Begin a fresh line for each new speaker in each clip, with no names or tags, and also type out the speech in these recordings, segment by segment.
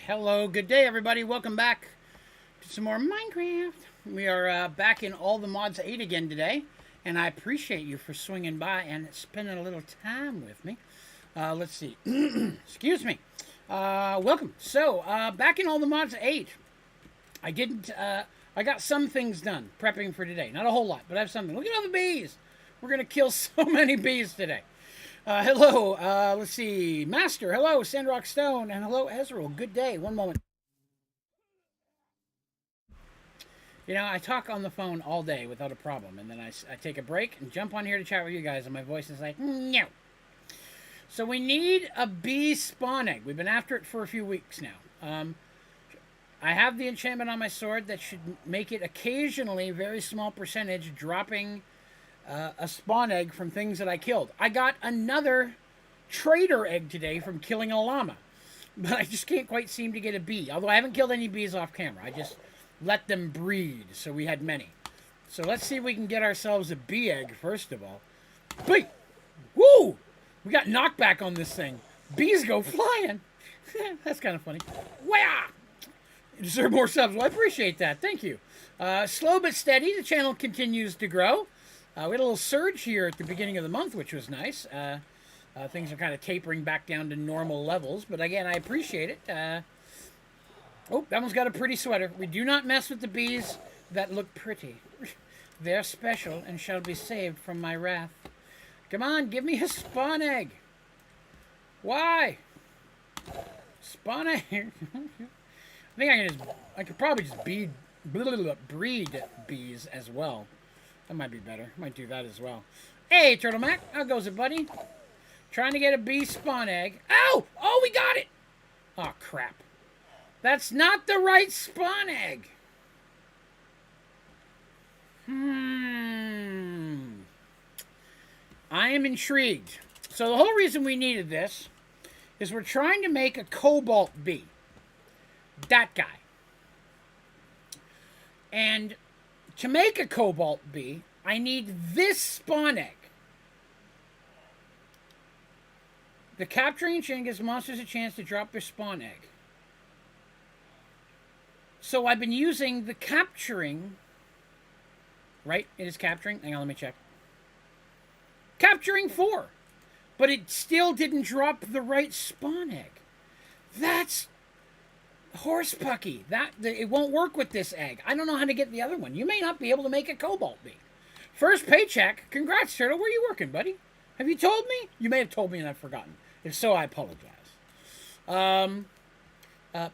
Hello, good day, everybody. Welcome back to some more Minecraft. We are back in all the mods 8 again today, and I appreciate you for swinging by and spending a little time with me. Let's see. Excuse me. Welcome. So, back in all the mods 8. I didn't, I got some things done prepping for today. Not a whole lot, but I have something. Look at all the bees. We're going to kill so many bees today. Hello, let's see, Master, hello, Sandrock Stone, and hello, Ezreal. Good day. One moment. You know, I talk on the phone all day without a problem, and then I take a break and jump on here to chat with you guys, and my voice is like, no. So we need a bee spawn egg. We've been after it for a few weeks now. I have the enchantment on my sword that should make it occasionally, very small percentage, dropping a spawn egg from things that I killed. I got another trader egg today from killing a llama, but I just can't quite seem to get a bee. Although I haven't killed any bees off camera. I just let them breed, so we had many. So let's see if we can get ourselves a bee egg first of all. Bee! Woo! We got knockback on this thing. Bees go flying. That's kind of funny. Wah! You deserve more subs. Well, I appreciate that. Thank you. Slow but steady. The channel continues to grow. We had a little surge here at the beginning of the month, which was nice. Things are kind of tapering back down to normal levels. But again, I appreciate it. Oh, that one's got a pretty sweater. We do not mess with the bees that look pretty. They're special and shall be saved from my wrath. Come on, give me a spawn egg. Why? Spawn egg. I think I could probably just breed bees as well. That might be better. Might do that as well. Hey, Turtle Mac. How goes it, buddy? Trying to get a bee spawn egg. Ow! Oh, we got it! Oh, crap. That's not the right spawn egg. I am intrigued. So the whole reason we needed this is we're trying to make a cobalt bee. That guy. And to make a cobalt bee, I need this spawn egg. The capturing chain gives monsters a chance to drop their spawn egg. So I've been using the capturing. Right? It is capturing. Hang on, let me check. Capturing 4. But it still didn't drop the right spawn egg. That's horsepucky. It won't work with this egg. I don't know how to get the other one. You may not be able to make a cobalt bee. First paycheck. Congrats, Turtle. Where are you working, buddy? Have you told me? You may have told me and I've forgotten. If so, I apologize.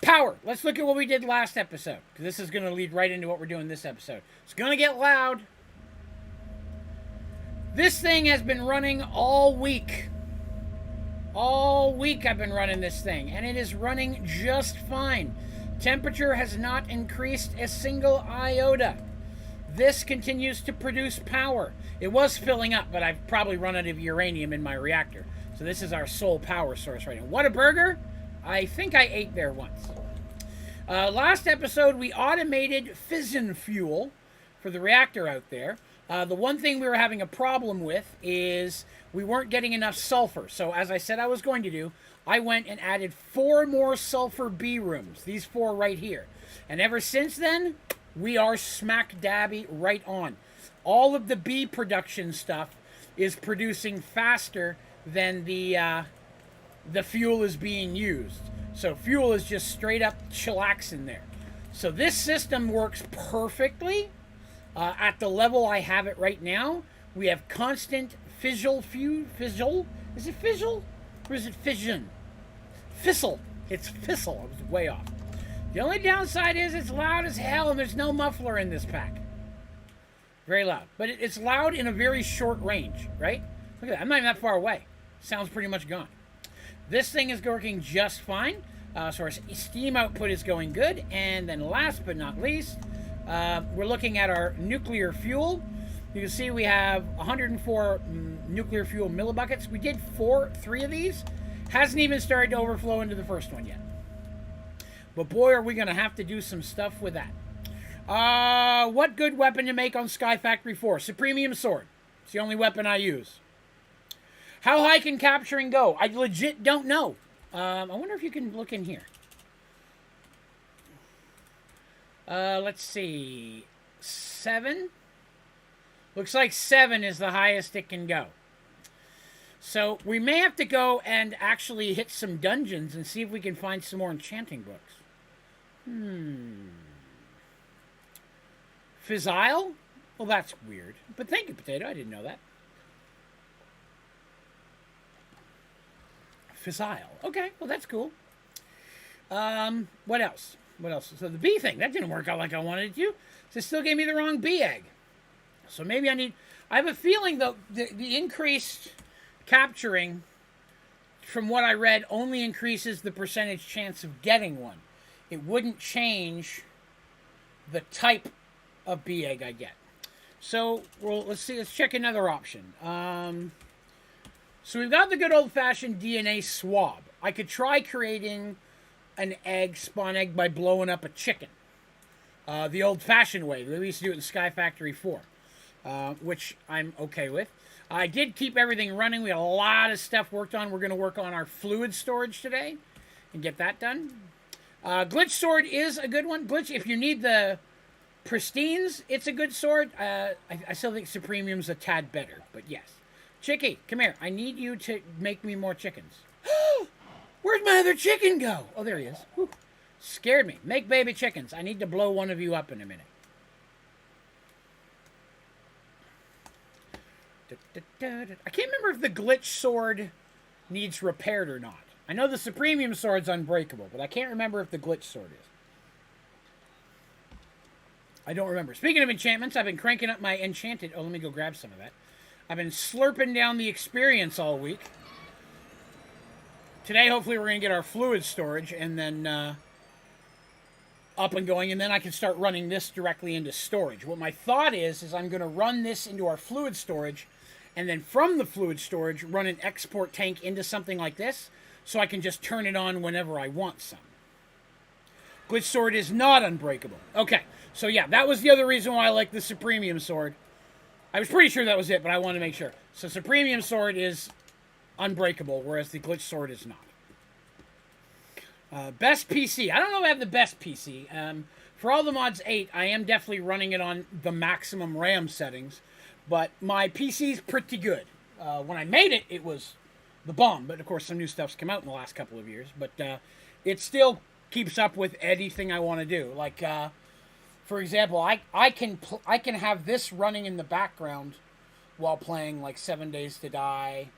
Power. Let's look at what we did last episode, because this is going to lead right into what we're doing this episode. It's going to get loud. This thing has been running all week. All week I've been running this thing, and it is running just fine. Temperature has not increased a single iota. This continues to produce power. It was filling up, but I've probably run out of uranium in my reactor. So this is our sole power source right now. What a burger! I think I ate there once. Last episode, we automated fission fuel for the reactor out there. The one thing we were having a problem with is we weren't getting enough sulfur. So as I said I was going to do, I went and added 4 more sulfur bee rooms. These 4 right here. And ever since then, we are smack dabby right on. All of the bee production stuff is producing faster than the fuel is being used. So fuel is just straight up chillaxing there. So this system works perfectly. At the level I have it right now, we have constant fissile. Is it fissile? Or is it fission? Fissile. It's fissile. I was way off. The only downside is it's loud as hell and there's no muffler in this pack. Very loud. But it's loud in a very short range, right? Look at that. I'm not even that far away. Sounds pretty much gone. This thing is working just fine. So our steam output is going good. And then last but not least, we're looking at our nuclear fuel. You can see we have 104 nuclear fuel millibuckets. We did 3 of these. Hasn't even started to overflow into the first one yet. But boy, are we going to have to do some stuff with that. What good weapon to make on Sky Factory 4? Supremium Sword. It's the only weapon I use. How high can capturing go? I legit don't know. I wonder if you can look in here. Let's see. 7? Looks like 7 is the highest it can go. So we may have to go and actually hit some dungeons and see if we can find some more enchanting books. Fizzile? Well, that's weird. But thank you, Potato. I didn't know that. Fizzile. Okay, well, that's cool. What else? What else? So the bee thing, that didn't work out like I wanted it to. So it still gave me the wrong bee egg. So maybe I have a feeling, though, the increased capturing, from what I read, only increases the percentage chance of getting one. It wouldn't change the type of bee egg I get. So, well, let's see. Let's check another option. So we've got the good old-fashioned DNA swab. I could try creating an egg, spawn egg, by blowing up a chicken. The old-fashioned way. We used to do it in Sky Factory 4, which I'm okay with. I did keep everything running. We had a lot of stuff worked on. We're going to work on our fluid storage today and get that done. Glitch sword is a good one. Glitch, if you need the pristines, it's a good sword. I still think Supremium's a tad better, but yes. Chicky, come here. I need you to make me more chickens. Where'd my other chicken go? Oh, there he is. Whew. Scared me. Make baby chickens. I need to blow one of you up in a minute. I can't remember if the glitch sword needs repaired or not. I know the Supremium sword's unbreakable, but I can't remember if the glitch sword is. I don't remember. Speaking of enchantments, I've been cranking up my enchanted... Oh, let me go grab some of that. I've been slurping down the experience all week. Today, hopefully, we're going to get our fluid storage and then up and going, and then I can start running this directly into storage. What my thought is I'm going to run this into our fluid storage, and then from the fluid storage, run an export tank into something like this, so I can just turn it on whenever I want some. Glitch sword is not unbreakable. Okay, so yeah, that was the other reason why I like the Supremium sword. I was pretty sure that was it, but I want to make sure. So Supremium sword is unbreakable, whereas the glitch sword is not. Best PC. I don't know if I have the best PC. For all the mods 8, I am definitely running it on the maximum RAM settings, but my PC's pretty good. When I made it, it was the bomb, but of course some new stuff's come out in the last couple of years, but it still keeps up with anything I want to do. Like, for example, I can have this running in the background while playing like 7 Days to Die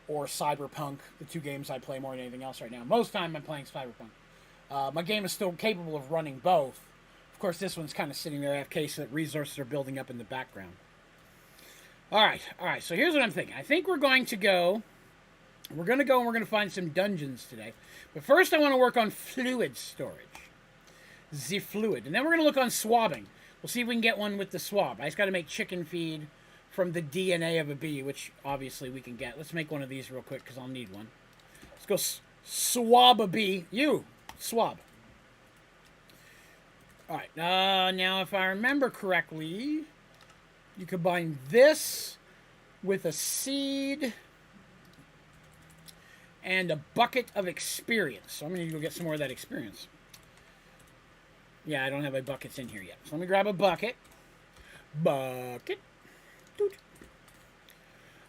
or Cyberpunk, the two games I play more than anything else right now. Most of the time I'm playing Cyberpunk. My game is still capable of running both. Of course, this one's kind of sitting there AFK, so that resources are building up in the background. All right, so here's what I'm thinking. I think we're going to go and we're going to find some dungeons today. But first I want to work on fluid storage. The fluid. And then we're going to look on swabbing. We'll see if we can get one with the swab. I just got to make chicken feed from the DNA of a bee, which obviously we can get. Let's make one of these real quick because I'll need one. Let's go swab a bee. You, swab. All right. Now, if I remember correctly, you combine this with a seed and a bucket of experience. So I'm going to go get some more of that experience. Yeah, I don't have my buckets in here yet. So let me grab a bucket. Bucket. Doot.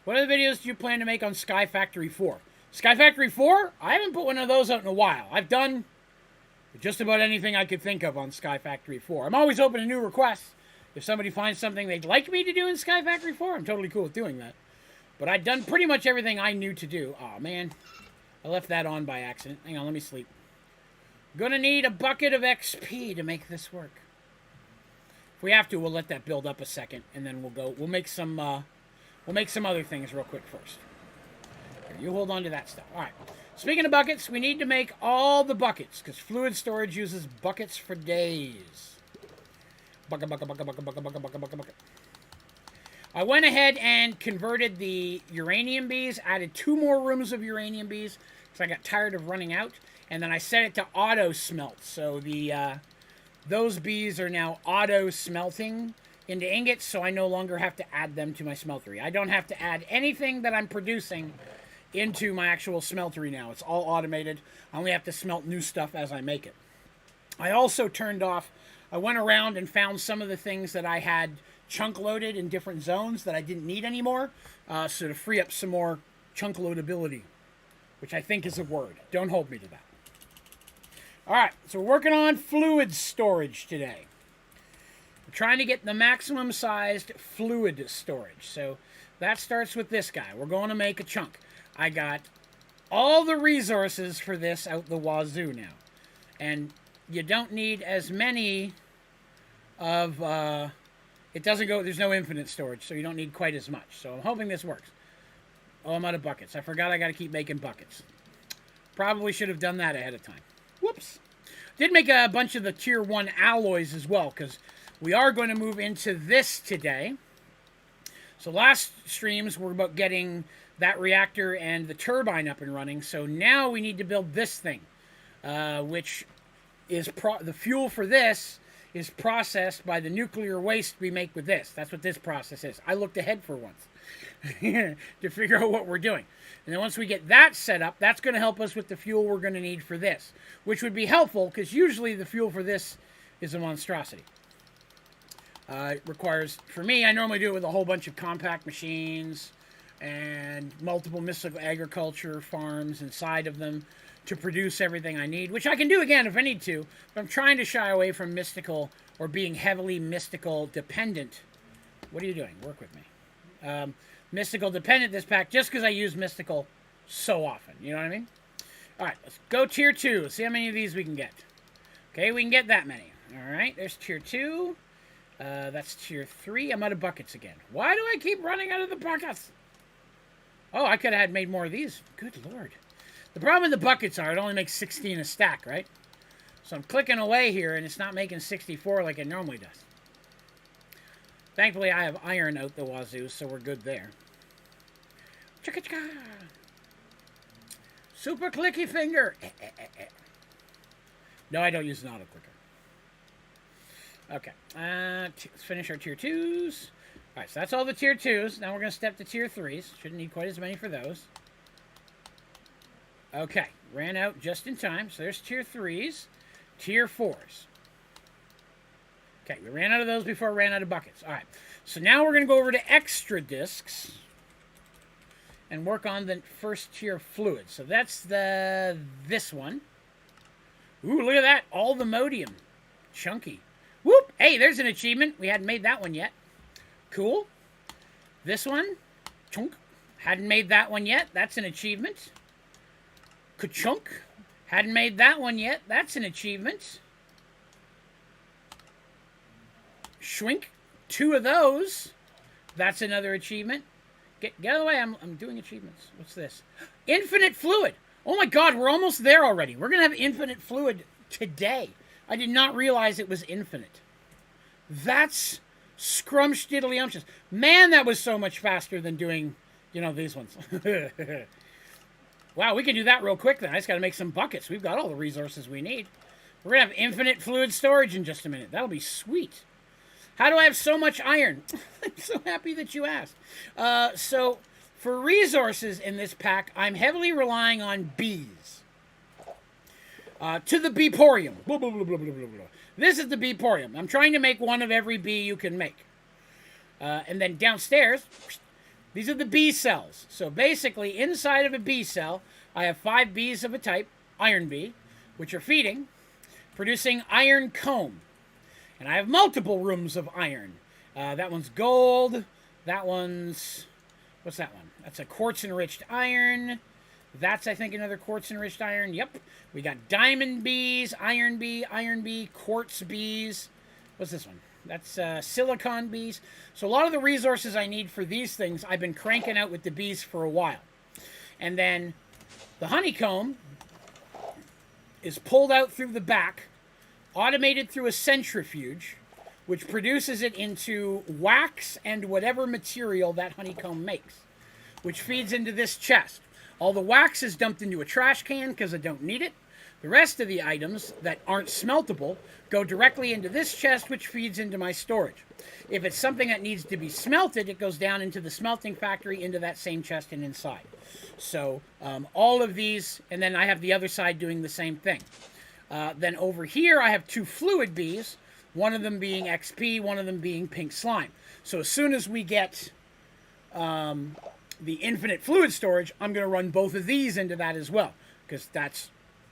What other videos do you plan to make on Sky Factory 4? Sky Factory 4? I haven't put one of those out in a while. I've done just about anything I could think of on Sky Factory 4. I'm always open to new requests. If somebody finds something they'd like me to do in Sky Factory 4, I'm totally cool with doing that. But I've done pretty much everything I knew to do. Aw, man. I left that on by accident. Hang on, let me sleep. Gonna need a bucket of XP to make this work. If we have to, we'll let that build up a second, and then we'll make some other things real quick first. Here, you hold on to that stuff. All right. Speaking of buckets, we need to make all the buckets, because fluid storage uses buckets for days. Bucket, bucket, bucket, bucket, bucket, bucket, bucket, bucket, bucket. I went ahead and converted the uranium bees, added 2 more rooms of uranium bees, because I got tired of running out, and then I set it to auto smelt. So those bees are now auto smelting into ingots, so I no longer have to add them to my smeltery. I don't have to add anything that I'm producing into my actual smeltery now. It's all automated. I only have to smelt new stuff as I make it. I also turned off, I went around and found some of the things that I had chunk loaded in different zones that I didn't need anymore, so to free up some more chunk loadability, which I think is a word. Don't hold me to that. All right, so we're working on fluid storage today. We're trying to get the maximum sized fluid storage. So that starts with this guy. We're going to make a chunk. I got all the resources for this out the wazoo now. And you don't need as many of, it doesn't go, there's no infinite storage, so you don't need quite as much. So I'm hoping this works. Oh, I'm out of buckets. I forgot I got to keep making buckets. Probably should have done that ahead of time. Whoops. Did make a bunch of the tier 1 alloys as well, because we are going to move into this today. So last streams were about getting that reactor and the turbine up and running. So now we need to build this thing, which is the fuel for this is processed by the nuclear waste we make with this. That's what this process is. I looked ahead for once to figure out what we're doing. And then once we get that set up, that's going to help us with the fuel we're going to need for this, which would be helpful because usually the fuel for this is a monstrosity. It requires, for me, I normally do it with a whole bunch of compact machines and multiple mystical agriculture farms inside of them to produce everything I need, which I can do again if I need to, but I'm trying to shy away from mystical or being heavily mystical dependent. What are you doing? Work with me. Mystical dependent this pack just because I use mystical so often. You know what I mean? All right, let's go tier 2. See how many of these we can get. Okay, we can get that many. All right, there's tier 2. That's tier 3. I'm out of buckets again. Why do I keep running out of the buckets? Oh, I could have had made more of these. Good Lord. The problem with the buckets are it only makes 16 a stack, right? So I'm clicking away here, and it's not making 64 like it normally does. Thankfully, I have iron out the wazoo, so we're good there. Chicka-chicka! Super clicky finger! No, I don't use an auto clicker. Okay, let's finish our tier 2s. All right, so that's all the tier 2s. Now we're going to step to tier 3s. Shouldn't need quite as many for those. Okay, ran out just in time. So there's tier 3s, tier 4s. Okay, we ran out of those before we ran out of buckets. All right, so now we're going to go over to extra discs and work on the first tier fluid. So that's this one. Ooh, look at that. All the modium. Chunky. Whoop! Hey, there's an achievement. We hadn't made that one yet. Cool. This one. Chunk. Hadn't made that one yet. That's an achievement. Ka-chunk. Hadn't made that one yet. That's an achievement. Shrink. 2 of those. That's another achievement. Get out of the way. I'm doing achievements. What's this? Infinite fluid. Oh my God, we're almost there already. We're going to have infinite fluid today. I did not realize it was infinite. That's scrumptious. Man, that was so much faster than doing, these ones. Wow, we can do that real quick then. I just got to make some buckets. We've got all the resources we need. We're going to have infinite fluid storage in just a minute. That'll be sweet. How do I have so much iron? I'm so happy that you asked. So, for resources in this pack, I'm heavily relying on bees. To the beeporium. Blah, blah, blah, blah, blah, blah. This is the beeporium. I'm trying to make one of every bee you can make. And then downstairs, these are the bee cells. So basically, inside of a bee cell, I have 5 bees of a type, iron bee, which are feeding, producing iron comb. And I have multiple rooms of iron. That one's gold. That one's... What's that one? That's a quartz-enriched iron. That's, I think, another quartz-enriched iron. Yep. We got diamond bees, iron bee, quartz bees. What's this one? That's silicon bees. So a lot of the resources I need for these things, I've been cranking out with the bees for a while. And then the honeycomb is pulled out through the back, automated through a centrifuge, which produces it into wax and whatever material that honeycomb makes, which feeds into this chest. All the wax is dumped into a trash can because I don't need it. The rest of the items that aren't smeltable go directly into this chest, which feeds into my storage. If it's something that needs to be smelted, it goes down into the smelting factory, into that same chest and inside. So all of these, and then I have the other side doing the same thing. Then over here, I have 2 fluid bees, one of them being XP, one of them being pink slime. So as soon as we get the infinite fluid storage, I'm going to run both of these into that as well, because that's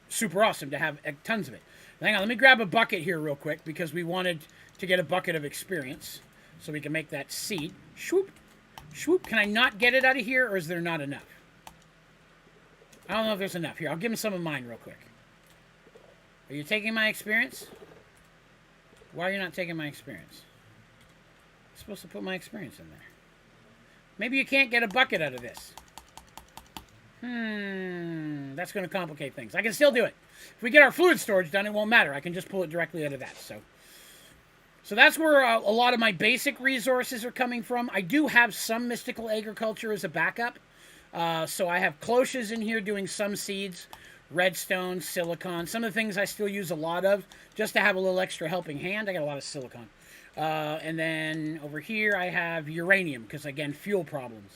super awesome to have tons of it. Hang on, let me grab a bucket here real quick, because we wanted to get a bucket of experience so we can make that seed. Swoop, swoop. Can I not get it out of here, or is there not enough? I don't know if there's enough. Here, I'll give him some of mine real quick. Are you taking my experience? Why are you not taking my experience? I'm supposed to put my experience in there. Maybe you can't get a bucket out of this. That's going to complicate things. I can still do it. If we get our fluid storage done, it won't matter. I can just pull it directly out of that. So that's where a lot of my basic resources are coming from. I do have some mystical agriculture as a backup. So I have cloches in here doing some seeds, redstone, silicon, some of the things I still use a lot of, just to have a little extra helping hand. I got a lot of silicon. And then over here I have uranium, because again, fuel problems.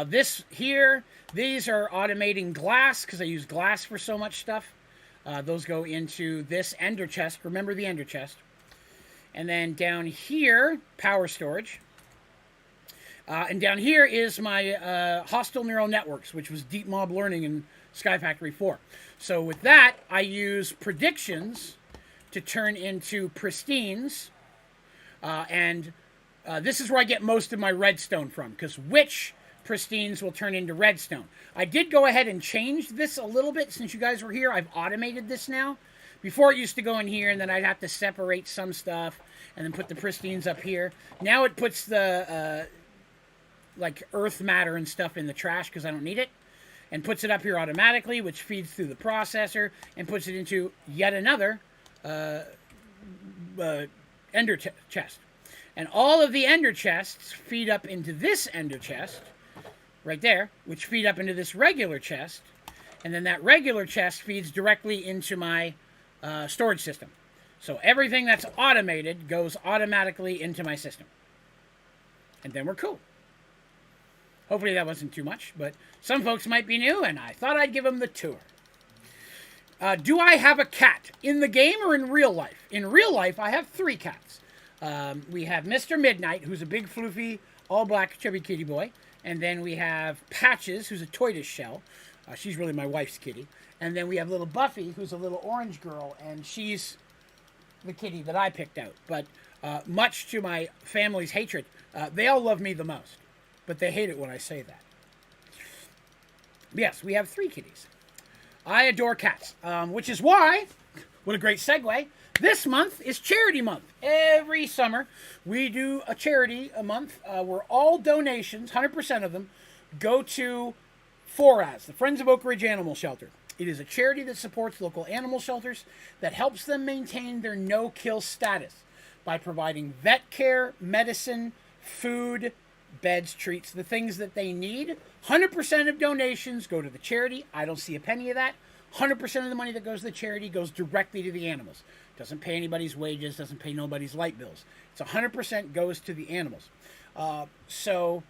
This here, these are automating glass, because I use glass for so much stuff. Those go into this ender chest. Remember the ender chest. And then down here, power storage. And down here is my hostile neural networks, which was deep mob learning in Sky Factory 4. So with that, I use predictions to turn into pristines. And this is where I get most of my redstone from, because which pristines will turn into redstone. I did go ahead and change this a little bit since you guys were here. I've automated this now. Before it used to go in here, and then I'd have to separate some stuff and then put the pristines up here. Now it puts the like earth matter and stuff in the trash because I don't need it, and puts it up here automatically, which feeds through the processor and puts it into yet another ender chest. And all of the ender chests feed up into this ender chest right there, which feed up into this regular chest, and then that regular chest feeds directly into my storage system. So everything that's automated goes automatically into my system. And then we're cool. Hopefully that wasn't too much, but some folks might be new, and I thought I'd give them the tour. Do I have a cat in the game or in real life? In real life, I have 3 cats. We have Mr. Midnight, who's a big, floofy, all-black, chubby kitty boy. And then we have Patches, who's a tortoise shell. She's really my wife's kitty. And then we have little Buffy, who's a little orange girl, and she's the kitty that I picked out. But much to my family's hatred, they all love me the most. But they hate it when I say that. Yes, we have 3 kitties. I adore cats, which is why, what a great segue, this month is Charity Month. Every summer, we do a charity a month where all donations, 100% of them, go to FORAS, the Friends of Oak Ridge Animal Shelter. It is a charity that supports local animal shelters that helps them maintain their no-kill status by providing vet care, medicine, food, beds, treats, the things that they need. 100% of donations go to the charity. I don't see a penny of that. 100% of the money that goes to the charity goes directly to the animals. Doesn't pay anybody's wages, doesn't pay nobody's light bills. It's 100% goes to the animals. So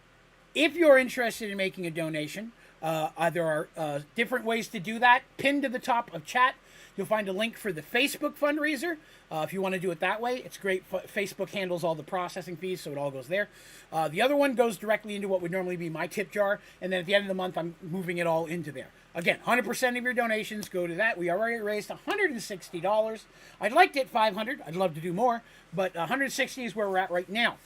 if you're interested in making a donation, there are different ways to do that. Pinned to the top of chat, you'll find a link for the Facebook fundraiser. If you want to do it that way, it's great. Facebook handles all the processing fees, so it all goes there. The other one goes directly into what would normally be my tip jar, and then at the end of the month, I'm moving it all into there. Again, 100% of your donations go to that. We already raised $160. I'd like to hit $500. I'd love to do more, but $160 is where we're at right now.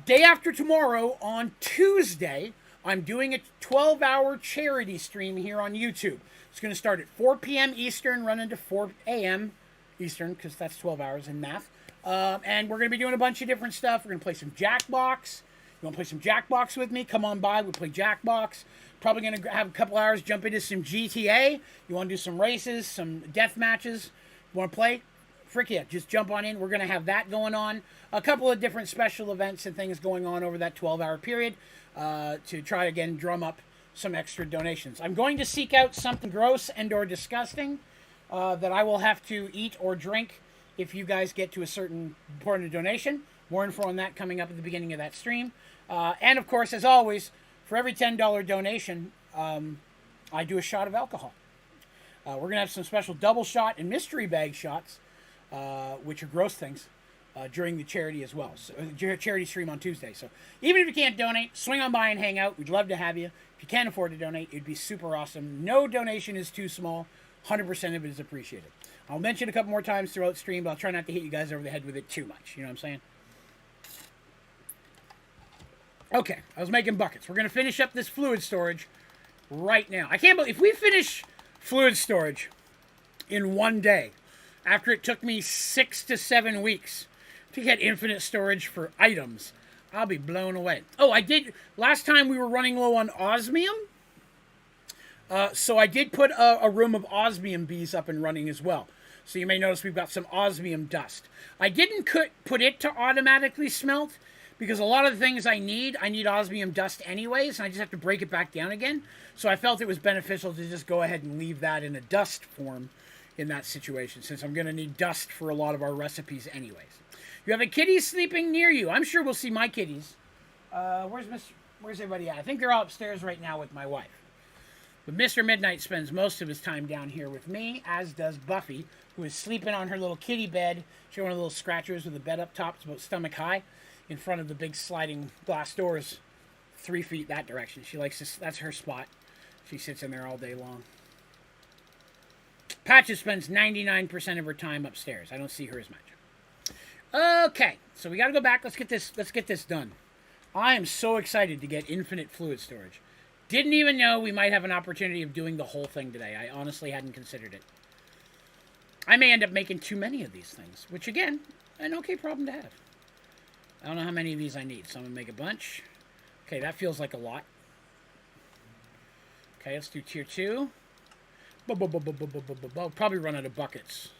Day after tomorrow, on Tuesday, I'm doing a 12-hour charity stream here on YouTube. It's going to start at 4 p.m. Eastern, run into 4 a.m. Eastern, because that's 12 hours in math. And we're going to be doing a bunch of different stuff. We're going to play some Jackbox. You want to play some Jackbox with me? Come on by. We'll play Jackbox. Probably going to have a couple hours, jump into some GTA. You want to do some races, some death matches. You want to play? Frick yeah, just jump on in. We're going to have that going on. A couple of different special events and things going on over that 12-hour period to try, again, drum up some extra donations. I'm going to seek out something gross and or disgusting that I will have to eat or drink if you guys get to a certain point of donation. More info on that coming up at the beginning of that stream. And, of course, as always, for every $10 donation, I do a shot of alcohol. We're going to have some special double shot and mystery bag shots, which are gross things, during the charity as well. So, charity stream on Tuesday. So even if you can't donate, swing on by and hang out. We'd love to have you. If you can't afford to donate, it'd be super awesome. No donation is too small. 100% of it is appreciated. I'll mention a couple more times throughout the stream, but I'll try not to hit you guys over the head with it too much. You know what I'm saying? Okay, I was making buckets. We're going to finish up this fluid storage right now. I can't believe if we finish fluid storage in one day, after it took me 6 to 7 weeks to get infinite storage for items, I'll be blown away. Oh, I did. Last time we were running low on osmium. So I did put a room of osmium bees up and running as well. So you may notice we've got some osmium dust. I didn't put it to automatically smelt because a lot of the things I need osmium dust anyways, and I just have to break it back down again. So I felt it was beneficial to just go ahead and leave that in a dust form in that situation, since I'm going to need dust for a lot of our recipes anyways. You have a kitty sleeping near you. I'm sure we'll see my kitties. Where's everybody at? I think they're all upstairs right now with my wife. But Mr. Midnight spends most of his time down here with me, as does Buffy, who is sleeping on her little kitty bed. She has one of the little scratchers with a bed up top. It's about stomach high in front of the big sliding glass doors 3 feet that direction. She likes this. That's her spot. She sits in there all day long. Patches spends 99% of her time upstairs. I don't see her as much. Okay, so we got to go back. Let's get this done. I am so excited to get infinite fluid storage. Didn't even know we might have an opportunity of doing the whole thing today. I honestly hadn't considered it. I may end up making too many of these things, which again, an okay problem to have. I don't know how many of these I need, so I'm going to make a bunch. Okay, that feels like a lot. Okay, let's do tier 2. Probably run out of buckets.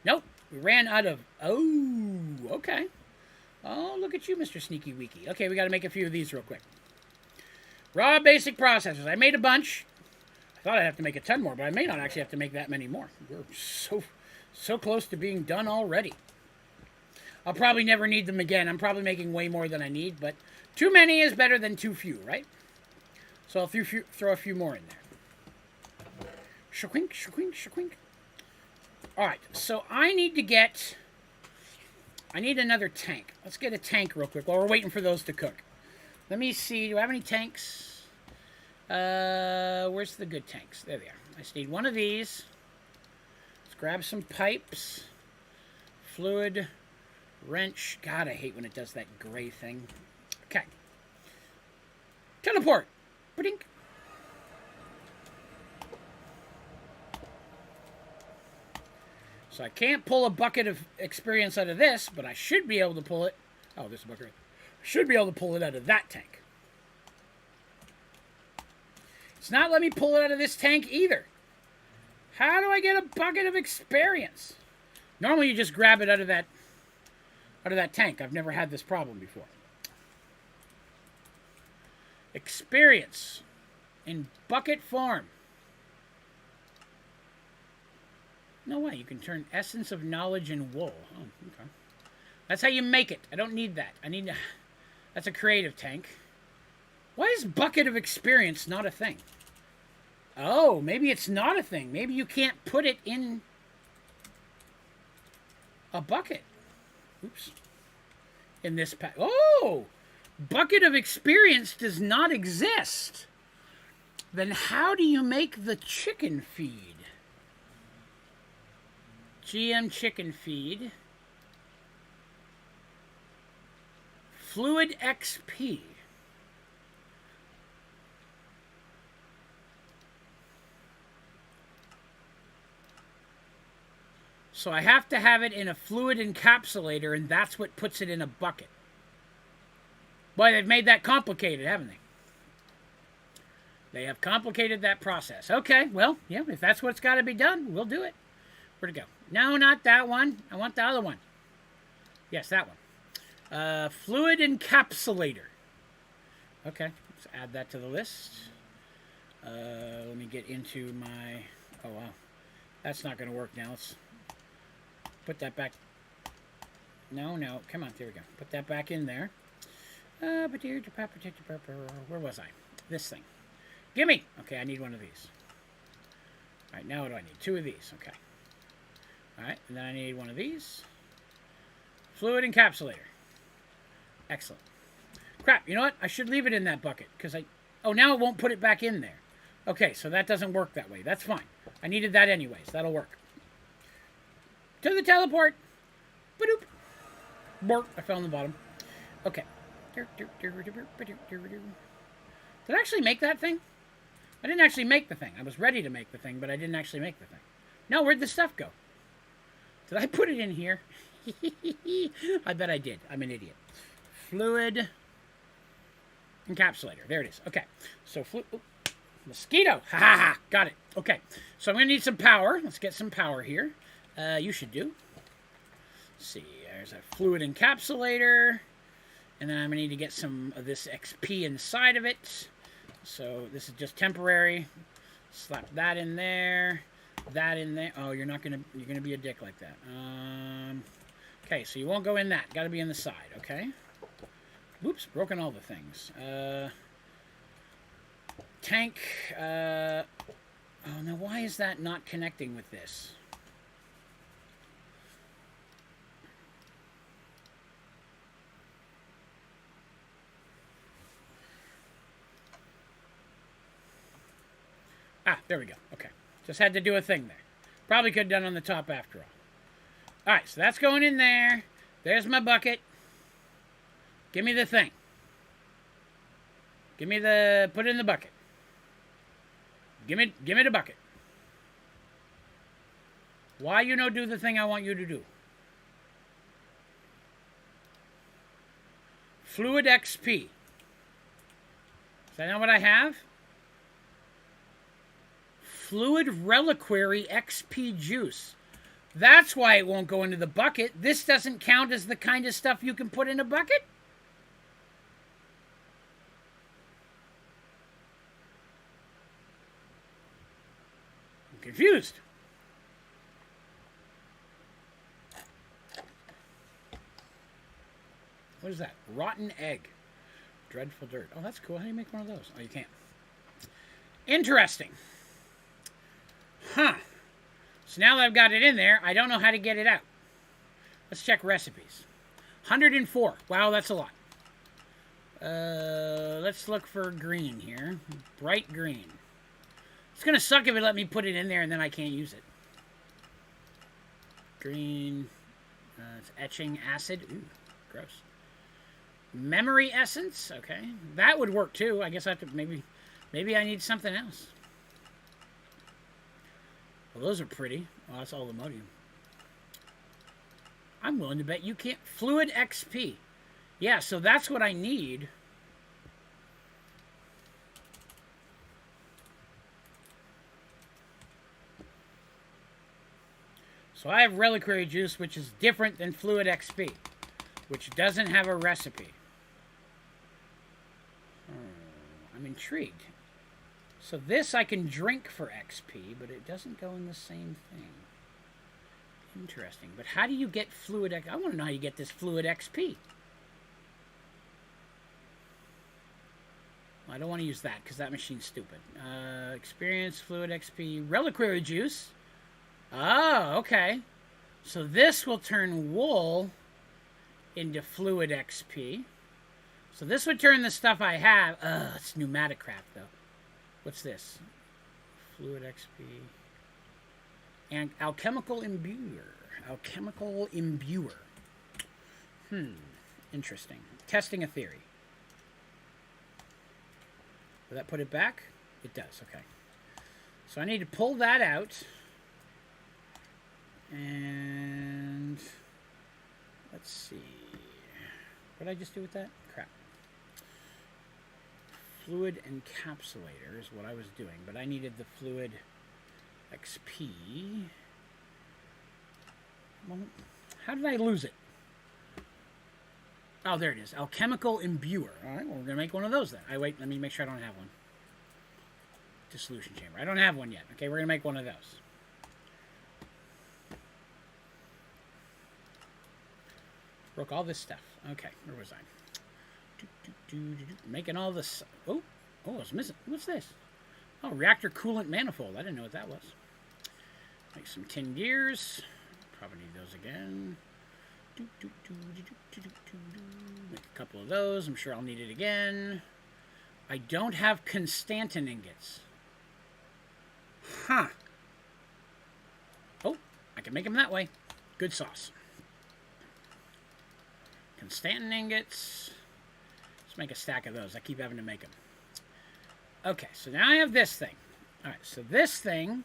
Nope, we ran out of... Oh, okay. Oh, look at you, Mr. Sneaky Weaky. Okay, we got to make a few of these real quick. Raw basic processors. I made a bunch. I thought I'd have to make a ton more, but I may not actually have to make that many more. We're so close to being done already. I'll probably never need them again. I'm probably making way more than I need, but too many is better than too few, right? So I'll throw a few more in there. Shakwink, shakwink, shakwink. All right, so I need another tank. Let's get a tank real quick while we're waiting for those to cook. Let me see. Do I have any tanks? Where's the good tanks? There they are. I just need one of these. Let's grab some pipes. Fluid. Wrench. God, I hate when it does that gray thing. Okay. Teleport. Ba-dink. So I can't pull a bucket of experience out of this, but I should be able to pull it. Oh, there's a bucket. Should be able to pull it out of that tank. It's not letting me pull it out of this tank either. How do I get a bucket of experience? Normally you just grab it out of that tank. I've never had this problem before. Experience in bucket form. No way. You can turn essence of knowledge in wool. Oh, okay. That's how you make it. I don't need that. That's a creative tank. Why is bucket of experience not a thing? Oh, maybe it's not a thing. Maybe you can't put it in a bucket. Oops. In this pack. Oh! Bucket of experience does not exist. Then how do you make the chicken feed? GM chicken feed. Fluid XP. So I have to have it in a fluid encapsulator, and that's what puts it in a bucket. Boy, they've made that complicated, haven't they? They have complicated that process. Okay, well, yeah, if that's what's got to be done, we'll do it. Where'd it go? No, not that one. I want the other one. Yes, that one. Fluid encapsulator. Okay, let's add that to the list. Let me get into my... Oh, wow. That's not going to work now. Let's put that back. No, come on, there we go. Put that back in there. Where was I? This thing. Gimme! Okay, I need one of these. Alright, now what do I need? 2 of these. Okay. Alright, and then I need 1 of these. Fluid encapsulator. Excellent. Crap, you know what? I should leave it in that bucket, because I... Oh, now it won't put it back in there. Okay, so that doesn't work that way. That's fine. I needed that anyways. That'll work. To the teleport. Ba-doop. Bork. I fell on the bottom. Okay. Did I actually make that thing? I didn't actually make the thing. I was ready to make the thing, but I didn't actually make the thing. No, where'd the stuff go? Did I put it in here? I bet I did. I'm an idiot. Fluid encapsulator. There it is. Okay. So, mosquito. Ha ha ha. Got it. Okay. So, I'm going to need some power. Let's get some power here. You should do. Let's see. There's a fluid encapsulator. And then I'm going to need to get some of this XP inside of it. So, this is just temporary. Slap that in there. That in there. Oh, you're going to be a dick like that. Okay, so you won't go in that. Got to be in the side, okay? Whoops, broken all the things. Tank. Oh, now why is that not connecting with this? Ah, there we go. Okay. Just had to do a thing there. Probably could have done on the top after all. Alright, so that's going in there. There's my bucket. Give me the thing. Give me the... Put it in the bucket. Give me the bucket. Why you no do the thing I want you to do? Fluid XP. Is that not what I have? Fluid Reliquary XP Juice. That's why it won't go into the bucket. This doesn't count as the kind of stuff you can put in a bucket? I'm confused. What is that? Rotten egg. Dreadful dirt. Oh, that's cool. How do you make one of those? Oh, you can't. Interesting. Huh. So now that I've got it in there, I don't know how to get it out. Let's check recipes. 104. Wow, that's a lot. Let's look for green here. Bright green. It's going to suck if it let me put it in there and then I can't use it. Green. It's etching acid. Ooh, gross. Memory essence. Okay. That would work too. I guess I have to maybe I need something else. Well, those are pretty. Oh, that's all Imodium. I'm willing to bet you can't. Fluid XP. Yeah, so that's what I need. So I have Reliquary Juice, which is different than Fluid XP, which doesn't have a recipe. I'm intrigued. So this I can drink for XP, but it doesn't go in the same thing. Interesting. But how do you get Fluid XP? I want to know how you get this Fluid XP. Well, I don't want to use that because that machine's stupid. Experience, Fluid XP, Reliquary Juice. Oh, okay. So this will turn wool into Fluid XP. So this would turn the stuff I have... it's pneumatic crap, though. What's this? Fluid XP. And alchemical imbuer. Alchemical imbuer. Interesting. Testing a theory. Will that put it back? It does, okay. So I need to pull that out. And... let's see. What did I just do with that? Crap. Fluid encapsulator is what I was doing, but I needed the Fluid XP. Well, how did I lose it? Oh, there it is. Alchemical imbuer. All right, well, we're going to make one of those then. Wait, let me make sure I don't have one. Dissolution chamber. I don't have one yet. Okay, we're going to make one of those. Broke all this stuff. Okay, where was I? Making all this... Oh, I was missing. What's this? Oh, reactor coolant manifold. I didn't know what that was. Like some tin gears. Probably need those again. Make a couple of those. I'm sure I'll need it again. I don't have Constantin ingots. Huh. Oh, I can make them that way. Good sauce. Constantin ingots. Let's make a stack of those. I keep having to make them. Okay, so now I have this thing. All right, so this thing...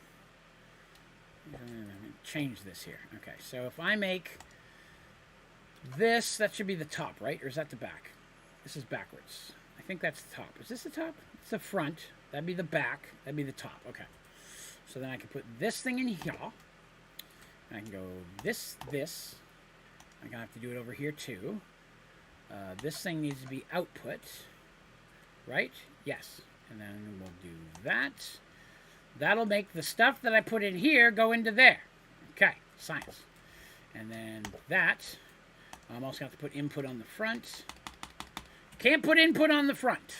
change this here. Okay, so if I make this, that should be the top, right? Or is that the back? This is backwards. I think that's the top. Is this the top? It's the front. That'd be the back. That'd be the top. Okay. So then I can put this thing in here. And I can go this. I'm going to have to do it over here too. This thing needs to be output. Right? Yes. And then we'll do that. That'll make the stuff that I put in here go into there. Okay. Science. And then that. I'm also going to have to put input on the front. Can't put input on the front.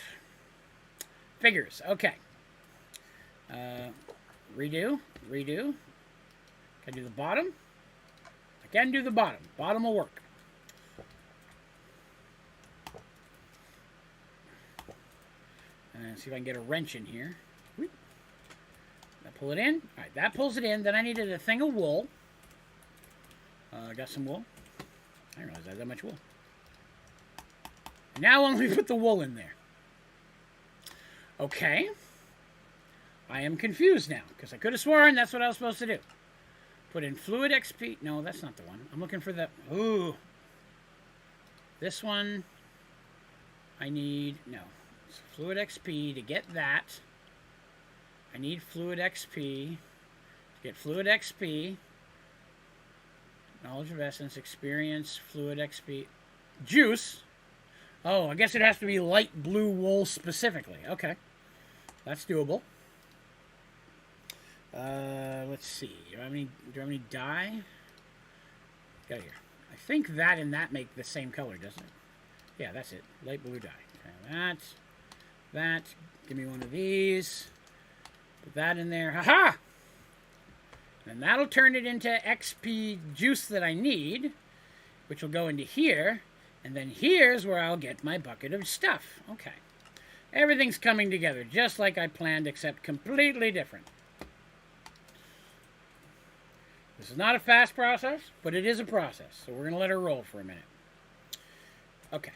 Figures. Okay. Redo. Can I do the bottom? I can do the bottom. Bottom will work. And see if I can get a wrench in here. That pull it in. All right, that pulls it in. Then I needed a thing of wool. I got some wool. I didn't realize I had that much wool. Now let me put the wool in there. Okay. I am confused now, because I could have sworn that's what I was supposed to do. Put in fluid XP. No, that's not the one. I'm looking for the... Ooh. This one. I need... No. It's fluid XP to get that. I need fluid XP. To get fluid XP. Knowledge of Essence, Experience, Fluid XP. Juice. Oh, I guess it has to be light blue wool specifically. Okay. That's doable. Let's see. Do I have any dye? Got here. I think that and that make the same color, doesn't it? Yeah, that's it. Light blue dye. Okay, that. Give me one of these. Put that in there. Ha-ha! And that'll turn it into XP juice that I need, which will go into here. And then here's where I'll get my bucket of stuff. Okay. Everything's coming together just like I planned, except completely different. This is not a fast process, but it is a process. So we're going to let her roll for a minute. Okay.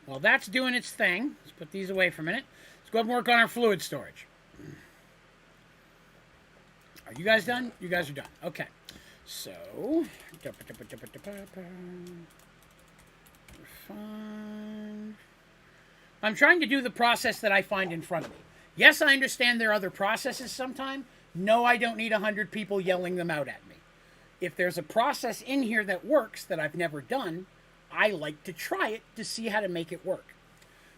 While that's doing its thing, let's put these away for a minute. Let's go up and work on our fluid storage. Are you guys done? You guys are done. Okay. So, fine. I'm trying to do the process that I find in front of me. Yes, I understand there are other processes sometime. No, I don't need 100 people yelling them out at me. If there's a process in here that works that I've never done, I like to try it to see how to make it work.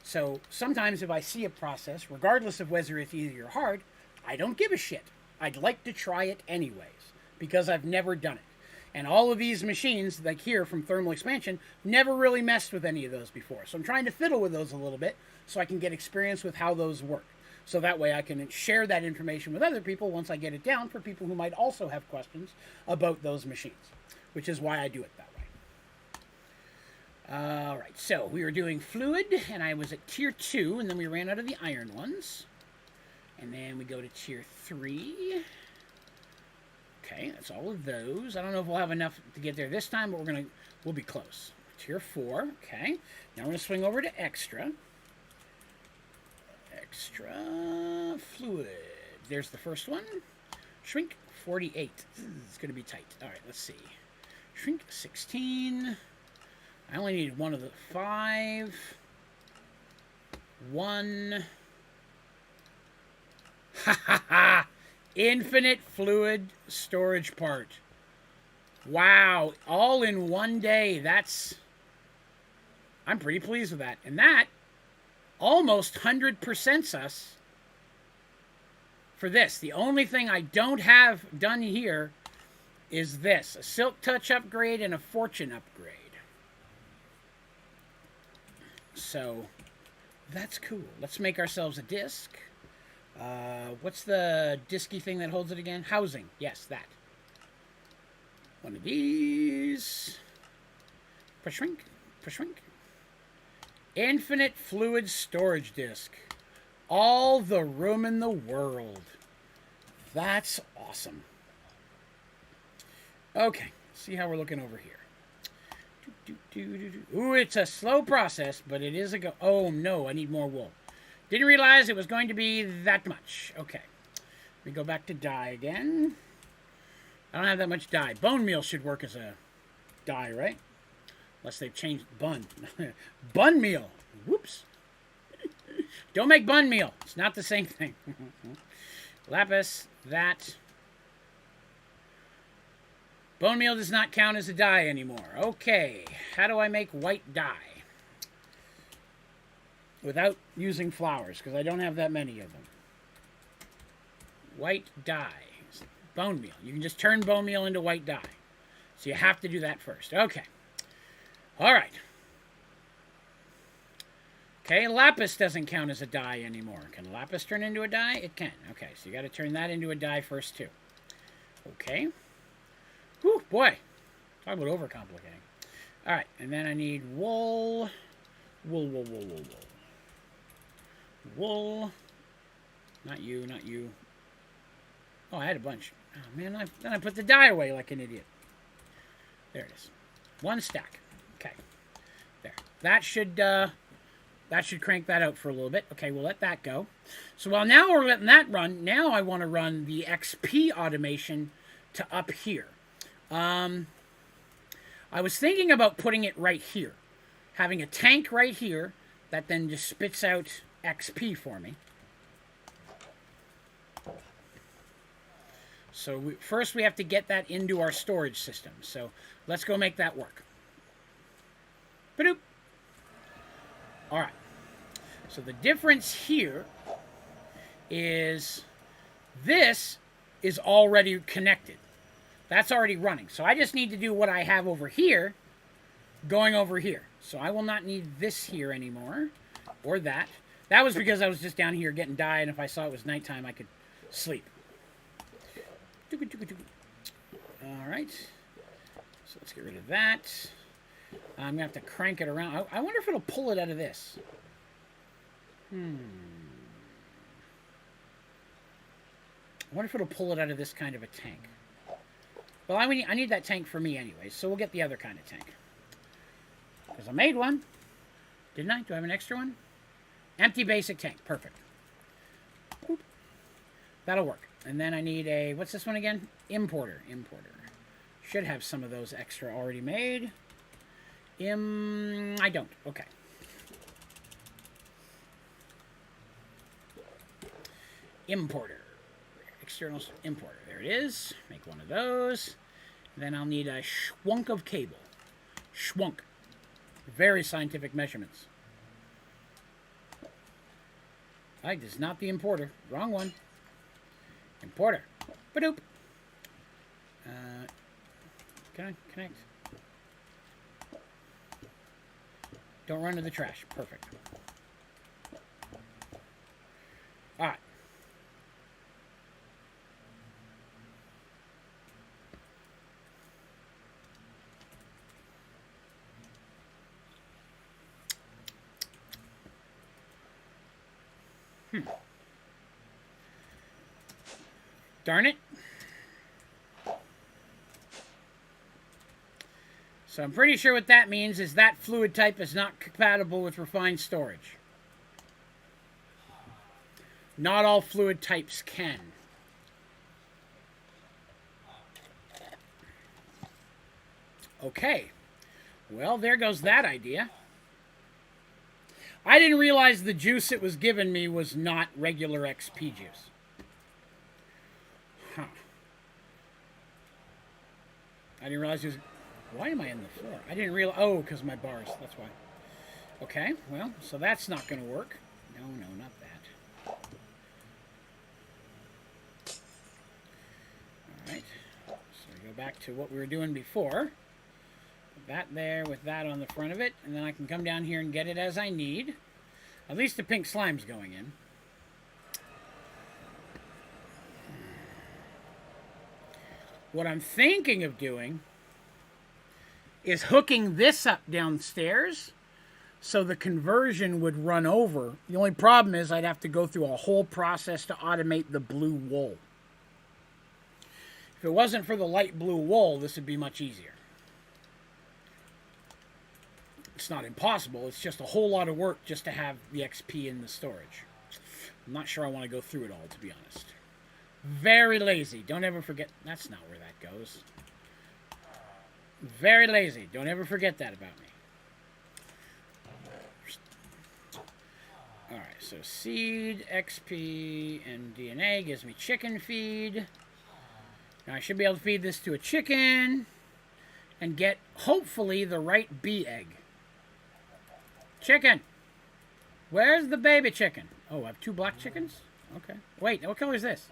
So sometimes if I see a process, regardless of whether it's easy or hard, I don't give a shit. I'd like to try it anyways, because I've never done it. And all of these machines, like here from Thermal Expansion, never really messed with any of those before. So I'm trying to fiddle with those a little bit so I can get experience with how those work. So that way I can share that information with other people once I get it down for people who might also have questions about those machines, which is why I do it that way. All right, so we were doing fluid, and I was at tier 2, and then we ran out of the iron ones. And then we go to tier 3. Okay, that's all of those. I don't know if we'll have enough to get there this time, but we'll be close. Tier 4, okay. Now we're going to swing over to extra. Extra fluid. There's the first one. Shrink 48. It's going to be tight. All right, let's see. Shrink 16. I only need one of the 5. 1. Ha ha ha! Infinite fluid storage part. Wow, all in one day. I'm pretty pleased with that. And that almost 100%s us for this. The only thing I don't have done here is this. A Silk Touch upgrade and a Fortune upgrade. So, that's cool. Let's make ourselves a disc. What's the disky thing that holds it again? Housing. Yes, that. One of these. Shrink. Shrink. Infinite fluid storage disk. All the room in the world. That's awesome. Okay, see how we're looking over here. Ooh, it's a slow process, but it is a go. Oh no, I need more wool. Didn't realize it was going to be that much. Okay, we go back to dye again. I don't have that much dye. Bone meal should work as a dye, right? Unless they've changed bun. Bun meal. Whoops. Don't make bun meal. It's not the same thing. Lapis, that. Bone meal does not count as a dye anymore. Okay, how do I make white dye? Without using flowers, because I don't have that many of them. White dye. Bone meal. You can just turn bone meal into white dye. So you have to do that first. Okay. All right. Okay, lapis doesn't count as a dye anymore. Can lapis turn into a dye? It can. Okay, so you got to turn that into a dye first, too. Okay. Whew, boy. Talk about overcomplicating. All right, and then I need wool. Wool. Wool. Not you, not you. Oh, I had a bunch. Oh, man, then I put the dye away like an idiot. There it is. One stack. Okay. There. That should crank that out for a little bit. Okay, we'll let that go. So while now we're letting that run, now I want to run the XP automation to up here. I was thinking about putting it right here. Having a tank right here that then just spits out XP for me. So first we have to get that into our storage system. So let's go make that work. Ba-doop. All right. So the difference here is this is already connected. That's already running. So I just need to do what I have over here going over here. So I will not need this here anymore or that. That was because I was just down here getting dye, and if I saw it was nighttime, I could sleep. All right. So let's get rid of that. I'm going to have to crank it around. I wonder if it'll pull it out of this. I wonder if it'll pull it out of this kind of a tank. Well, I need that tank for me anyway, so we'll get the other kind of tank. Because I made one. Didn't I? Do I have an extra one? Empty basic tank. Perfect. Boop. That'll work. And then I need a, what's this one again? Importer. Should have some of those extra already made. I don't. Okay. Importer. External importer. There it is. Make one of those. Then I'll need a schwunk of cable. Schwunk. Very scientific measurements. This is not the importer. Wrong one. Importer. Ba-doop. Can I connect? Don't run to the trash. Perfect. All right. Darn it. So I'm pretty sure what that means is that fluid type is not compatible with refined storage. Not all fluid types can. Okay. Well, there goes that idea. I didn't realize the juice it was giving me was not regular XP juice. Huh. I didn't realize it was... Why am I on the floor? I didn't realize... Oh, because of my bars. That's why. Okay, well, so that's not going to work. No, not that. Alright. So we go back to what we were doing before. Put that there with that on the front of it. And then I can come down here and get it as I need. At least the pink slime's going in. What I'm thinking of doing is hooking this up downstairs so the conversion would run over. The only problem is I'd have to go through a whole process to automate the blue wool. If it wasn't for the light blue wool, this would be much easier. It's not impossible, it's just a whole lot of work just to have the XP in the storage. I'm not sure I want to go through it all, to be honest. Very lazy. Don't ever forget. That's not where that goes. Very lazy. Don't ever forget that about me. Alright, so seed, XP, and DNA gives me chicken feed. Now I should be able to feed this to a chicken and get, hopefully, the right bee egg. Chicken! Where's the baby chicken? Oh, I have 2 black chickens? Okay. Wait, what color is this?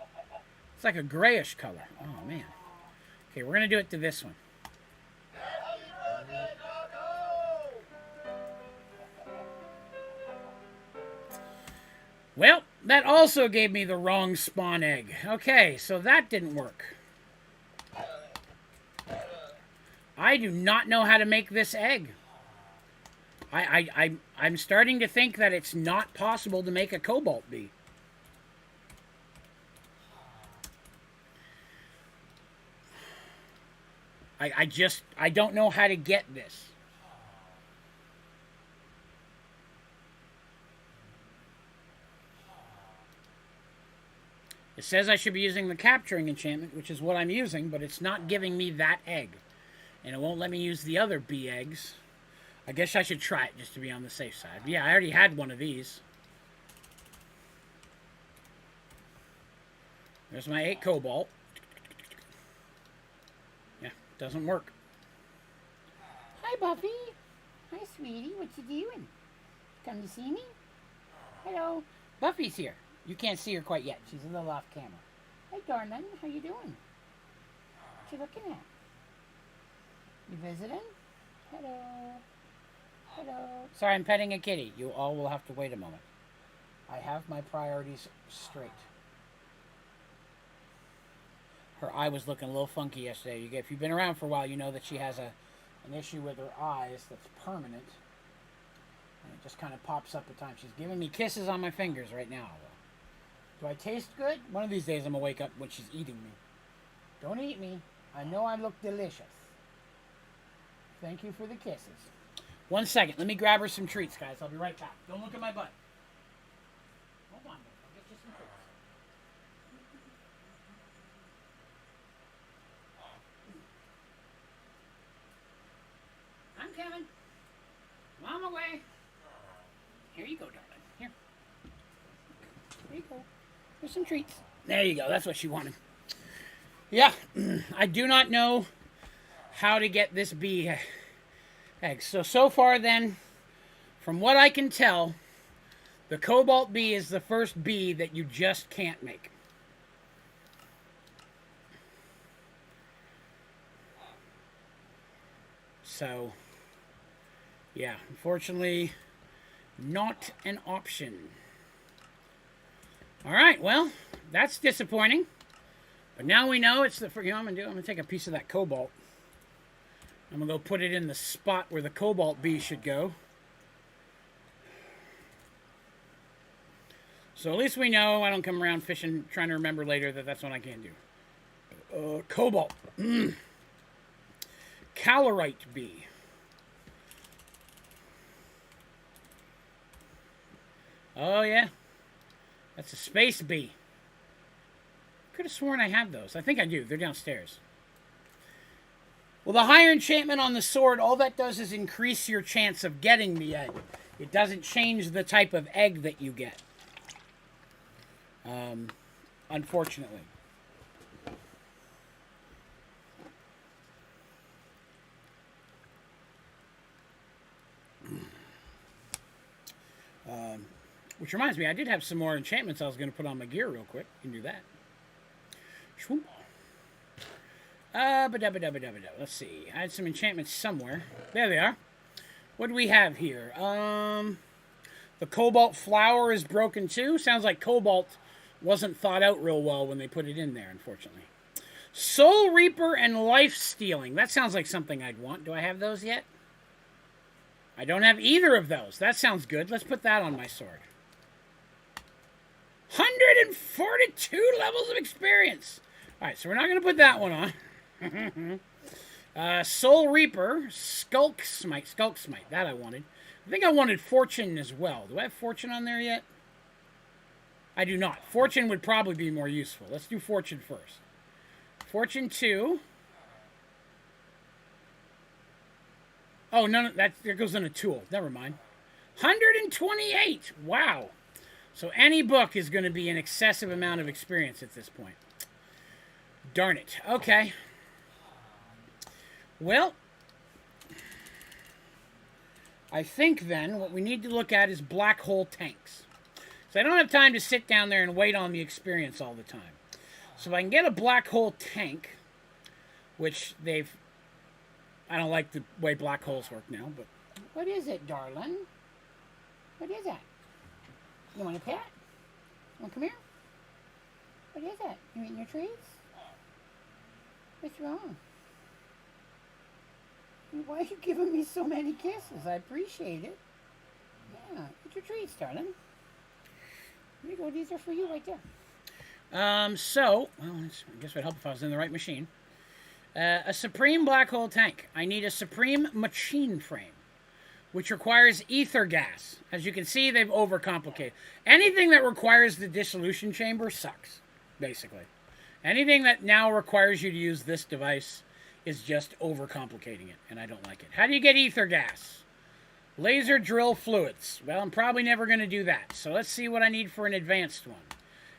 It's like a grayish color. Oh, man. Okay, we're going to do it to this one. Well, that also gave me the wrong spawn egg. Okay, so that didn't work. I do not know how to make this egg. I'm starting to think that it's not possible to make a cobalt bee. I don't know how to get this. It says I should be using the capturing enchantment, which is what I'm using, but it's not giving me that egg. And it won't let me use the other bee eggs. I guess I should try it just to be on the safe side. Yeah, I already had one of these. There's my 8 cobalt. Yeah, doesn't work.
Hi, Buffy. Hi, sweetie. What you doing? Come to see me? Hello.
Buffy's here. You can't see her quite yet. She's a little off camera.
Hey, darling. How you doing? What you looking at? You visiting? Hello. Hello.
Sorry, I'm petting a kitty. You all will have to wait a moment. I have my priorities straight. Her eye was looking a little funky yesterday. If you've been around for a while, you know that she has an issue with her eyes that's permanent. And it just kind of pops up at times. She's giving me kisses on my fingers right now. Do I taste good? One of these days I'm going to wake up when she's eating me. Don't eat me. I know I look delicious. Thank you for the kisses. 1 second. Let me grab her some treats, guys. I'll be right back. Don't look at my butt. Hold on. I'll get you some treats. I'm coming. I'm on my way. Here you go, darling. Here. There you go. Here's some treats. There you go. That's what she wanted. Yeah. I do not know how to get this bee egg. So far then, from what I can tell, the cobalt bee is the first bee that you just can't make. So, yeah, unfortunately, not an option. All right, well, that's disappointing. But now we know it's the. You know what I'm gonna do? I'm gonna take a piece of that cobalt. I'm gonna go put it in the spot where the cobalt bee should go. So at least we know I don't come around fishing, trying to remember later that that's what I can do. Cobalt. Calorite bee. Oh, yeah. That's a space bee. Could have sworn I had those. I think I do. They're downstairs. Well, the higher enchantment on the sword, all that does is increase your chance of getting the egg. It doesn't change the type of egg that you get. Unfortunately. Which reminds me, I did have some more enchantments I was going to put on my gear real quick. You can do that. Shwoop. Let's see. I had some enchantments somewhere. There they are. What do we have here? The cobalt flower is broken too. Sounds like cobalt wasn't thought out real well when they put it in there, unfortunately. Soul Reaper and Life Stealing. That sounds like something I'd want. Do I have those yet? I don't have either of those. That sounds good. Let's put that on my sword. 142 levels of experience. All right, so we're not going to put that one on. Soul Reaper, Skulk Smite. That I wanted. I think I wanted Fortune as well. Do I have Fortune on there yet? I do not. Fortune would probably be more useful. Let's do Fortune first. Fortune 2. Oh, no, there goes in a tool. Never mind. 128. Wow. So any book is going to be an excessive amount of experience at this point. Darn it. Okay. Well, I think then what we need to look at is black hole tanks. So I don't have time to sit down there and wait on the experience all the time. So if I can get a black hole tank, which I don't like the way black holes work now, but...
What is it, darling? What is that? You want a pet? You want to come here? What is that? You eating your treats? What's wrong? Why are you giving me so many kisses? I appreciate it. Yeah, eat your treats, darling. Here you go. These are for you right there.
Well, I guess it would help if I was in the right machine. A Supreme Black Hole Tank. I need a Supreme Machine Frame, which requires ether gas. As you can see, they've overcomplicated. Anything that requires the dissolution chamber sucks, basically. Anything that now requires you to use this device is just overcomplicating it, and I don't like it. How do you get ether gas? Laser drill fluids. Well, I'm probably never going to do that. So let's see what I need for an advanced one.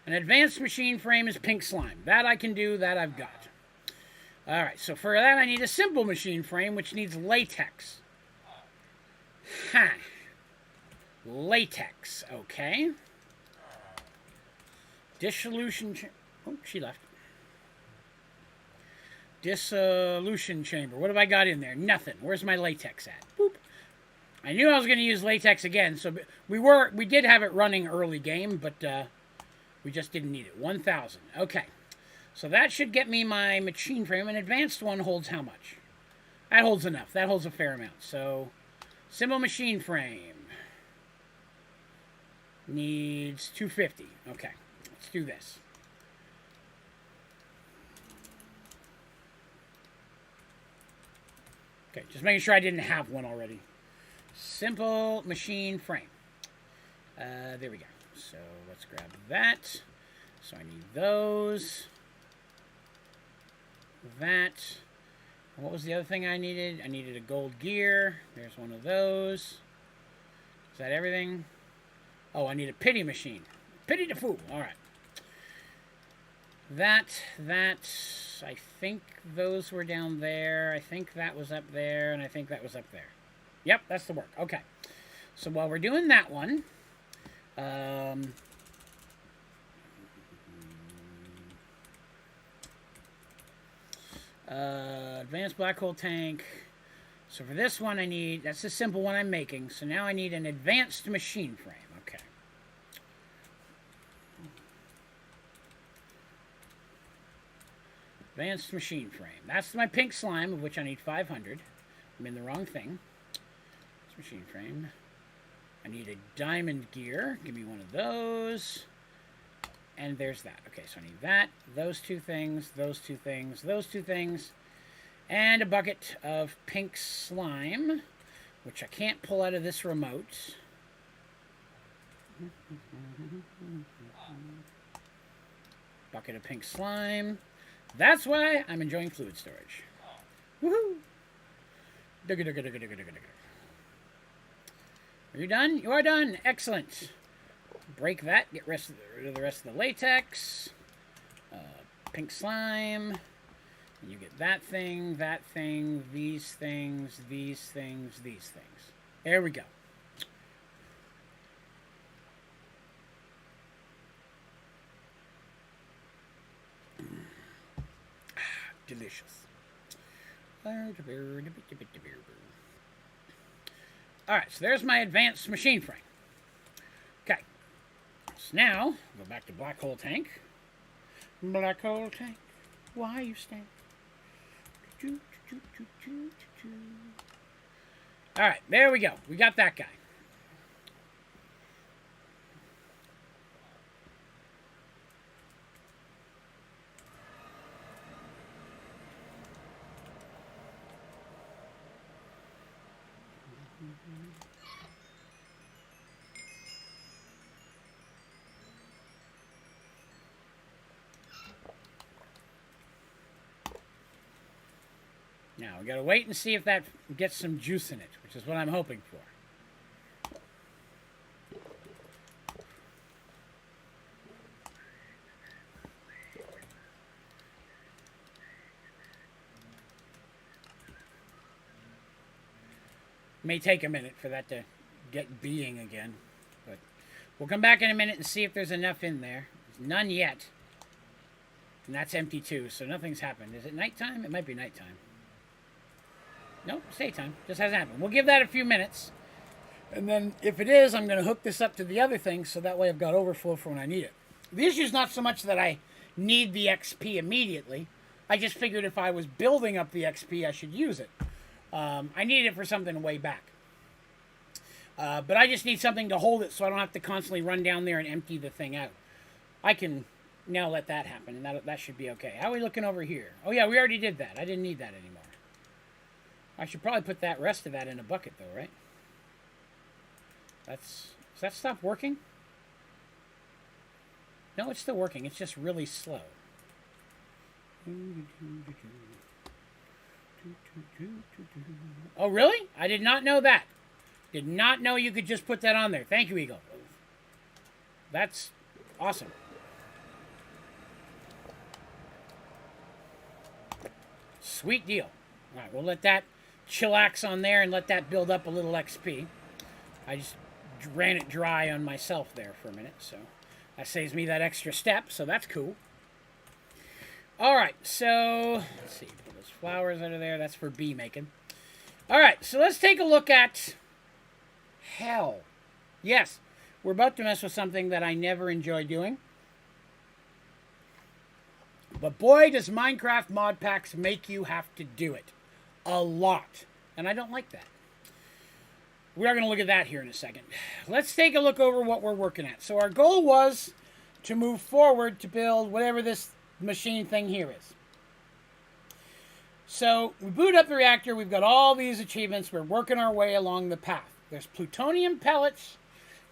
An advanced machine frame is pink slime. That I can do, that I've got. All right, so for that I need a simple machine frame, which needs latex. Ha! Latex, okay. Dissolution... Oh, she left. Dissolution chamber. What have I got in there? Nothing. Where's my latex at? Boop. I knew I was going to use latex again, so we did have it running early game, but we just didn't need it. 1,000. Okay. So that should get me my machine frame. An advanced one holds how much? That holds enough. That holds a fair amount. So, simple machine frame needs 250. Okay. Let's do this. Okay, just making sure I didn't have one already. Simple machine frame. There we go. So let's grab that. So I need those. That. And what was the other thing I needed? I needed a gold gear. There's one of those. Is that everything? Oh, I need a pity machine. Pity the fool. All right. That, I think those were down there. I think that was up there, and I think that was up there. Yep, that's the work. Okay. So while we're doing that one, advanced black hole tank. So for this one I need, that's the simple one I'm making. So now I need an advanced machine frame. Okay. Advanced machine frame. That's my pink slime, of which I need 500. I'm in the wrong thing. Machine frame. I need a diamond gear. Give me one of those. And there's that. Okay, so I need that, those two things, those two things, those two things, and a bucket of pink slime, which I can't pull out of this remote. Bucket of pink slime. That's why I'm enjoying fluid storage. Woohoo! Are you done? You are done. Excellent. Break that. Get rid of the rest of the latex. Pink slime. And you get that thing, these things, these things, these things. There we go. Delicious. Alright, so there's my advanced machine frame. Okay. So now, go back to black hole tank. Black hole tank. why you stand. All right, there we go. We got that guy. Now, we gotta wait and see if that gets some juice in it, which is what I'm hoping for. May take a minute for that to get being again, but we'll come back in a minute and see if there's enough in there. There's none yet. And that's empty too, so nothing's happened. Is it nighttime? It might be nighttime. Nope, it's daytime. Just hasn't happened. We'll give that a few minutes. And then if it is, I'm going to hook this up to the other thing so that way I've got overflow for when I need it. The issue is not so much that I need the XP immediately. I just figured if I was building up the XP, I should use it. I need it for something way back. But I just need something to hold it so I don't have to constantly run down there and empty the thing out. I can now let that happen, and that should be okay. How are we looking over here? Oh, yeah, we already did that. I didn't need that anymore. I should probably put that rest of that in a bucket, though, right? Does that stop working? No, it's still working. It's just really slow. Oh, really? I did not know that. Did not know you could just put that on there. Thank you, Eagle. That's awesome. Sweet deal. All right, we'll let that chillax on there and let that build up a little XP. I just ran it dry on myself there for a minute, so that saves me that extra step, so that's cool. All right, so let's see. Put those flowers under there. That's for bee making. All right, so let's take a look at hell. Yes, we're about to mess with something that I never enjoy doing. But boy, does Minecraft mod packs make you have to do it. A lot. And I don't like that. We are going to look at that here in a second. Let's take a look over what we're working at. So our goal was to move forward to build whatever this machine thing here is. So we boot up the reactor. We've got all these achievements. We're working our way along the path. There's plutonium pellets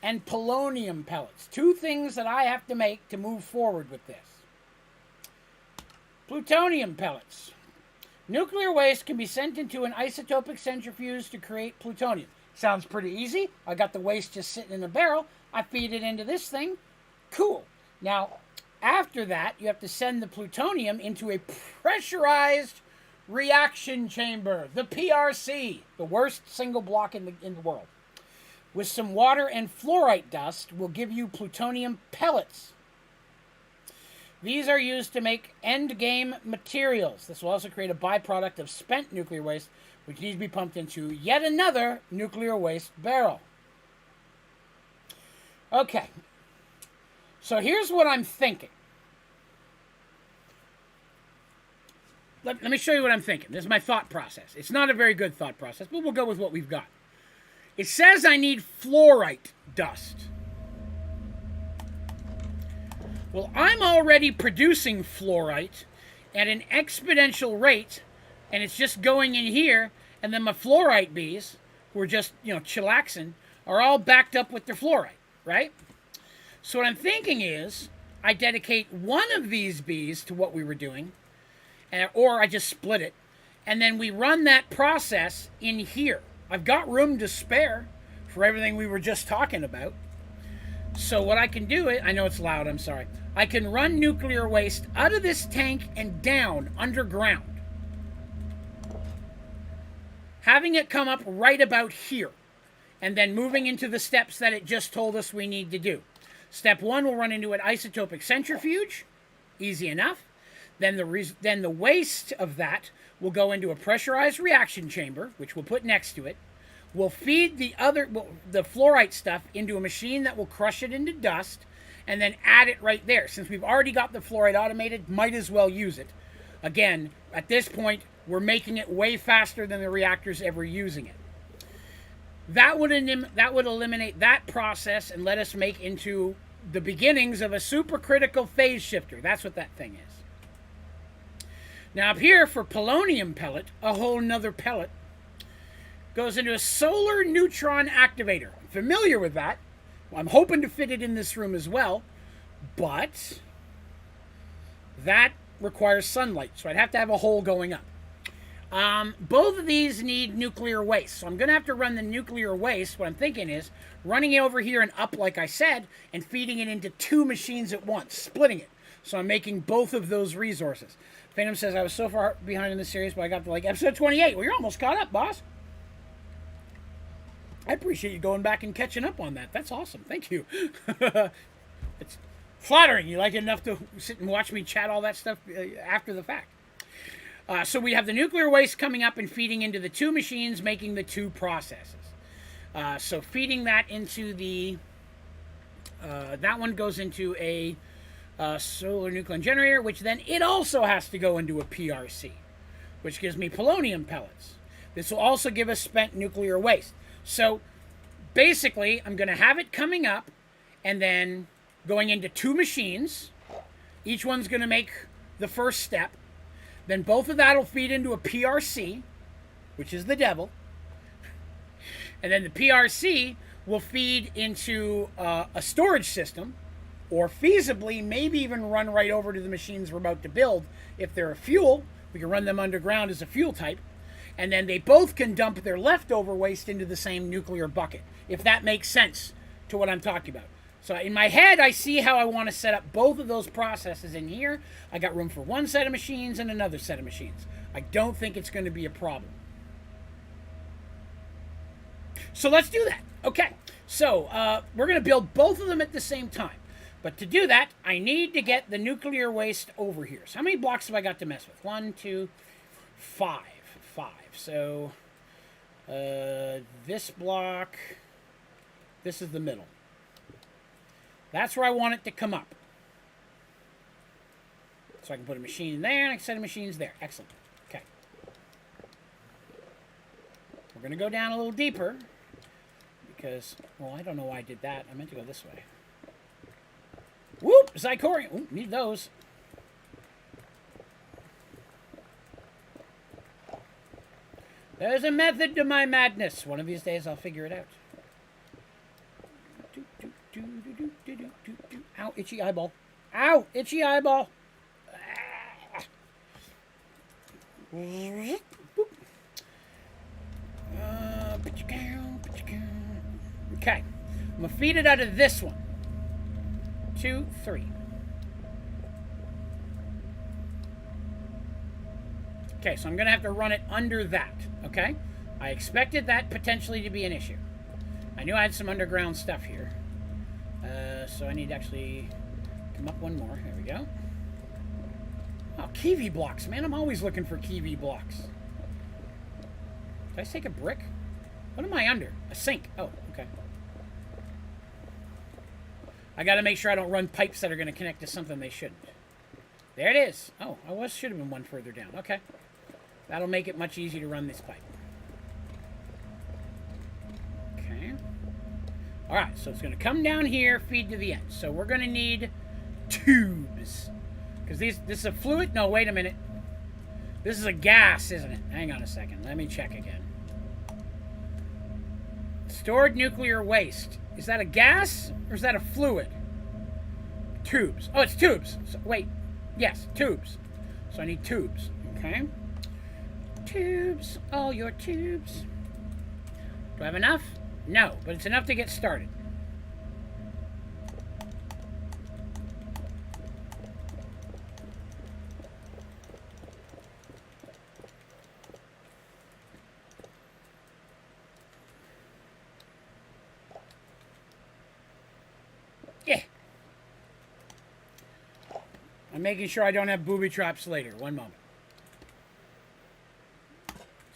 and polonium pellets. Two things that I have to make to move forward with this. Plutonium pellets. Nuclear waste can be sent into an isotopic centrifuge to create plutonium. Sounds pretty easy. I got the waste just sitting in a barrel. I feed it into this thing. Cool. Now, after that, you have to send the plutonium into a pressurized reaction chamber, the PRC, the worst single block in the world. With some water and fluorite dust will give you plutonium pellets. These are used to make end-game materials. This will also create a byproduct of spent nuclear waste, which needs to be pumped into yet another nuclear waste barrel. Okay. So here's what I'm thinking. Let me show you what I'm thinking. This is my thought process. It's not a very good thought process, but we'll go with what we've got. It says I need fluorite dust. Well, I'm already producing fluorite at an exponential rate, and it's just going in here, and then my fluorite bees, who are just, chillaxing, are all backed up with their fluorite, right? So what I'm thinking is I dedicate one of these bees to what we were doing, or I just split it, and then we run that process in here. I've got room to spare for everything we were just talking about. So what I can do, I know it's loud, I'm sorry. I can run nuclear waste out of this tank and down underground. Having it come up right about here. And then moving into the steps that it just told us we need to do. Step 1 will run into an isotopic centrifuge. Easy enough. Then the waste of that will go into a pressurized reaction chamber, which we'll put next to it. We'll feed the fluorite stuff into a machine that will crush it into dust and then add it right there. Since we've already got the fluorite automated, might as well use it. Again, at this point, we're making it way faster than the reactor's ever using it. That would eliminate that process and let us make into the beginnings of a supercritical phase shifter. That's what that thing is. Now up here for polonium pellet, a whole nother pellet, goes into a solar neutron activator. I'm familiar with that. I'm hoping to fit it in this room as well, but that requires sunlight, so I'd have to have a hole going up. Both of these need nuclear waste, so I'm going to have to run the nuclear waste. What I'm thinking is running it over here and up, like I said, and feeding it into 2 machines at once, splitting it. So I'm making both of those resources. Phantom says, I was so far behind in this series, but I got to like episode 28. Well, you're almost caught up, boss. I appreciate you going back and catching up on that. That's awesome. Thank you. It's flattering. You like it enough to sit and watch me chat all that stuff after the fact. So we have the nuclear waste coming up and feeding into the 2 machines, making the 2 processes. So feeding that into the... that one goes into a solar nucleon generator, which then it also has to go into a PRC, which gives me polonium pellets. This will also give us spent nuclear waste. So basically, I'm going to have it coming up and then going into 2 machines. Each one's going to make the first step. Then both of that will feed into a PRC, which is the devil. And then the PRC will feed into a storage system, or feasibly maybe even run right over to the machines we're about to build. If they're a fuel, we can run them underground as a fuel type. And then they both can dump their leftover waste into the same nuclear bucket, if that makes sense to what I'm talking about. So in my head, I see how I want to set up both of those processes in here. I got room for one set of machines and another set of machines. I don't think it's going to be a problem. So let's do that. Okay, so we're going to build both of them at the same time. But to do that, I need to get the nuclear waste over here. So how many blocks have I got to mess with? 1, 2, 5. 5. So this block, this is the middle. That's where I want it to come up. So I can put a machine in there and a set of machines there. Excellent. Okay. We're going to go down a little deeper because, well, I don't know why I did that. I meant to go this way. Whoop! Zycorium. Ooh, need those. There's a method to my madness. One of these days I'll figure it out. Ow, itchy eyeball. Ow, itchy eyeball. Okay, I'm going to feed it out of this one. 2, 3. Okay, so I'm going to have to run it under that, okay? I expected that potentially to be an issue. I knew I had some underground stuff here. So I need to actually come up one more. There we go. Oh, kiwi blocks, man. I'm always looking for kiwi blocks. Did I take a brick? What am I under? A sink. Oh, okay. I got to make sure I don't run pipes that are going to connect to something they shouldn't. There it is. Oh, should have been one further down. Okay. That'll make it much easier to run this pipe. Okay. All right, so it's going to come down here, feed to the end. So we're going to need tubes. Because this is a fluid. No, wait a minute. This is a gas, isn't it? Hang on a second. Let me check again. Stored nuclear waste. Is that a gas or is that a fluid? Tubes. Oh, it's tubes. So, wait. Yes, tubes. So I need tubes. Okay. Tubes. All your tubes. Do I have enough? No, but it's enough to get started. Yeah. I'm making sure I don't have booby traps later. One moment.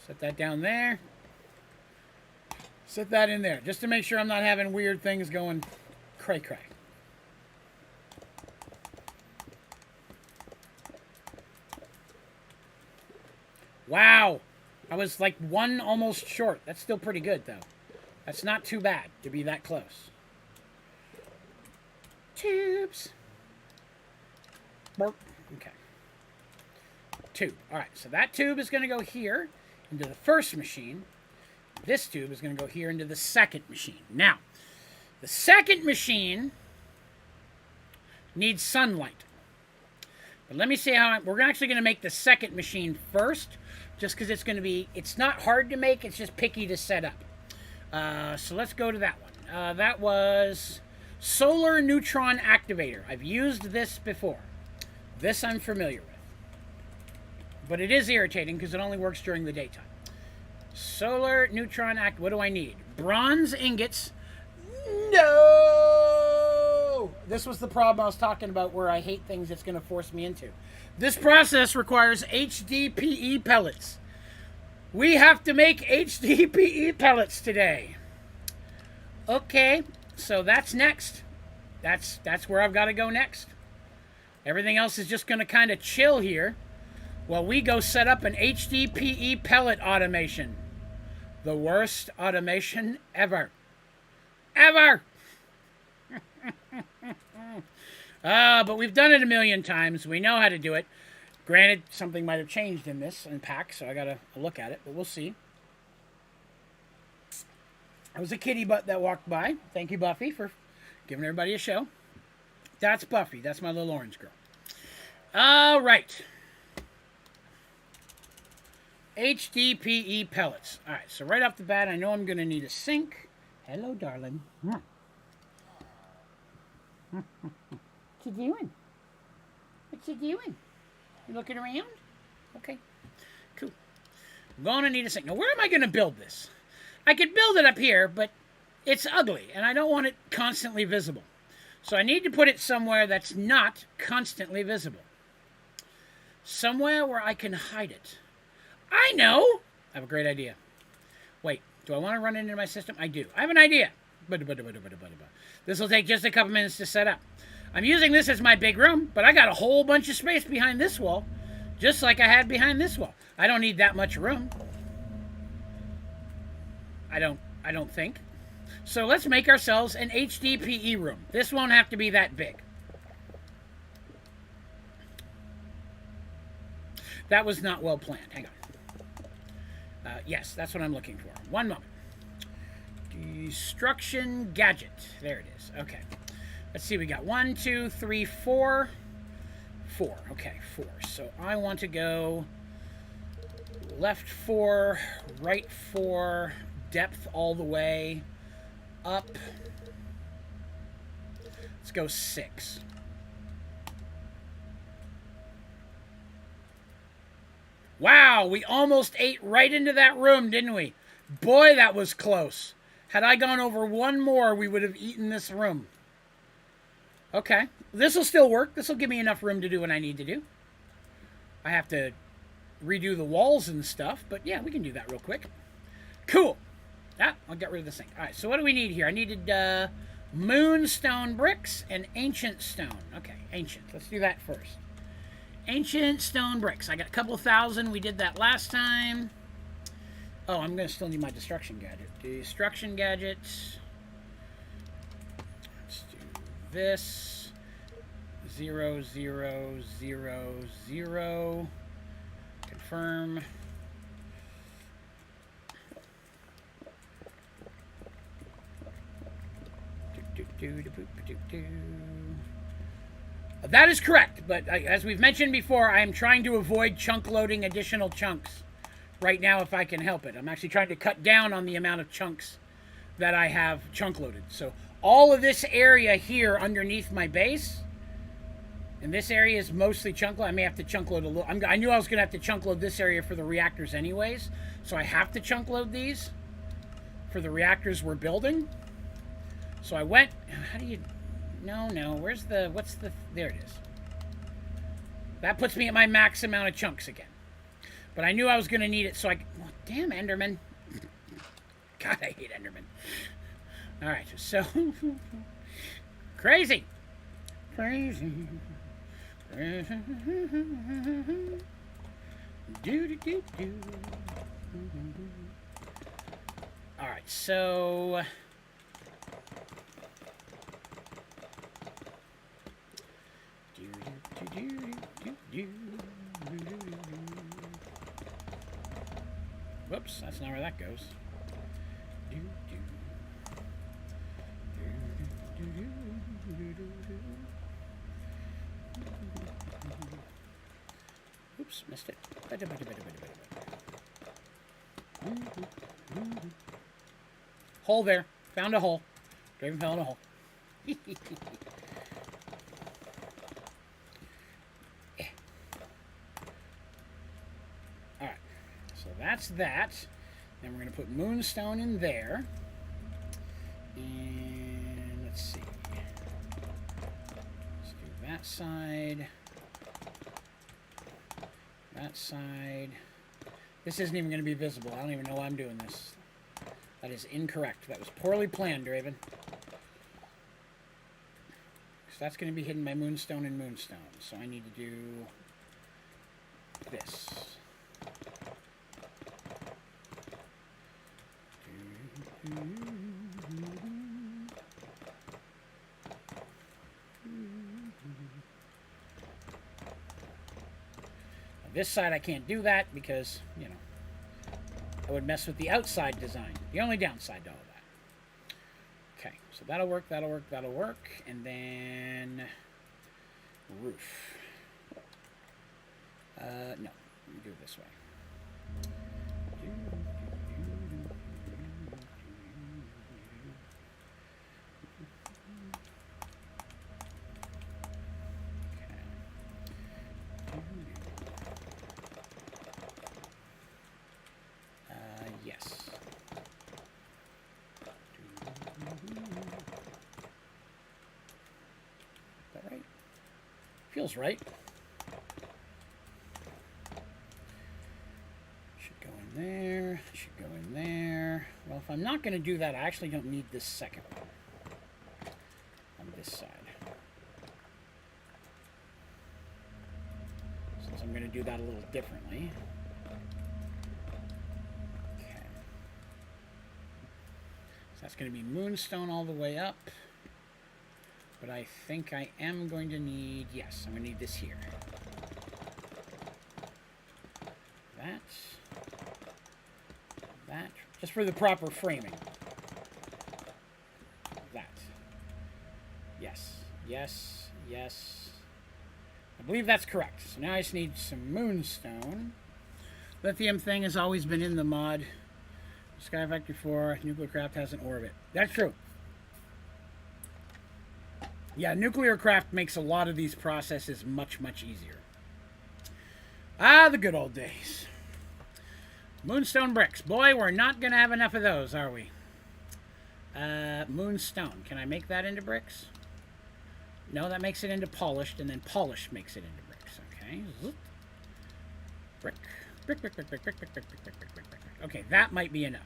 Set that down there. Set that in there, just to make sure I'm not having weird things going cray-cray. Wow. I was like one almost short. That's still pretty good, though. That's not too bad to be that close. Tubes. Burp. Okay. Tube. All right, so that tube is going to go here into the first machine. This tube is going to go here into the second machine. Now, the second machine needs sunlight. But let me see how we're actually going to make the second machine first, just because it's going to be, it's not hard to make, it's just picky to set up. So let's go to that one. That was solar neutron activator. I've used this before. This I'm familiar with. But it is irritating because it only works during the daytime. Solar neutron act. What do I need? Bronze ingots. No! This was the problem I was talking about where I hate things it's going to force me into. This process requires HDPE pellets. We have to make HDPE pellets today. Okay, so that's next. That's where I've got to go next. Everything else is just going to kind of chill here while we go set up an HDPE pellet automation. The worst automation ever. Ever! But we've done it a million times. We know how to do it. Granted, something might have changed in this pack, so I got to look at it, but we'll see. That was a kitty butt that walked by. Thank you, Buffy, for giving everybody a show. That's Buffy. That's my little orange girl. All right. HDPE pellets. All right, so right off the bat, I know I'm going to need a sink. Hello, darling. What you doing? What you doing? You looking around? Okay, cool. I'm going to need a sink. Now, where am I going to build this? I could build it up here, but it's ugly, and I don't want it constantly visible. So I need to put it somewhere that's not constantly visible. Somewhere where I can hide it. I know! I have a great idea. Wait, do I want to run it into my system? I do. I have an idea. This will take just a couple minutes to set up. I'm using this as my big room, but I got a whole bunch of space behind this wall, just like I had behind this wall. I don't need that much room. I don't think. So let's make ourselves an HDPE room. This won't have to be that big. That was not well planned. Hang on. Yes, that's what I'm looking for. One moment. Destruction gadget. There it is. Okay. Let's see. We got 1, 2, 3, 4. 4. Okay, 4. So I want to go left 4, right 4, depth all the way up. Let's go 6. Wow, we almost ate right into that room, didn't we? Boy, that was close. Had I gone over one more, we would have eaten this room. Okay, this will still work. This will give me enough room to do what I need to do. I have to redo the walls and stuff, but yeah, we can do that real quick. Cool. Ah, I'll get rid of this thing. All right, so what do we need here? I needed moonstone bricks and ancient stone. Okay, ancient. Let's do that first. Ancient stone bricks. I got a couple thousand. We did that last time. Oh, I'm going to still need my destruction gadget. Destruction gadgets. Let's do this. 0, 0, 0, 0. Confirm. That is correct, but as we've mentioned before, I am trying to avoid chunk loading additional chunks right now if I can help it. I'm actually trying to cut down on the amount of chunks that I have chunk loaded. So all of this area here underneath my base, and this area is mostly chunk load. I may have to chunk load a little. I knew I was going to have to chunk load this area for the reactors anyways, so I have to chunk load these for the reactors we're building. So I went, how do you... No, where's the, what's the, there it is. That puts me at my max amount of chunks again. But I knew I was going to need it, so I, well, damn Enderman. God, I hate Enderman. Alright, so, crazy. Do. All right, so whoops, that's not where that goes. Oops, missed it. Hole there. Found a hole. Draven fell in a hole. Alright. So that's that. Then we're going to put moonstone in there. And let's see. Let's do that side. That side. This isn't even going to be visible. I don't even know why I'm doing this. That is incorrect. That was poorly planned, Draven. So that's going to be hidden by moonstone and moonstone. So I need to do this. This side I can't do that because, you know, I would mess with the outside design. The only downside to all that. Okay, so that'll work, that'll work, that'll work. And then roof. No, let me do it this way. Yes. Is that right? Feels right. Should go in there. Should go in there. Well, if I'm not going to do that, I actually don't need this second one on this side. Since I'm going to do that a little differently. That's going to be moonstone all the way up. But I think I am going to need... Yes, I'm going to need this here. That. Just for the proper framing. That. Yes. Yes. Yes. I believe that's correct. So now I just need some moonstone. Lithium thing has always been in the mod. Sky Vector 4, nuclear craft has an orbit. That's true. Yeah, nuclear craft makes a lot of these processes much, much easier. Ah, the good old days. Moonstone bricks. Boy, we're not going to have enough of those, are we? Moonstone. Can I make that into bricks? No, that makes it into polished, and then polished makes it into bricks. Okay. Brick. Brick, brick, brick, brick, brick, brick, brick, brick, brick, brick, brick, brick. Okay, that might be enough.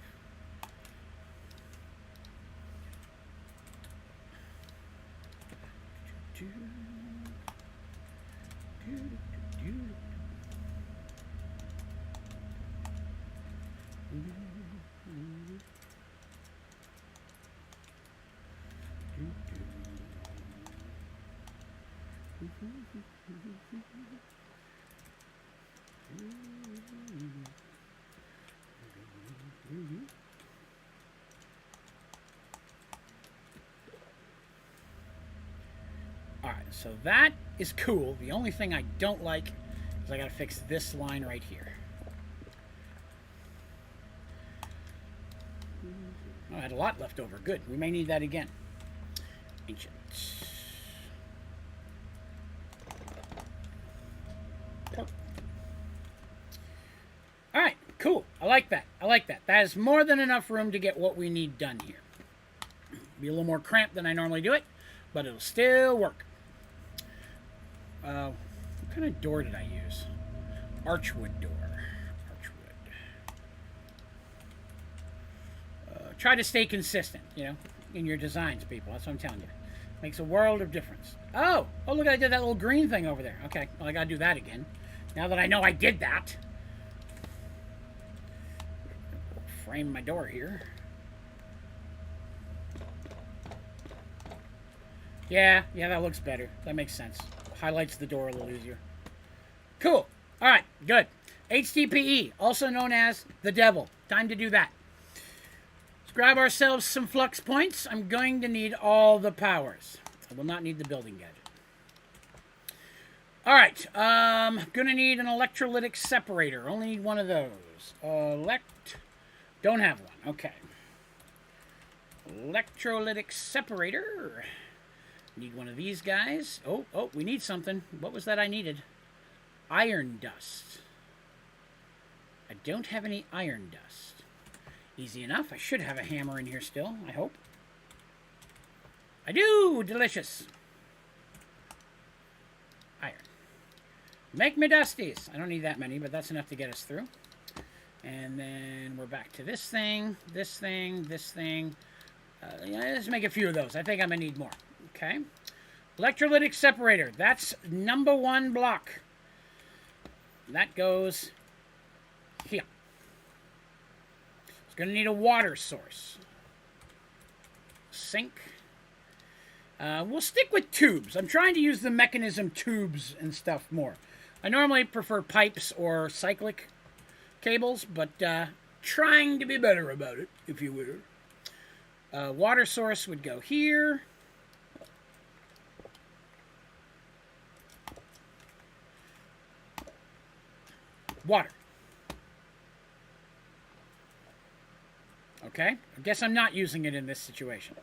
Alright, so that is cool. The only thing I don't like is I gotta fix this line right here. Oh, I had a lot left over. Good. We may need that again. Ancient. Alright, cool. I like that. I like that. That is more than enough room to get what we need done here. Be a little more cramped than I normally do it, but it'll still work. What kind of door did I use? Archwood door. Archwood. Try to stay consistent, you know, in your designs, people. That's what I'm telling you. Makes a world of difference. Oh, look, I did that little green thing over there. Okay, well, I gotta do that again. Now that I know I did that. frame my door here. Yeah, that looks better. That makes sense. Highlights the door a little easier. Cool. All right, good. HDPE, also known as the devil. Time to do that. Let's grab ourselves some flux points. I'm going to need all the powers. I will not need the building gadget. All right, gonna need an electrolytic separator. Only need one of those. Don't have one. Okay. Electrolytic separator. Need one of these guys. Oh, we need something. What was that I needed? Iron dust. I don't have any iron dust. Easy enough. I should have a hammer in here still, I hope. I do! Delicious. Iron. Make me dusties. I don't need that many, but that's enough to get us through. And then we're back to this thing, this thing, this thing. Yeah, let's make a few of those. I think I'm going to need more. Okay. Electrolytic separator. That's number 1 block. That goes here. It's going to need a water source. Sink. We'll stick with tubes. I'm trying to use the mechanism tubes and stuff more. I normally prefer pipes or cyclic cables, but trying to be better about it, if you will. Water source would go here. Water. Okay. I guess I'm not using it in this situation.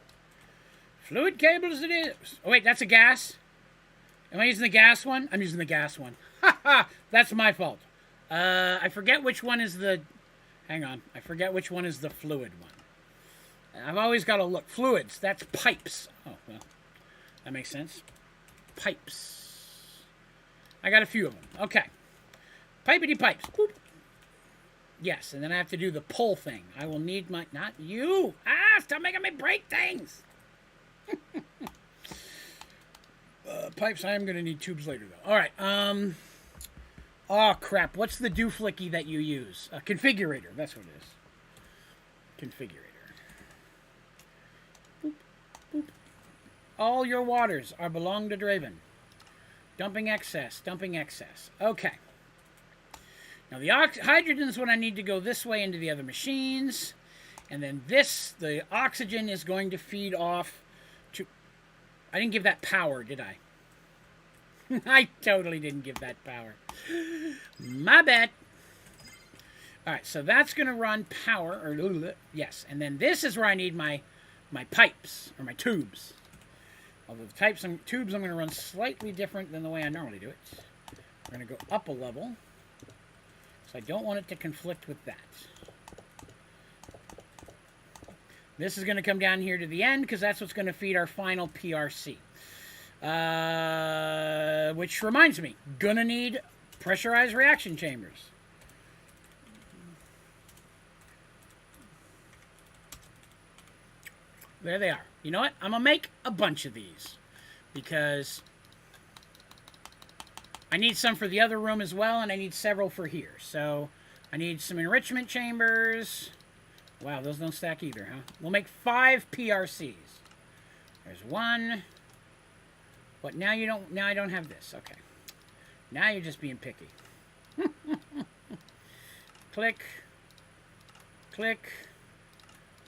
Fluid cables it is. Oh, wait, that's a gas? Am I using the gas one? I'm using the gas one. Ha ha! That's my fault. I forget which one is the... Hang on. I forget which one is the fluid one. I've always got to look. Fluids. That's pipes. Oh, well. That makes sense. Pipes. I got a few of them. Okay. Pipety pipes. Boop. Yes, and then I have to do the pull thing. I will need my... Not you! Ah! Stop making me break things! Pipes, I am going to need tubes later, though. All right. Oh, crap. What's the dooflicky that you use? A configurator. That's what it is. Configurator. Boop, boop. All your waters belong to Draven. Dumping excess. Dumping excess. Okay. Now, the hydrogen is what I need to go this way into the other machines. And then this, the oxygen, is going to feed off to... I didn't give that power, did I? I totally didn't give that power. My bad. All right, so that's going to run power. Or yes, and then this is where I need my pipes, or my tubes. Although the tubes I'm going to run slightly different than the way I normally do it. We're going to go up a level. So I don't want it to conflict with that. This is going to come down here to the end because that's what's going to feed our final PRC. Which reminds me, gonna need pressurized reaction chambers. There they are. You know what? I'm gonna make a bunch of these because I need some for the other room as well, and I need several for here. So I need some enrichment chambers. Wow, those don't stack either, huh? We'll make 5 PRCs. There's one. What, now you don't... Now I don't have this. Okay. Now you're just being picky. Click. Click.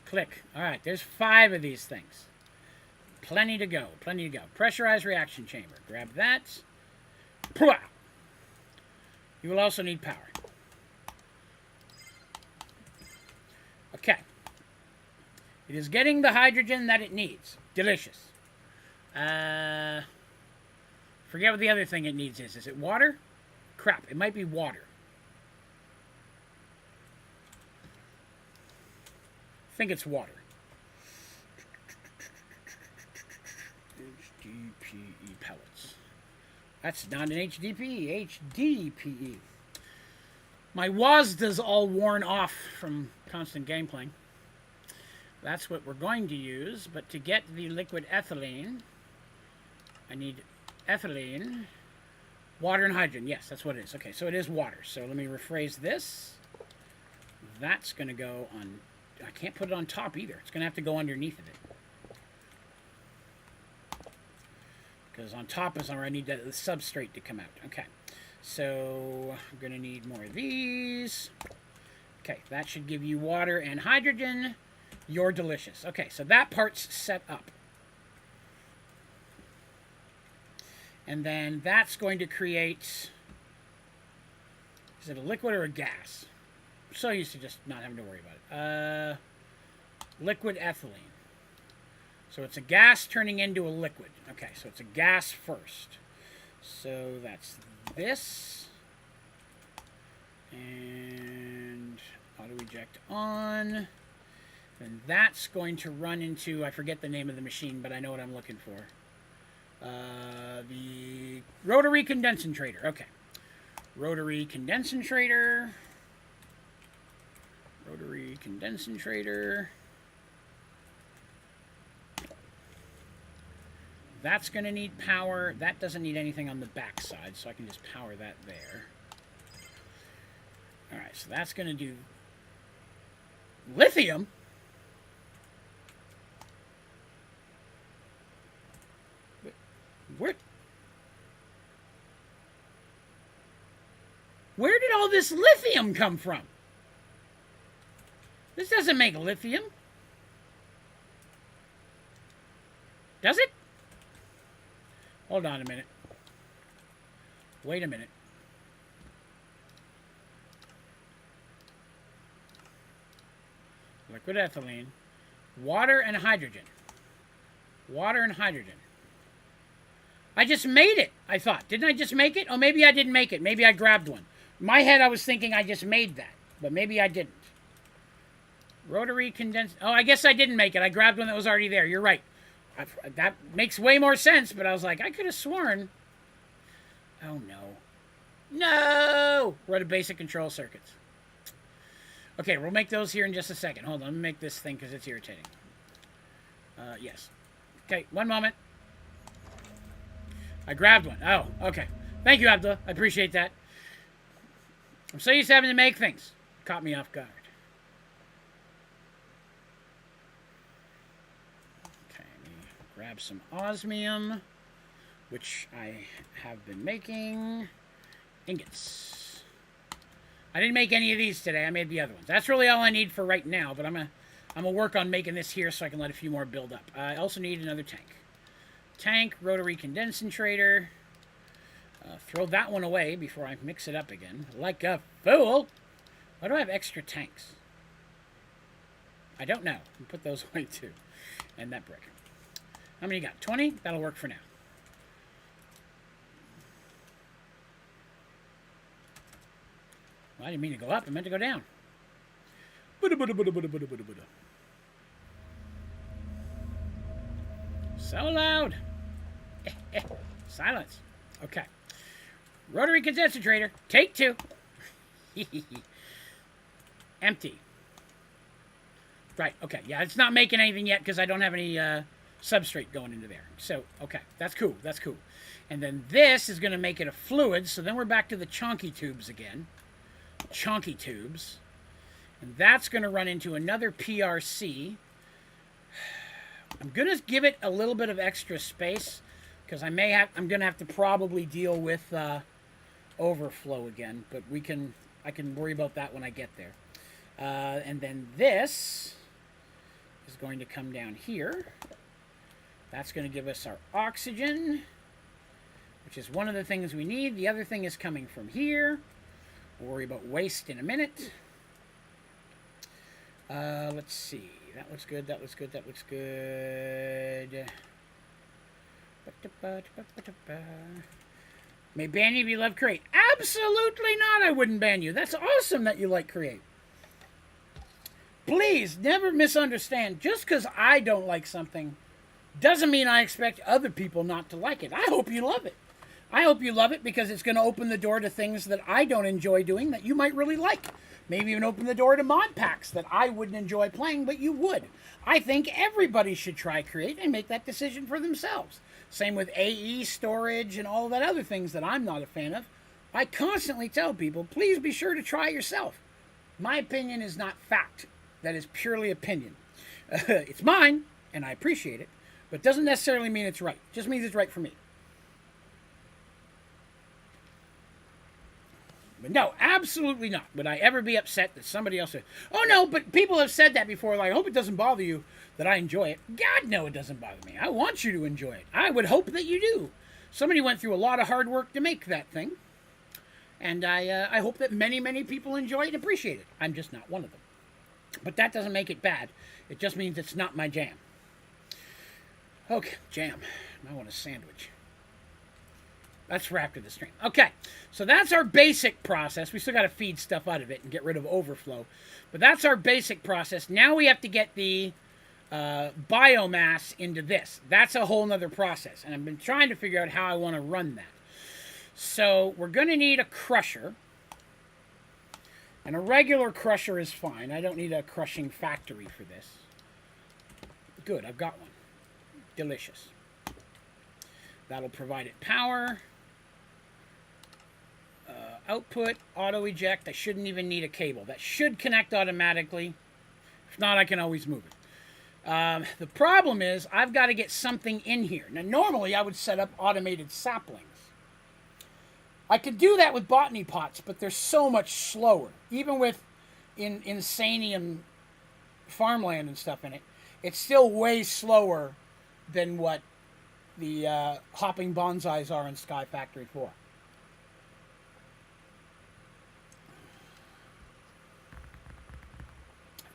Click. Alright, there's 5 of these things. Plenty to go. Plenty to go. Pressurized reaction chamber. Grab that. Pwah! You will also need power. Okay. It is getting the hydrogen that it needs. Delicious. Forget what the other thing it needs is. Is it water? Crap, it might be water. I think it's water. HDPE pellets. That's not an HDPE. HDPE. My WASDA's all worn off from constant game playing. That's what we're going to use, but to get the liquid ethylene, I need ethylene, water and hydrogen. Yes, that's what it is. Okay, so it is water. So let me rephrase this. That's going to go on can't put it on top either. It's going to have to go underneath of it. Because on top is where I need the substrate to come out. Okay. So I'm going to need more of these. Okay, that should give you water and hydrogen. You're delicious. Okay, so that part's set up. And then that's going to create... Is it a liquid or a gas? I'm so used to just not having to worry about it. Liquid ethylene. So it's a gas turning into a liquid. Okay, so it's a gas first. So that's this. And auto eject on. And that's going to run into, I forget the name of the machine, but I know what I'm looking for. The rotary condensator. Okay. Rotary condensator. Rotary condensator. That's going to need power. That doesn't need anything on the back side, so I can just power that there. Alright, so that's going to do lithium. Where did all this lithium come from? This doesn't make lithium. Does it? Hold on a minute. Wait a minute. Liquid ethylene. Water and hydrogen. Water and hydrogen. I just made it, I thought. Didn't I just make it? Oh, maybe I didn't make it. Maybe I grabbed one. In my head, I was thinking I just made that. But maybe I didn't. Rotary condenser. Oh, I guess I didn't make it. I grabbed one that was already there. You're right. That makes way more sense, but I was like, I could have sworn. Oh, no. No! We're at a basic control circuits. Okay, we'll make those here in just a second. Hold on, let me make this thing because it's irritating. Yes. Okay, one moment. I grabbed one. Oh, okay. Thank you, Abdullah. I appreciate that. I'm so used to having to make things. Caught me off guard. Okay, let me grab some osmium, which I have been making. Ingots. I didn't make any of these today. I made the other ones. That's really all I need for right now, but I'm gonna work on making this here so I can let a few more build up. I also need another tank. Tank, rotary condensator. Throw that one away before I mix it up again. Like a fool! Why do I have extra tanks? I don't know. I'll put those away too. And that brick. How many you got? 20? That'll work for now. Well, I didn't mean to go up. I meant to go down. So loud. Silence. Okay. Rotary condensator. Take 2. Empty. Right. Okay. Yeah, it's not making anything yet because I don't have any substrate going into there. So, okay. That's cool. That's cool. And then this is going to make it a fluid. So then we're back to the chonky tubes again. Chonky tubes. And that's going to run into another PRC. I'm going to give it a little bit of extra space because I'm going to have to probably deal with overflow again, but I can worry about that when I get there. And then this is going to come down here. That's going to give us our oxygen, which is one of the things we need. The other thing is coming from here. We'll worry about waste in a minute. Let's see. That looks good. That looks good. That looks good. May ban you if you love Create. Absolutely not. I wouldn't ban you. That's awesome that you like Create. Please never misunderstand. Just because I don't like something doesn't mean I expect other people not to like it. I hope you love it. I hope you love it because it's going to open the door to things that I don't enjoy doing that you might really like. Maybe even open the door to mod packs that I wouldn't enjoy playing, but you would. I think everybody should try Create and make that decision for themselves. Same with AE, storage, and all of that other things that I'm not a fan of. I constantly tell people, please be sure to try yourself. My opinion is not fact. That is purely opinion. It's mine, and I appreciate it, but it doesn't necessarily mean it's right. It just means it's right for me. But no, absolutely not. Would I ever be upset that somebody else said, oh no, but people have said that before, like, I hope it doesn't bother you that I enjoy it. God, no, it doesn't bother me. I want you to enjoy it. I would hope that you do. Somebody went through a lot of hard work to make that thing. And I hope that many, many people enjoy it and appreciate it. I'm just not one of them. But that doesn't make it bad. It just means it's not my jam. Okay, jam. I want a sandwich. That's for after the stream. Okay, so that's our basic process. We still got to feed stuff out of it and get rid of overflow. But that's our basic process. Now we have to get the biomass into this. That's a whole nother process. And I've been trying to figure out how I want to run that. So we're going to need a crusher. And a regular crusher is fine. I don't need a crushing factory for this. Good, I've got one. Delicious. That'll provide it power. Output, auto eject. I shouldn't even need a cable. That should connect automatically. If not, I can always move it. The problem is I've got to get something in here. Now, normally I would set up automated saplings. I could do that with botany pots, but they're so much slower. Even with insanium farmland and stuff in it, it's still way slower than what the hopping bonsais are in Sky Factory 4.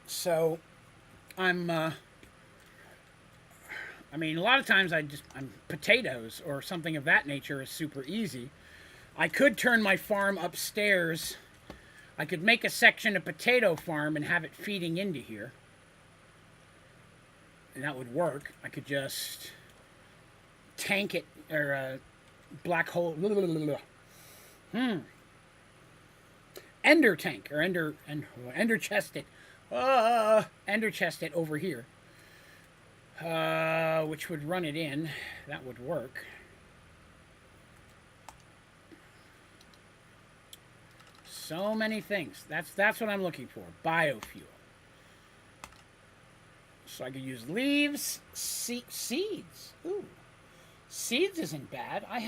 So, I mean, a lot of times potatoes or something of that nature is super easy. I could turn my farm upstairs. I could make a section of potato farm and have it feeding into here. And that would work. I could just tank it, or black hole. Ender tank, or ender chest it. Ender chest it over here. Which would run it in. That would work. So many things. That's what I'm looking for. Biofuel. So I could use leaves, seeds. Ooh, seeds isn't bad. I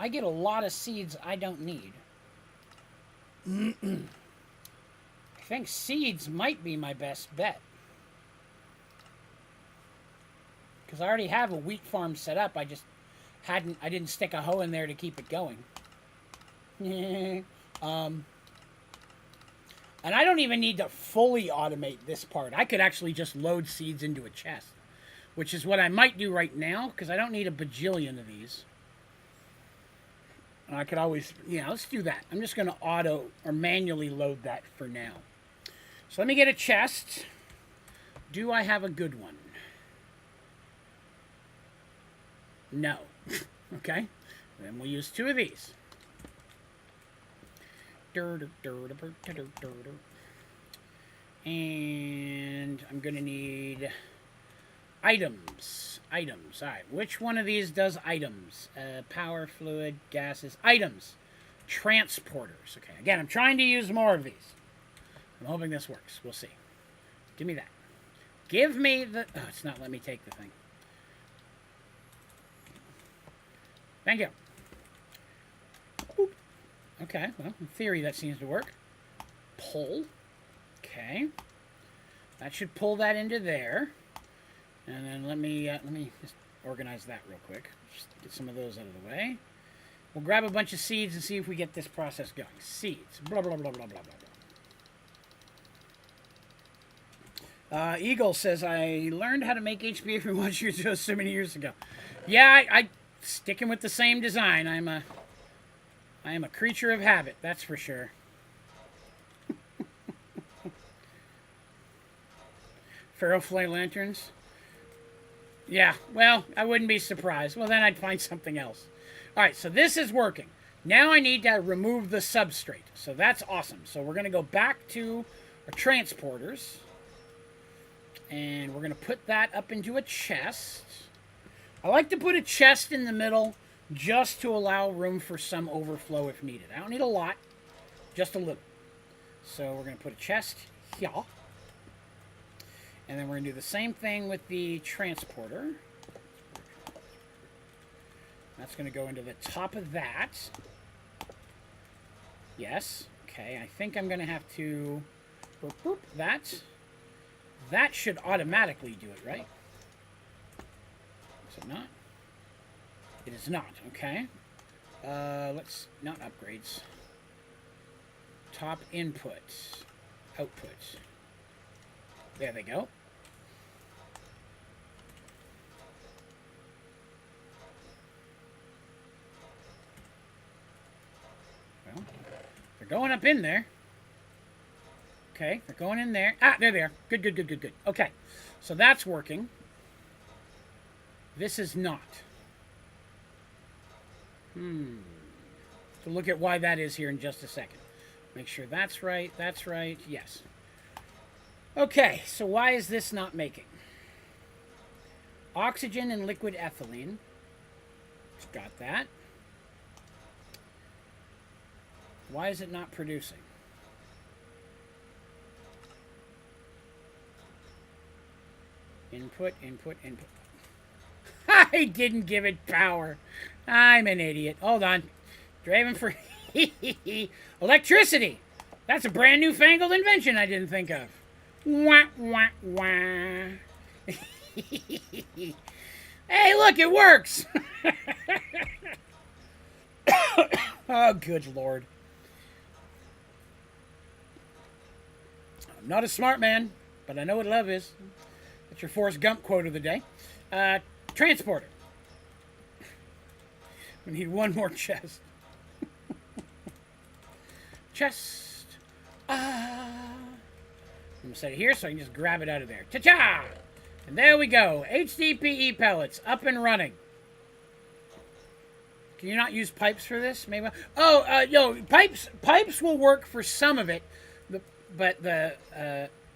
get a lot of seeds I don't need. I think seeds might be my best bet. Because I already have a wheat farm set up. I didn't stick a hoe in there to keep it going. And I don't even need to fully automate this part. I could actually just load seeds into a chest, which is what I might do right now, because I don't need a bajillion of these. And I could always, let's do that. I'm just going to auto or manually load that for now. So let me get a chest. Do I have a good one? No. Okay. Then we'll use 2 of these. And I'm going to need items. Items. All right. Which one of these does items? Power, fluid, gases. Items. Transporters. Okay. Again, I'm trying to use more of these. I'm hoping this works. We'll see. Give me that. Give me the... Oh, it's not letting me take the thing. Thank you. Boop. Okay, well, in theory that seems to work. Pull. Okay. That should pull that into there. And then let me just organize that real quick. Just get some of those out of the way. We'll grab a bunch of seeds and see if we get this process going. Seeds. Blah, blah, blah, blah, blah, blah. Eagle says, I learned how to make HBA from watching your show so many years ago. Yeah, I sticking with the same design. I am a creature of habit, that's for sure. Ferroflay lanterns? Yeah, well, I wouldn't be surprised. Well, then I'd find something else. All right, so this is working. Now I need to remove the substrate. So that's awesome. So we're going to go back to our transporters. And we're going to put that up into a chest. I like to put a chest in the middle just to allow room for some overflow if needed. I don't need a lot, just a little. So we're going to put a chest here. And then we're going to do the same thing with the transporter. That's going to go into the top of that. Yes. Okay, I think I'm going to have to... Boop, boop, that. That should automatically do it, right? Is it not? It is not, okay. Let's... Not upgrades. Top input. Output. There they go. Well, they're going up in there. Okay, they're going in there. Ah, there they are. Good, good, good, good, good. Okay, so that's working. This is not. So look at why that is here in just a second. Make sure that's right, yes. Okay, so why is this not making? Oxygen and liquid ethylene. It's got that. Why is it not producing? Input, input, input. I didn't give it power. I'm an idiot. Hold on. Draven for electricity. That's a brand new fangled invention I didn't think of. Wah, wah, wah. Hey, look, it works. Oh, good Lord. I'm not a smart man, but I know what love is. That's your Forrest Gump quote of the day. Transporter. We need one more chest. Chest. I'm going to set it here so I can just grab it out of there. Ta-cha! And there we go. HDPE pellets up and running. Can you not use pipes for this? Maybe. Oh, pipes will work for some of it, but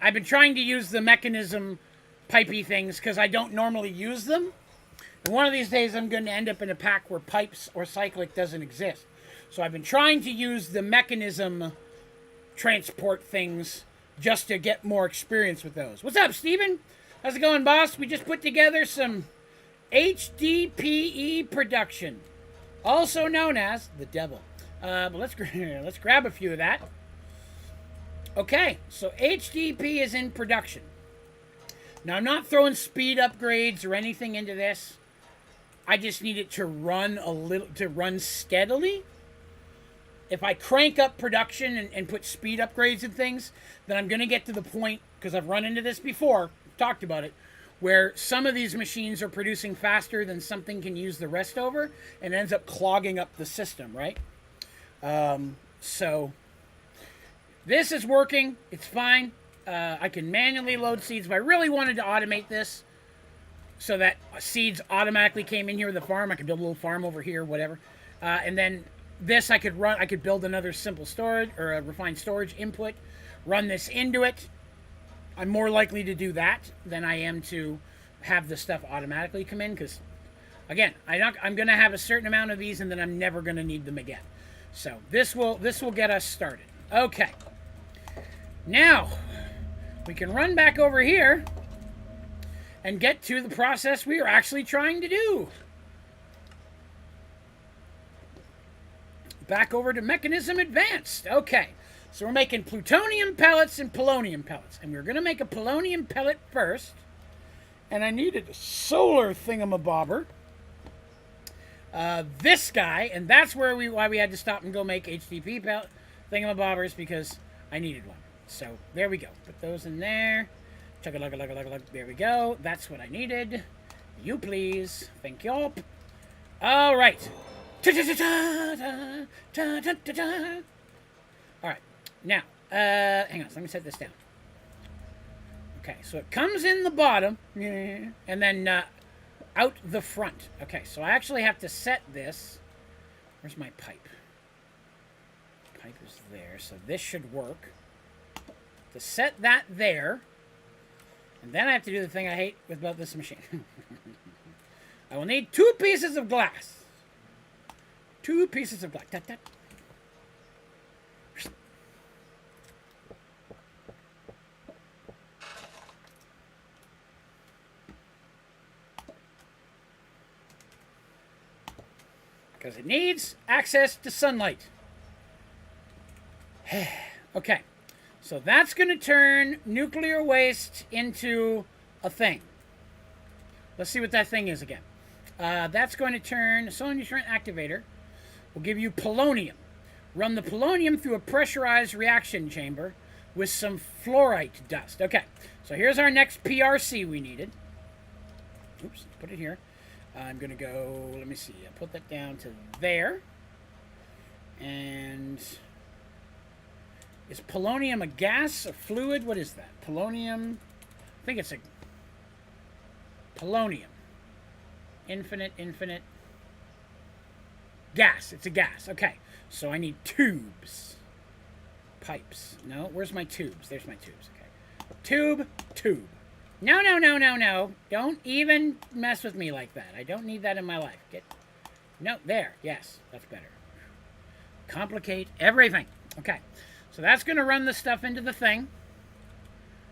I've been trying to use the mechanism pipey things because I don't normally use them. And one of these days I'm going to end up in a pack where pipes or cyclic doesn't exist. So I've been trying to use the mechanism transport things just to get more experience with those. What's up, Steven? How's it going, boss? We just put together some HDPE production, also known as the devil. But let's grab a few of that. Okay, so HDP is in production. Now, I'm not throwing speed upgrades or anything into this. I just need it to run run steadily. If I crank up production and put speed upgrades and things, then I'm going to get to the point, because I've run into this before, talked about it, where some of these machines are producing faster than something can use the rest over, and ends up clogging up the system, right? So this is working. It's fine. I can manually load seeds, but I really wanted to automate this so that seeds automatically came in here with the farm. I could build a little farm over here, whatever. And then this I could build another simple storage or a refined storage input, run this into it. I'm more likely to do that than I am to have the stuff automatically come in, because again, I'm going to have a certain amount of these and then I'm never going to need them again. So this will get us started. Okay. Now we can run back over here and get to the process we are actually trying to do. Back over to Mechanism Advanced. Okay, so we're making plutonium pellets and polonium pellets. And we're going to make a polonium pellet first. And I needed a solar thingamabobber. This guy, and that's why we had to stop and go make HDP pellet thingamabobbers, because I needed one. So there we go. Put those in there. Chugga-lugga-lugga-lugga-lugga. There we go. That's what I needed. You please. Thank you. All right. Alright, now, hang on, so let me set this down. Okay, so it comes in the bottom, and then out the front. Okay, so I actually have to set this. Where's my pipe? Pipe is there, so this should work. To set that there, and then I have to do the thing I hate about this machine. I will need 2 pieces of glass. 2 pieces of glass. Because it needs access to sunlight. Okay. So that's going to turn nuclear waste into a thing. Let's see what that thing is again. That's going to turn solar nutrient activator. Will give you polonium. Run the polonium through a pressurized reaction chamber with some fluorite dust. Okay, so here's our next PRC we needed. Oops, put it here. I'm going to go, let me see, I'll put that down to there. And is polonium a gas, a fluid? What is that? Polonium, I think it's a polonium. Infinite. Gas, it's a gas. Okay, so I need tubes. Pipes. No, where's my tubes? There's my tubes. Okay. Tube. No. Don't even mess with me like that. I don't need that in my life. No, there. Yes, that's better. Complicate everything. Okay, so that's going to run the stuff into the thing.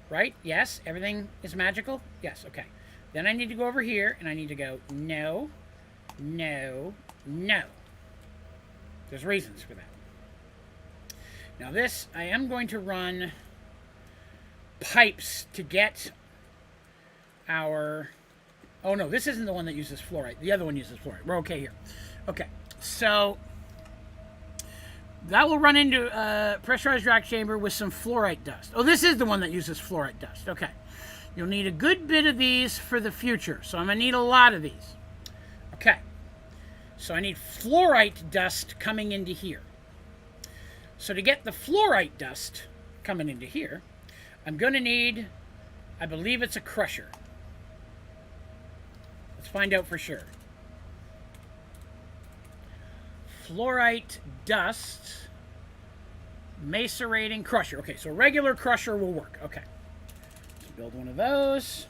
Right? Yes, everything is magical. Yes, okay. Then I need to go over here, and I need to go, no. There's reasons for that. Now this, I am going to run pipes to get our... Oh no, this isn't the one that uses fluorite. The other one uses fluorite. We're okay here. Okay, so that will run into a pressurized rack chamber with some fluorite dust. Oh, this is the one that uses fluorite dust. Okay. You'll need a good bit of these for the future. So I'm going to need a lot of these. Okay. So I need fluorite dust coming into here. So to get the fluorite dust coming into here, I'm going to need, I believe it's a crusher. Let's find out for sure. Fluorite dust, macerating crusher. Okay, so a regular crusher will work. Okay. Build one of those.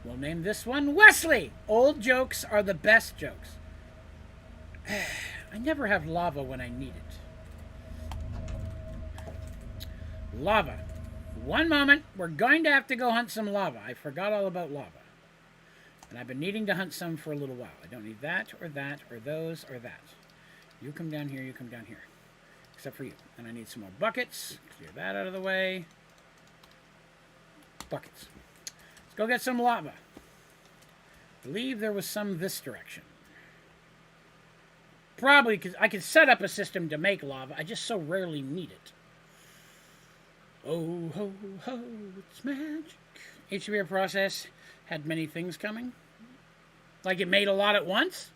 We'll name this one Wesley. Old jokes are the best jokes. I never have lava when I need it. Lava. One moment. We're going to have to go hunt some lava. I forgot all about lava. And I've been needing to hunt some for a little while. I don't need that or those or that. You come down here, you come down here. Except for you. And I need some more buckets. Clear that out of the way. Buckets. Let's go get some lava. I believe there was some this direction. Probably because I could set up a system to make lava. I just so rarely need it. Oh, ho, ho, it's magic. HBR process had many things coming. Like it made a lot at once.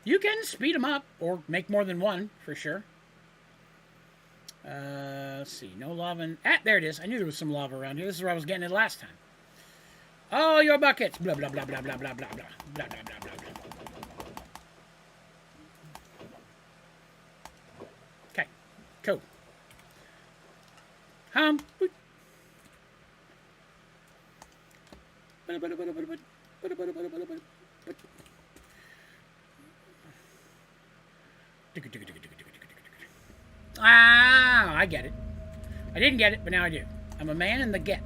You can speed them up or make more than one for sure. Let's see. No lava. There it is. I knew there was some lava around here. This is where I was getting it last time. Oh, your buckets. Blah, blah, blah, blah, blah, blah, blah, blah, blah, blah, blah, blah, blah. Okay. Cool. Ah, I get it. I didn't get it, but now I do. I'm a man in the get.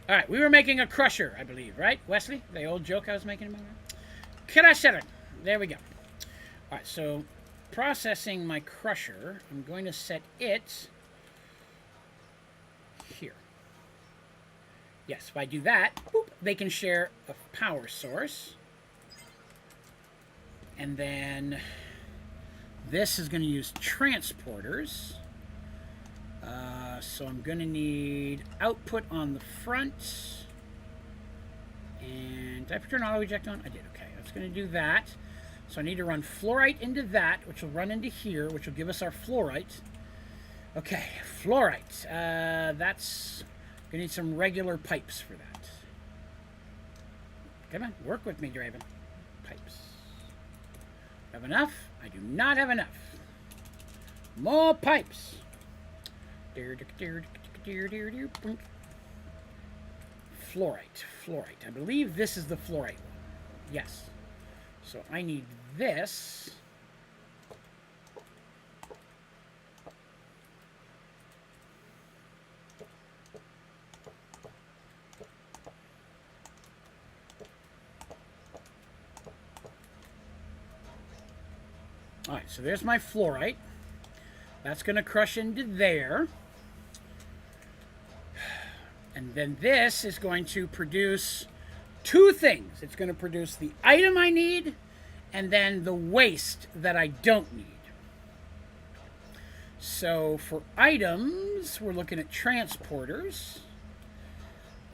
All right, we were making a crusher, I believe, right, Wesley? The old joke I was making about that. Crusher. There we go. All right, so processing my crusher, I'm going to set it here. Yes, if I do that, boop, they can share a power source. And then this is going to use transporters. So I'm going to need output on the front. And did I turn auto eject on? I did. Okay, I was going to do that. So I need to run fluorite into that, which will run into here, which will give us our fluorite. Okay, fluorite. That's going to need some regular pipes for that. Come on, work with me, Draven. Pipes. Have enough? I do not have enough. More pipes. Fluorite. I believe this is the fluorite one. Yes. So I need this. All right, so there's my fluorite. That's going to crush into there. And then this is going to produce two things. It's going to produce the item I need and then the waste that I don't need. So for items, we're looking at transporters.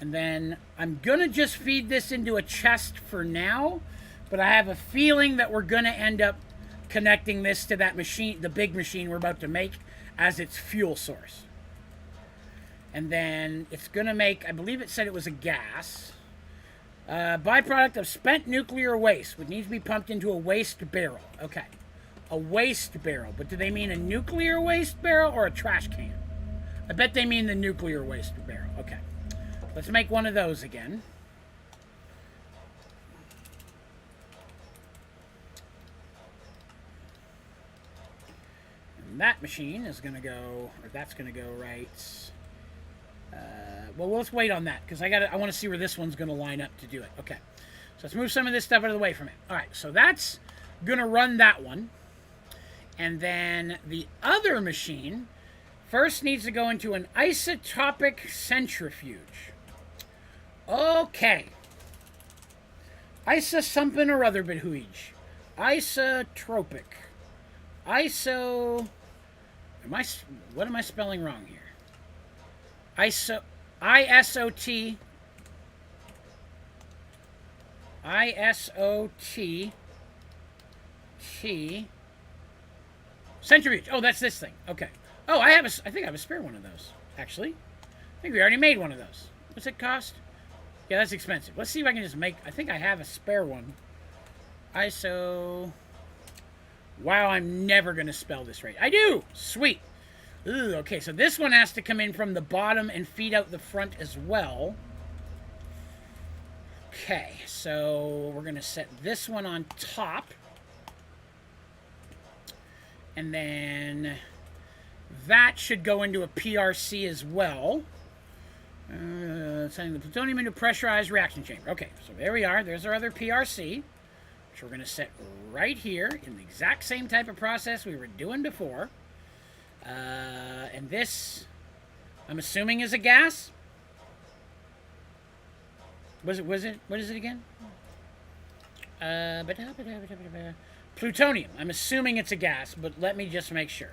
And then I'm going to just feed this into a chest for now. But I have a feeling that we're going to end up connecting this to that machine, the big machine we're about to make, as its fuel source. And then it's going to make, I believe it said it was a gas. Byproduct of spent nuclear waste, which needs to be pumped into a waste barrel. Okay. A waste barrel. But do they mean a nuclear waste barrel or a trash can? I bet they mean the nuclear waste barrel. Okay. Let's make one of those again. And that machine is going to go, or that's going to go right. Well, let's wait on that because I want to see where this one's going to line up to do it. Okay. So let's move some of this stuff out of the way from it. All right. So that's going to run that one. And then the other machine first needs to go into an isotopic centrifuge. Okay. Something or other behuige. Isotropic. What am I spelling wrong here? ISOT. Centrifuge. Oh, that's this thing. Okay. Oh, I think I have a spare one of those, actually. I think we already made one of those. What's it cost? Yeah, that's expensive. Let's see if I can just make... I think I have a spare one. Wow, I'm never going to spell this right. I do! Sweet. Ooh, okay, so this one has to come in from the bottom and feed out the front as well. Okay, so we're going to set this one on top. And then that should go into a PRC as well. Sending the plutonium into a pressurized reaction chamber. Okay, so there we are. There's our other PRC, which we're going to set right here in the exact same type of process we were doing before. And this, I'm assuming, is a gas. Was it? What is it again? Plutonium. I'm assuming it's a gas, but let me just make sure.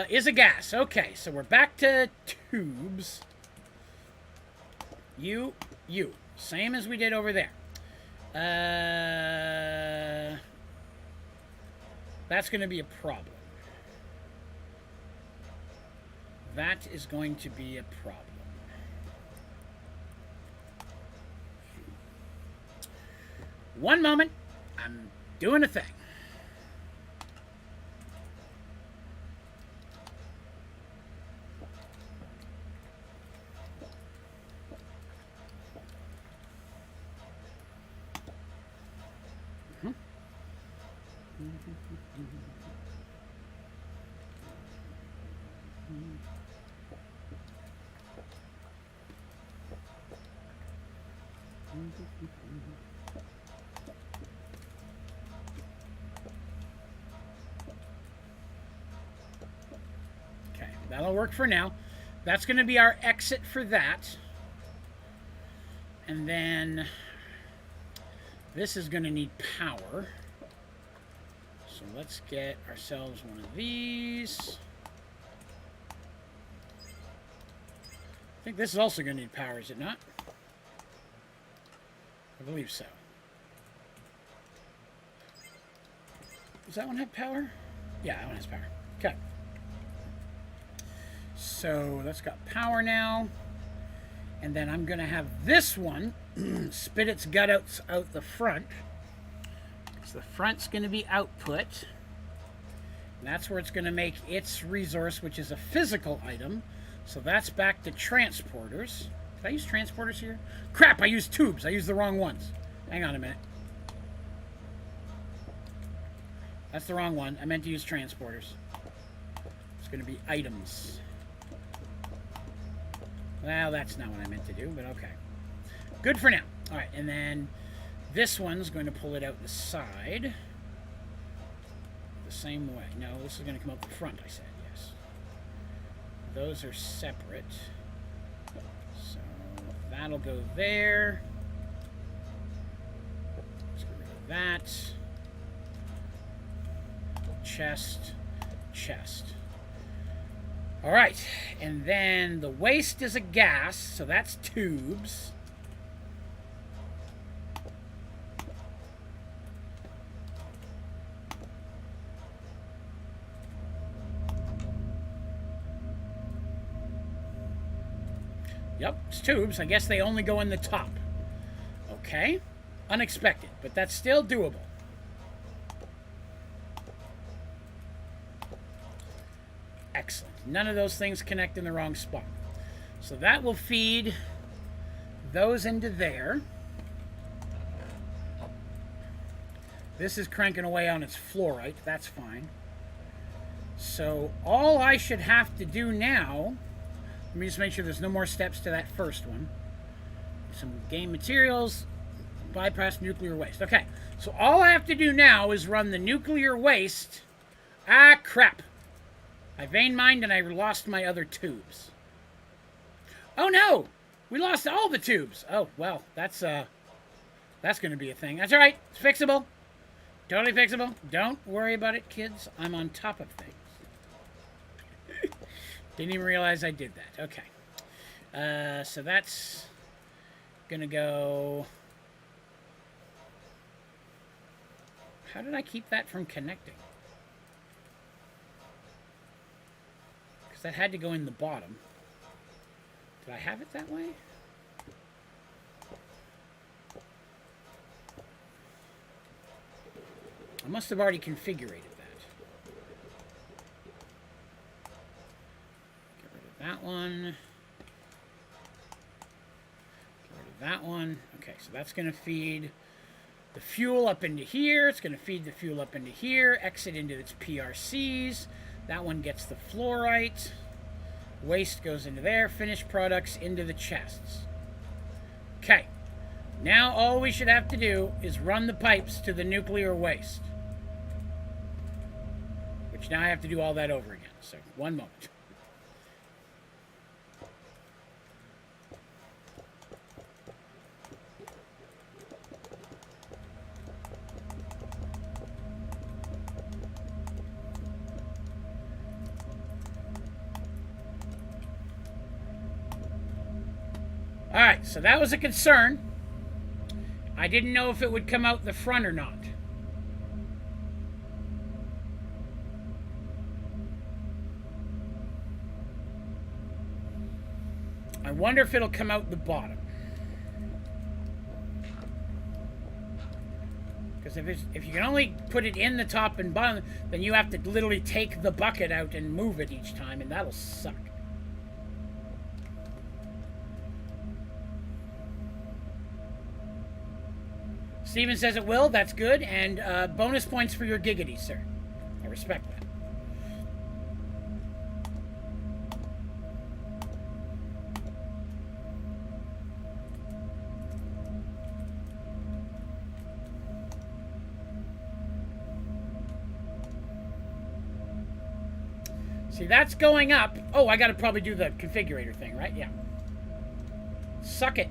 Is a gas. Okay, so we're back to tubes. Same as we did over there. That's going to be a problem. That is going to be a problem. One moment. I'm doing a thing. Okay, that'll work for now. That's going to be our exit for that. And then this is going to need power. So let's get ourselves one of these. I think this is also going to need power, is it not? I believe so. Does that one have power? Yeah, that one has power. Okay. So that's got power now. And then I'm going to have this one spit its gut out the front. So the front's going to be output. And that's where it's going to make its resource, which is a physical item. So that's back to transporters. Did I use transporters here? Crap, I used tubes. I used the wrong ones. Hang on a minute. That's the wrong one. I meant to use transporters. It's going to be items. Well, that's not what I meant to do, but okay. Good for now. All right, and then this one's going to pull it out the side. The same way. No, this is going to come out the front, I said, yes. Those are separate. So that'll go there. Let's get rid of that. Chest, chest. All right, and then the waste is a gas, so that's tubes. Yep, it's tubes. I guess they only go in the top. Okay. Unexpected, but that's still doable. Excellent. None of those things connect in the wrong spot. So that will feed those into there. This is cranking away on its fluorite. That's fine. So all I should have to do now... Let me just make sure there's no more steps to that first one. Some game materials, bypass nuclear waste. Okay, so all I have to do now is run the nuclear waste. Ah, crap. I vein mined and I lost my other tubes. Oh no, we lost all the tubes. Oh, well, that's going to be a thing. That's all right, it's fixable. Totally fixable. Don't worry about it, kids. I'm on top of things. Didn't even realize I did that. Okay. So that's going to go... How did I keep that from connecting? Because that had to go in the bottom. Did I have it that way? I must have already configured that. That one. Get rid of that one. Okay, so that's going to feed the fuel up into here. It's going to feed the fuel up into here. Exit into its PRCs. That one gets the fluorite. Waste goes into there. Finished products into the chests. Okay. Now all we should have to do is run the pipes to the nuclear waste. Which now I have to do all that over again. So, one moment. Alright, so that was a concern. I didn't know if it would come out the front or not. I wonder if it'll come out the bottom. Because if you can only put it in the top and bottom, then you have to literally take the bucket out and move it each time, and that'll suck. Steven says it will. That's good. And bonus points for your giggity, sir. I respect that. See, that's going up. Oh, I got to probably do the configurator thing, right? Yeah. Suck it.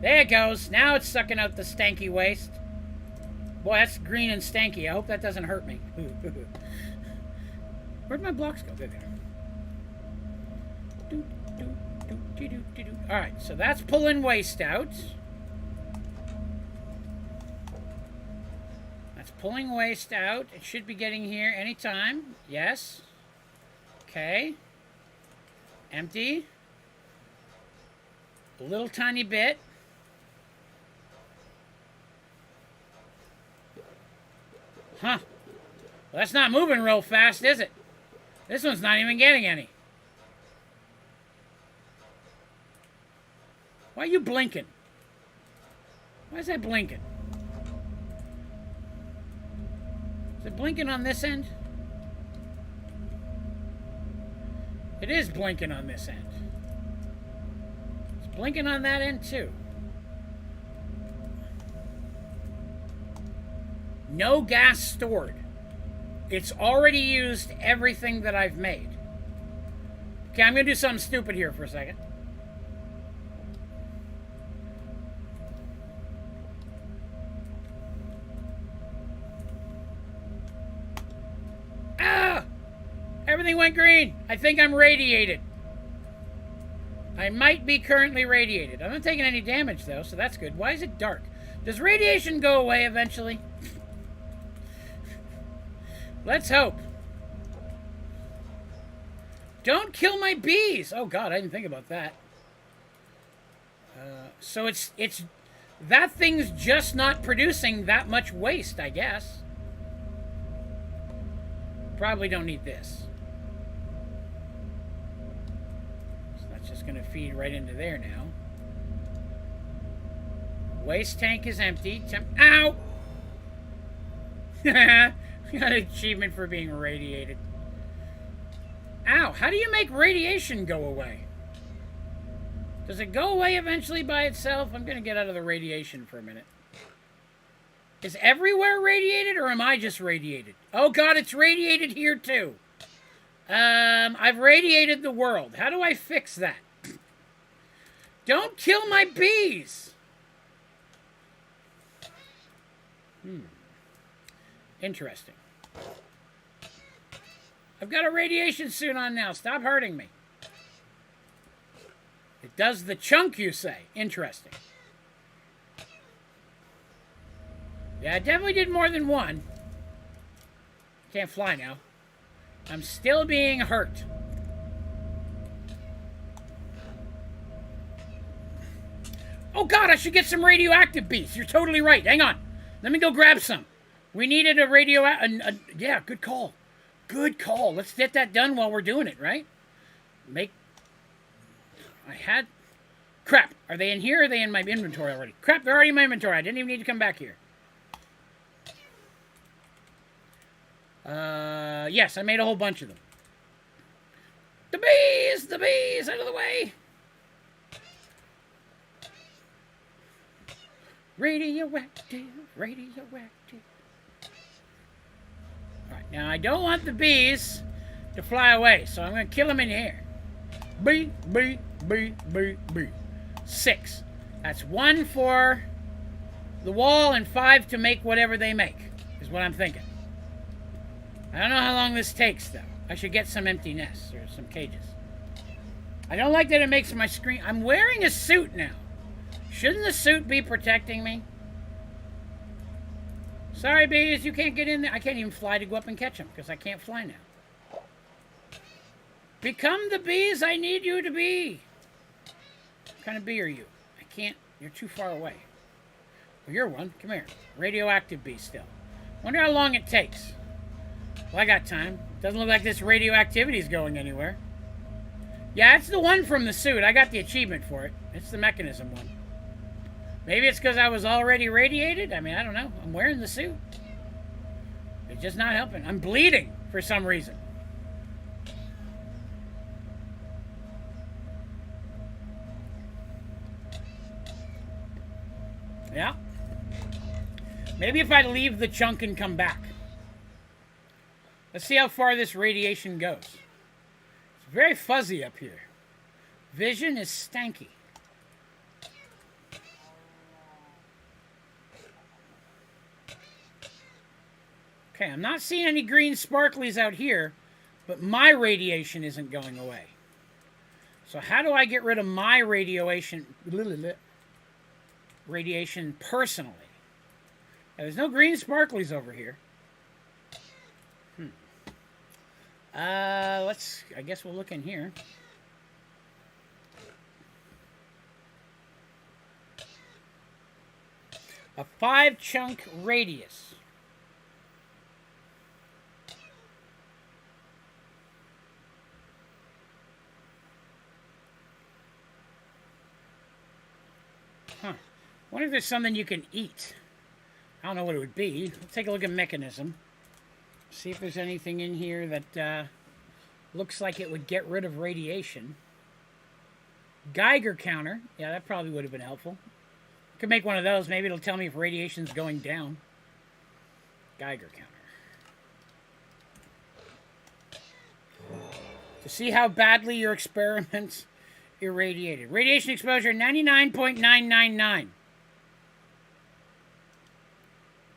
There it goes. Now it's sucking out the stanky waste. Boy, that's green and stanky. I hope that doesn't hurt me. Where'd my blocks go? There they are. Alright, so that's pulling waste out. That's pulling waste out. It should be getting here anytime. Yes. Okay. Empty. A little tiny bit. Huh. Well, that's not moving real fast, is it? This one's not even getting any. Why are you blinking? Why is that blinking? Is it blinking on this end? It is blinking on this end. It's blinking on that end too. No gas stored. It's already used everything that I've made. Okay, I'm going to do something stupid here for a second. Ah! Everything went green. I think I'm radiated. I might be currently radiated. I'm not taking any damage, though, so that's good. Why is it dark? Does radiation go away eventually? Let's hope. Don't kill my bees! Oh, God, I didn't think about that. So it's that thing's just not producing that much waste, I guess. Probably don't need this. So that's just going to feed right into there now. Waste tank is empty. Ow! Got an achievement for being radiated. Ow! How do you make radiation go away? Does it go away eventually by itself? I'm going to get out of the radiation for a minute. Is everywhere radiated, or am I just radiated? Oh, God, it's radiated here, too. I've radiated the world. How do I fix that? Don't kill my bees! Interesting. I've got a radiation suit on now. Stop hurting me. It does the chunk, you say. Interesting. Yeah, I definitely did more than one. Can't fly now. I'm still being hurt. Oh, God, I should get some radioactive bees. You're totally right. Hang on. Let me go grab some. We needed a yeah, good call. Good call. Let's get that done while we're doing it, right? Crap. Are they in here or are they in my inventory already? Crap, they're already in my inventory. I didn't even need to come back here. Yes, I made a whole bunch of them. The bees, out of the way. Radioactive. Alright, now I don't want the bees to fly away, so I'm going to kill them in here. Bee. 6. That's 1 for the wall and 5 to make whatever they make, is what I'm thinking. I don't know how long this takes, though. I should get some empty nests or some cages. I don't like that it makes my screen... I'm wearing a suit now. Shouldn't the suit be protecting me? Sorry, bees, you can't get in there. I can't even fly to go up and catch them because I can't fly now. Become the bees I need you to be. What kind of bee are you? I can't. You're too far away. Well, you're one. Come here. Radioactive bee still. Wonder how long it takes. Well, I got time. Doesn't look like this radioactivity is going anywhere. Yeah, it's the one from the suit. I got the achievement for it. It's the mechanism one. Maybe it's because I was already radiated. I mean, I don't know. I'm wearing the suit. It's just not helping. I'm bleeding for some reason. Yeah. Maybe if I leave the chunk and come back. Let's see how far this radiation goes. It's very fuzzy up here. Vision is stanky. Okay, I'm not seeing any green sparklies out here, but my radiation isn't going away. So how do I get rid of my radiation personally? Now, there's no green sparklies over here. I guess we'll look in here. A 5-chunk radius. Huh. I wonder if there's something you can eat. I don't know what it would be. Let's take a look at mechanism. See if there's anything in here that looks like it would get rid of radiation. Geiger counter. Yeah, that probably would have been helpful. Could make one of those. Maybe it'll tell me if radiation's going down. Geiger counter. To see how badly your experiments irradiated. Radiation exposure 99.999.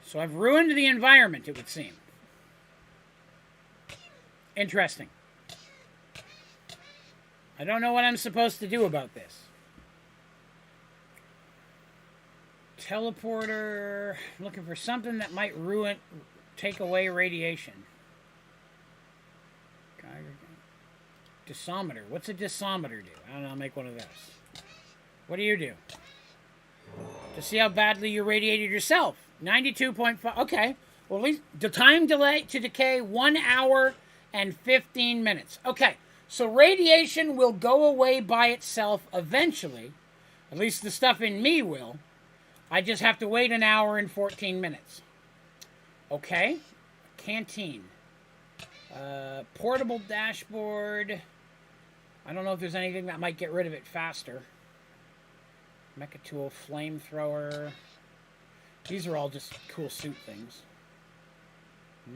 So I've ruined the environment, it would seem. Interesting. I don't know what I'm supposed to do about this. Teleporter. I'm looking for something that might take away radiation. Disometer. What's a disometer do? I don't know, I'll make one of those. What do you do? To see how badly you radiated yourself. 92.5. Okay. Well, at least the time delay to decay 1 hour and 15 minutes. Okay. So radiation will go away by itself eventually. At least the stuff in me will. I just have to wait 1 hour and 14 minutes. Okay. Canteen. Portable dashboard. I don't know if there's anything that might get rid of it faster. Mecha tool, flamethrower. These are all just cool suit things.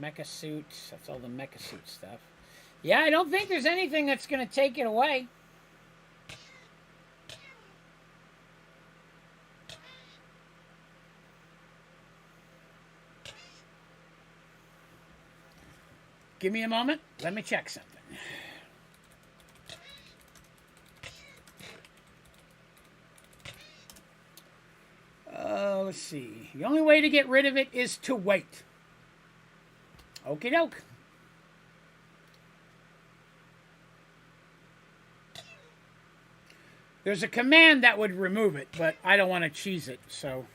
Mecha suit. That's all the mecha suit stuff. Yeah, I don't think there's anything that's going to take it away. Give me a moment. Let me check something. Let's see. The only way to get rid of it is to wait. Okie doke. There's a command that would remove it, but I don't want to cheese it, so.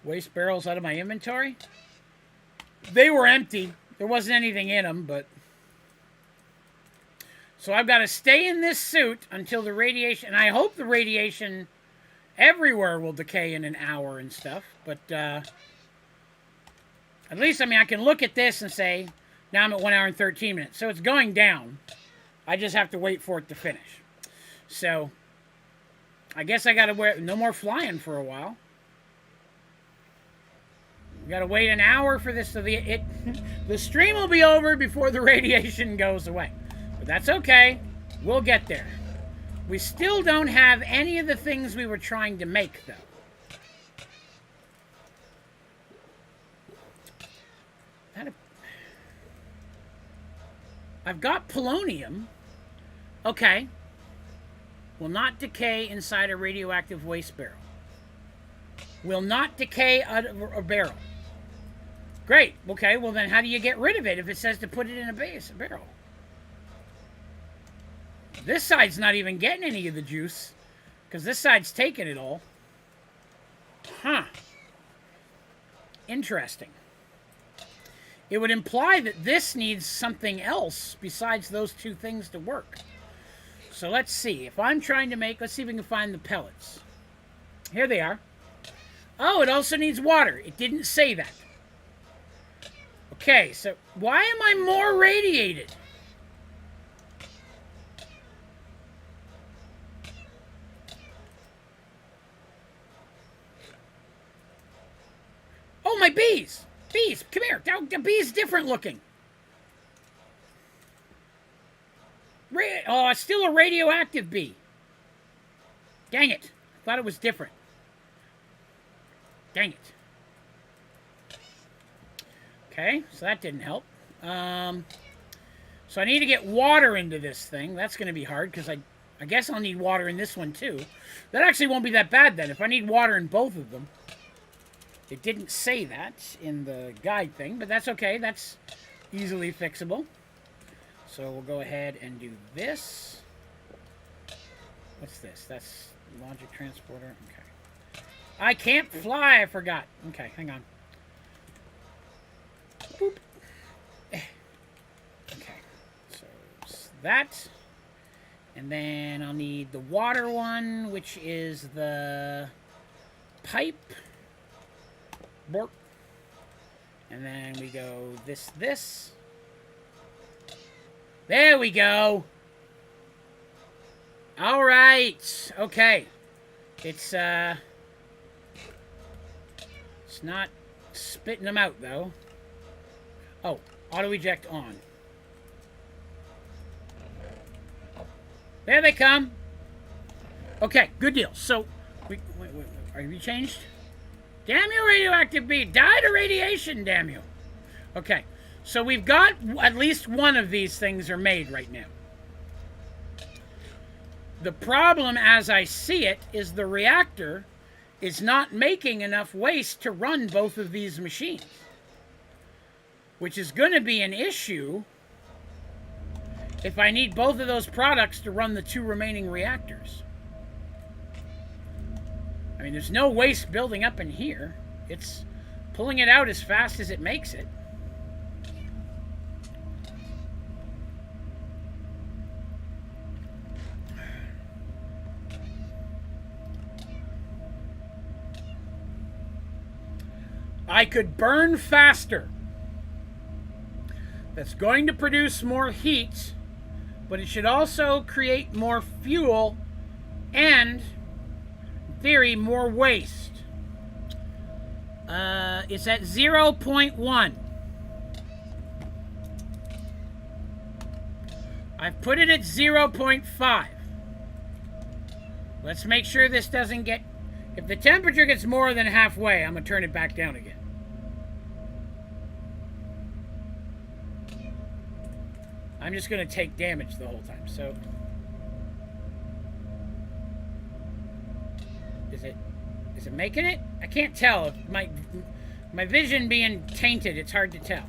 Waste barrels out of my inventory? They were empty. There wasn't anything in them, but... So I've got to stay in this suit until the radiation... And I hope the radiation everywhere will decay in 1 hour and stuff. But, at least, I mean, I can look at this and say, now I'm at 1 hour and 13 minutes. So it's going down. I just have to wait for it to finish. So, I guess I got to wear... No more flying for a while. We got to wait 1 hour for this. So the stream will be over before the radiation goes away. But that's okay. We'll get there. We still don't have any of the things we were trying to make, though. I've got polonium. Okay. Will not decay inside a radioactive waste barrel. Will not decay out of a barrel. Great. Okay, well then how do you get rid of it if it says to put it in a barrel? This side's not even getting any of the juice, because this side's taking it all. Huh. Interesting. It would imply that this needs something else besides those two things to work. So let's see. If I'm trying to make... Let's see if we can find the pellets. Here they are. Oh, it also needs water. It didn't say that. Okay, so why am I more radiated? Oh, my bees! Bees, come here. The bee's different looking. Oh, it's still a radioactive bee. Dang it. I thought it was different. Dang it. Okay, so that didn't help. So I need to get water into this thing. That's going to be hard, because I guess I'll need water in this one, too. That actually won't be that bad, then, if I need water in both of them. It didn't say that in the guide thing, but that's okay. That's easily fixable. So we'll go ahead and do this. What's this? That's logic transporter. Okay. I can't fly, I forgot. Okay, hang on. Boop. Okay, so that. And then I'll need the water one, which is the pipe. Bork. And then we go this. There we go. All right. Okay. It's not spitting them out, though. Oh, auto eject on. There they come. Okay, good deal. So, wait, are you changed? Damn you, radioactive bee. Die to radiation, damn you. Okay, so we've got at least one of these things are made right now. The problem, as I see it, is the reactor is not making enough waste to run both of these machines, which is going to be an issue if I need both of those products to run the 2 remaining reactors. I mean, there's no waste building up in here. It's pulling it out as fast as it makes it. I could burn faster. That's going to produce more heat, but it should also create more fuel and, in theory, more waste. It's at 0.1. I've put it at 0.5. Let's make sure this doesn't get... If the temperature gets more than halfway, I'm going to turn it back down again. I'm just going to take damage the whole time, so... Is it making it? I can't tell. My vision being tainted, it's hard to tell.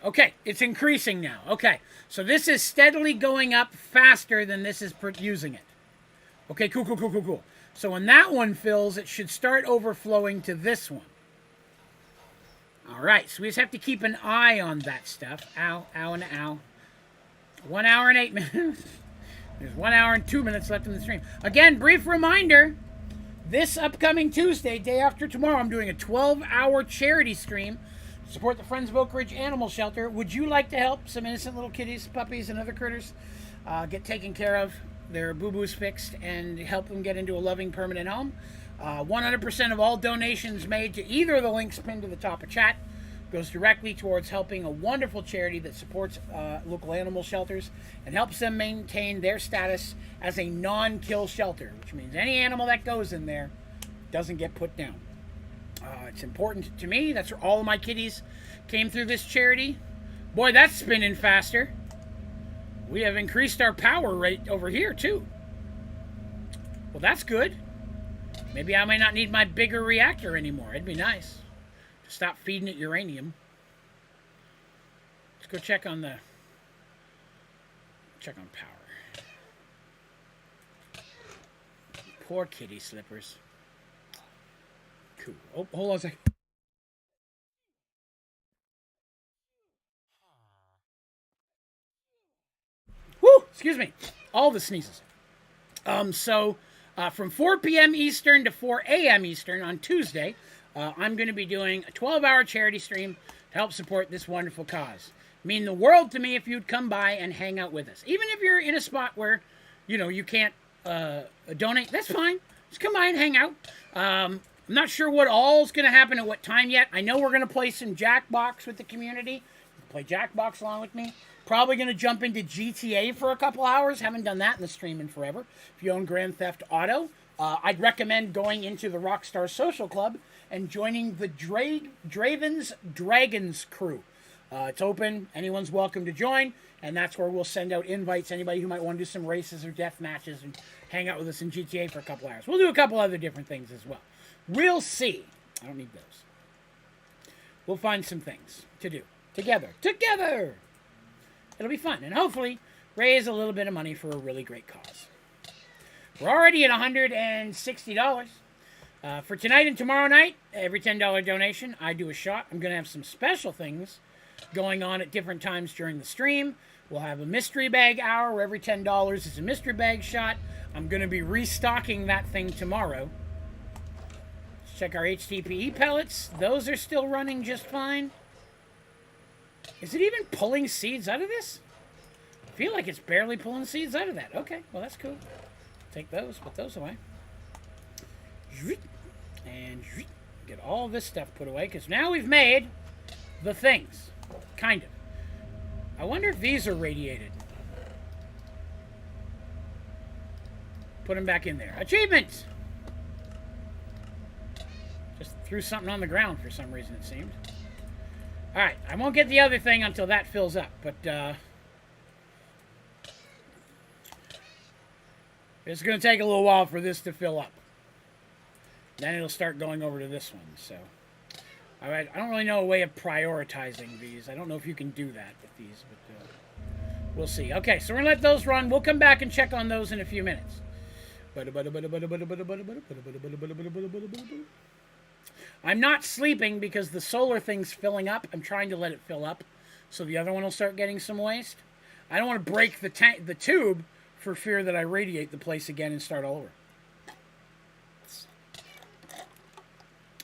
Okay, it's increasing now. Okay, so this is steadily going up faster than this is using it. Okay, cool. So when that one fills, it should start overflowing to this one. All right, so we just have to keep an eye on that stuff. Ow, and ow. 1 hour and 8 minutes. There's 1 hour and 2 minutes left in the stream. Again, brief reminder, this upcoming Tuesday, day after tomorrow, I'm doing a 12-hour charity stream to support the Friends of Oak Ridge Animal Shelter. Would you like to help some innocent little kitties, puppies, and other critters get taken care of, their boo-boos fixed, and help them get into a loving permanent home? 100% of all donations made to either of the links pinned to the top of chat goes directly towards helping a wonderful charity that supports local animal shelters and helps them maintain their status as a non-kill shelter, which means any animal that goes in there doesn't get put down. It's important to me. That's where all of my kitties came through this charity. Boy, that's spinning faster. We have increased our power rate over here, too. Well, that's good. Maybe I might not need my bigger reactor anymore. It'd be nice to stop feeding it uranium. Let's go check on power. Poor kitty slippers. Cool. Oh, hold on a second. Woo! Excuse me. All the sneezes. From 4 p.m. Eastern to 4 a.m. Eastern on Tuesday, I'm going to be doing a 12-hour charity stream to help support this wonderful cause. Mean the world to me if you'd come by and hang out with us. Even if you're in a spot where, you can't donate, that's fine. Just come by and hang out. I'm not sure what all's going to happen at what time yet. I know we're going to play some Jackbox with the community. Play Jackbox along with me. Probably going to jump into GTA for a couple hours. Haven't done that in the stream in forever. If you own Grand Theft Auto, I'd recommend going into the Rockstar Social Club and joining the Draven's Dragons crew. It's open. Anyone's welcome to join. And that's where we'll send out invites. Anybody who might want to do some races or death matches and hang out with us in GTA for a couple hours. We'll do a couple other different things as well. We'll see. I don't need those. We'll find some things to do. Together. It'll be fun. And hopefully raise a little bit of money for a really great cause. We're already at $160. For tonight and tomorrow night, every $10 donation, I do a shot. I'm going to have some special things going on at different times during the stream. We'll have a mystery bag hour where every $10 is a mystery bag shot. I'm going to be restocking that thing tomorrow. Let's check our HTPE pellets. Those are still running just fine. Is it even pulling seeds out of this? I feel like it's barely pulling seeds out of that. Okay, well, that's cool. Take those, put those away. And get all this stuff put away, because now we've made the things. Kind of. I wonder if these are radiated. Put them back in there. Achievements! Just threw something on the ground for some reason, it seemed. Alright, I won't get the other thing until that fills up, but it's going to take a little while for this to fill up. Then it'll start going over to this one, so. Alright, I don't really know a way of prioritizing these. I don't know if you can do that with these, but we'll see. Okay, so we're going to let those run. We'll come back and check on those in a few minutes. I'm not sleeping because the solar thing's filling up. I'm trying to let it fill up so the other one will start getting some waste. I don't want to break the tube for fear that I radiate the place again and start all over.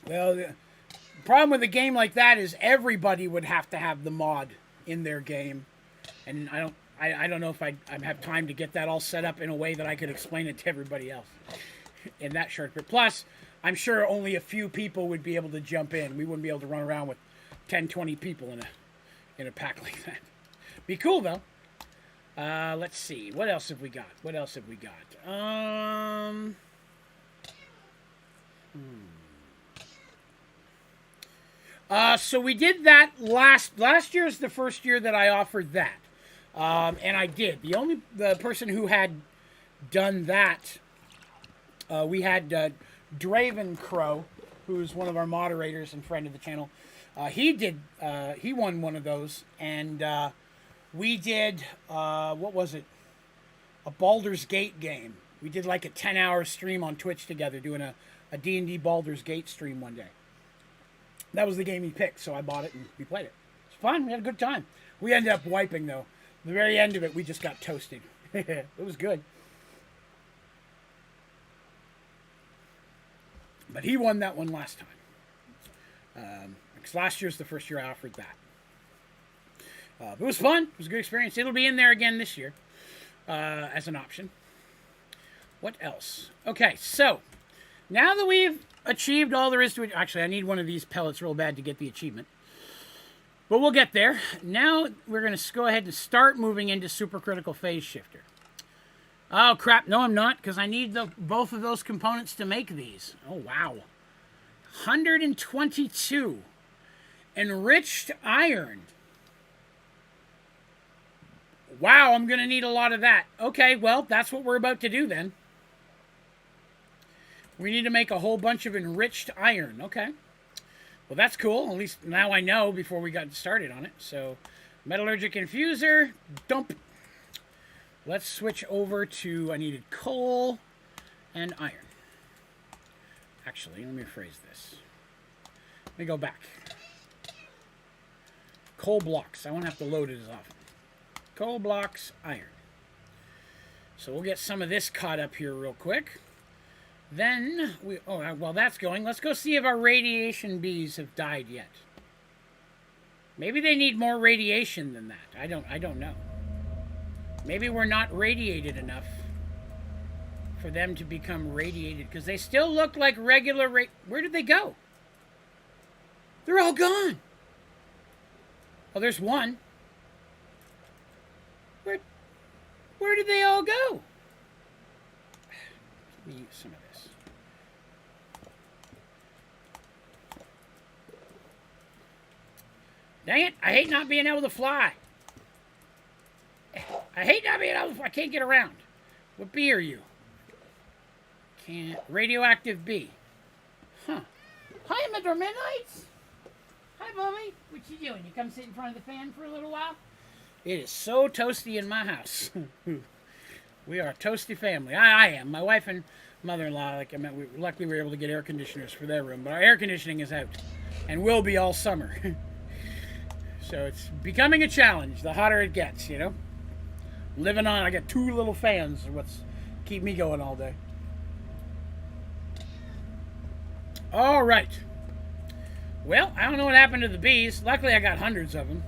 Well, the problem with a game like that is everybody would have to have the mod in their game, and I don't know if I have time to get that all set up in a way that I could explain it to everybody else in that short bit. Plus, I'm sure only a few people would be able to jump in. We wouldn't be able to run around with 10, 20 people in a pack like that. Be cool though. Let's see. What else have we got? What else have we got? So we did that last year is the first year that I offered that. And I did. The person who had done that, we had Draven Crow, who's one of our moderators and friend of the channel. He won one of those, and we did, what was it? A Baldur's Gate game. We did like a 10-hour stream on Twitch together, doing a D&D Baldur's Gate stream one day. That was the game he picked, so I bought it and we played it. It's fun. We had a good time. We ended up wiping, though. The very end of it, we just got toasted. It was good. But he won that one last time. Because last year's the first year I offered that. It was fun. It was a good experience. It'll be in there again this year as an option. What else? Okay, so now that we've achieved all there is to it. Actually, I need one of these pellets real bad to get the achievement. But we'll get there. Now we're going to go ahead and start moving into supercritical phase shifter. Oh, crap. No, I'm not, because I need both of those components to make these. Oh, wow. 122. Enriched iron. Wow, I'm going to need a lot of that. Okay, well, that's what we're about to do then. We need to make a whole bunch of enriched iron. Okay. Well, that's cool. At least now I know before we got started on it. So, metallurgic infuser, dump. Let's switch over to, I needed coal and iron. Actually, let me rephrase this. Let me go back. Coal blocks. I won't have to load it as often. Coal blocks, iron. So we'll get some of this caught up here real quick. Then, while that's going, let's go see if our radiation bees have died yet. Maybe they need more radiation than that. I don't know. Maybe we're not radiated enough for them to become radiated, because they still look like regular Where did they go? They're all gone. Oh, there's one. Where did they all go? Give me some of this. Dang it, I hate not being able to fly. I hate not being able to fly. I can't get around. What bee are you? Can't. Radioactive bee. Huh. Hi, Mr. Midnights. Hi, Bobby. What you doing? You come sit in front of the fan for a little while? It is so toasty in my house. We are a toasty family. I am. My wife and mother-in-law, luckily we were able to get air conditioners for their room, but our air conditioning is out and will be all summer. So it's becoming a challenge the hotter it gets, you know. Living on, I got 2 little fans, what's keep me going all day. All right. Well, I don't know what happened to the bees. Luckily, I got hundreds of them.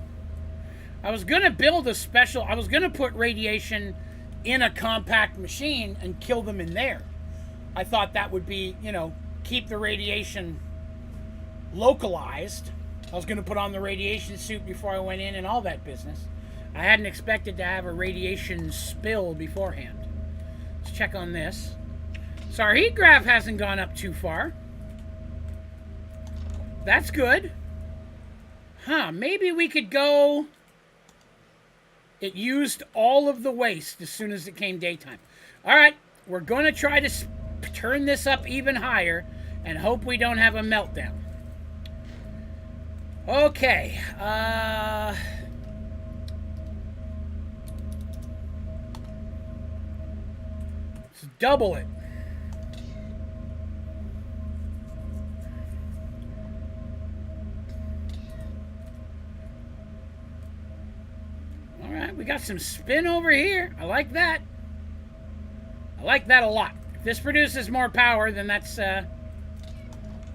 I was going to build a special... I was going to put radiation in a compact machine and kill them in there. I thought that would be, you know, keep the radiation localized. I was going to put on the radiation suit before I went in and all that business. I hadn't expected to have a radiation spill beforehand. Let's check on this. So our heat graph hasn't gone up too far. That's good. Huh, maybe we could go... It used all of the waste as soon as it came daytime. All right, we're going to try to turn this up even higher and hope we don't have a meltdown. Okay, let's double it. All right, we got some spin over here. I like that. I like that a lot. If this produces more power, then that's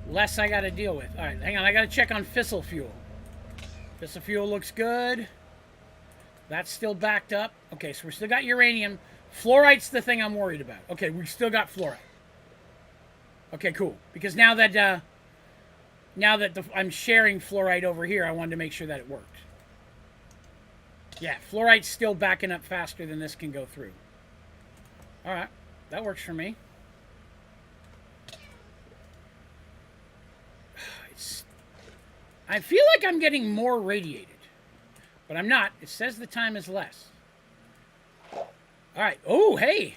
less I got to deal with. All right, hang on. I got to check on fissile fuel. Fissile fuel looks good. That's still backed up. Okay, so we still got uranium. Fluorite's the thing I'm worried about. Okay, we still got fluorite. Okay, cool. Because now that I'm sharing fluorite over here, I wanted to make sure that it worked. Yeah, fluorite's still backing up faster than this can go through. All right, that works for me. I feel like I'm getting more radiated, but I'm not. It says the time is less. All right. Oh, hey.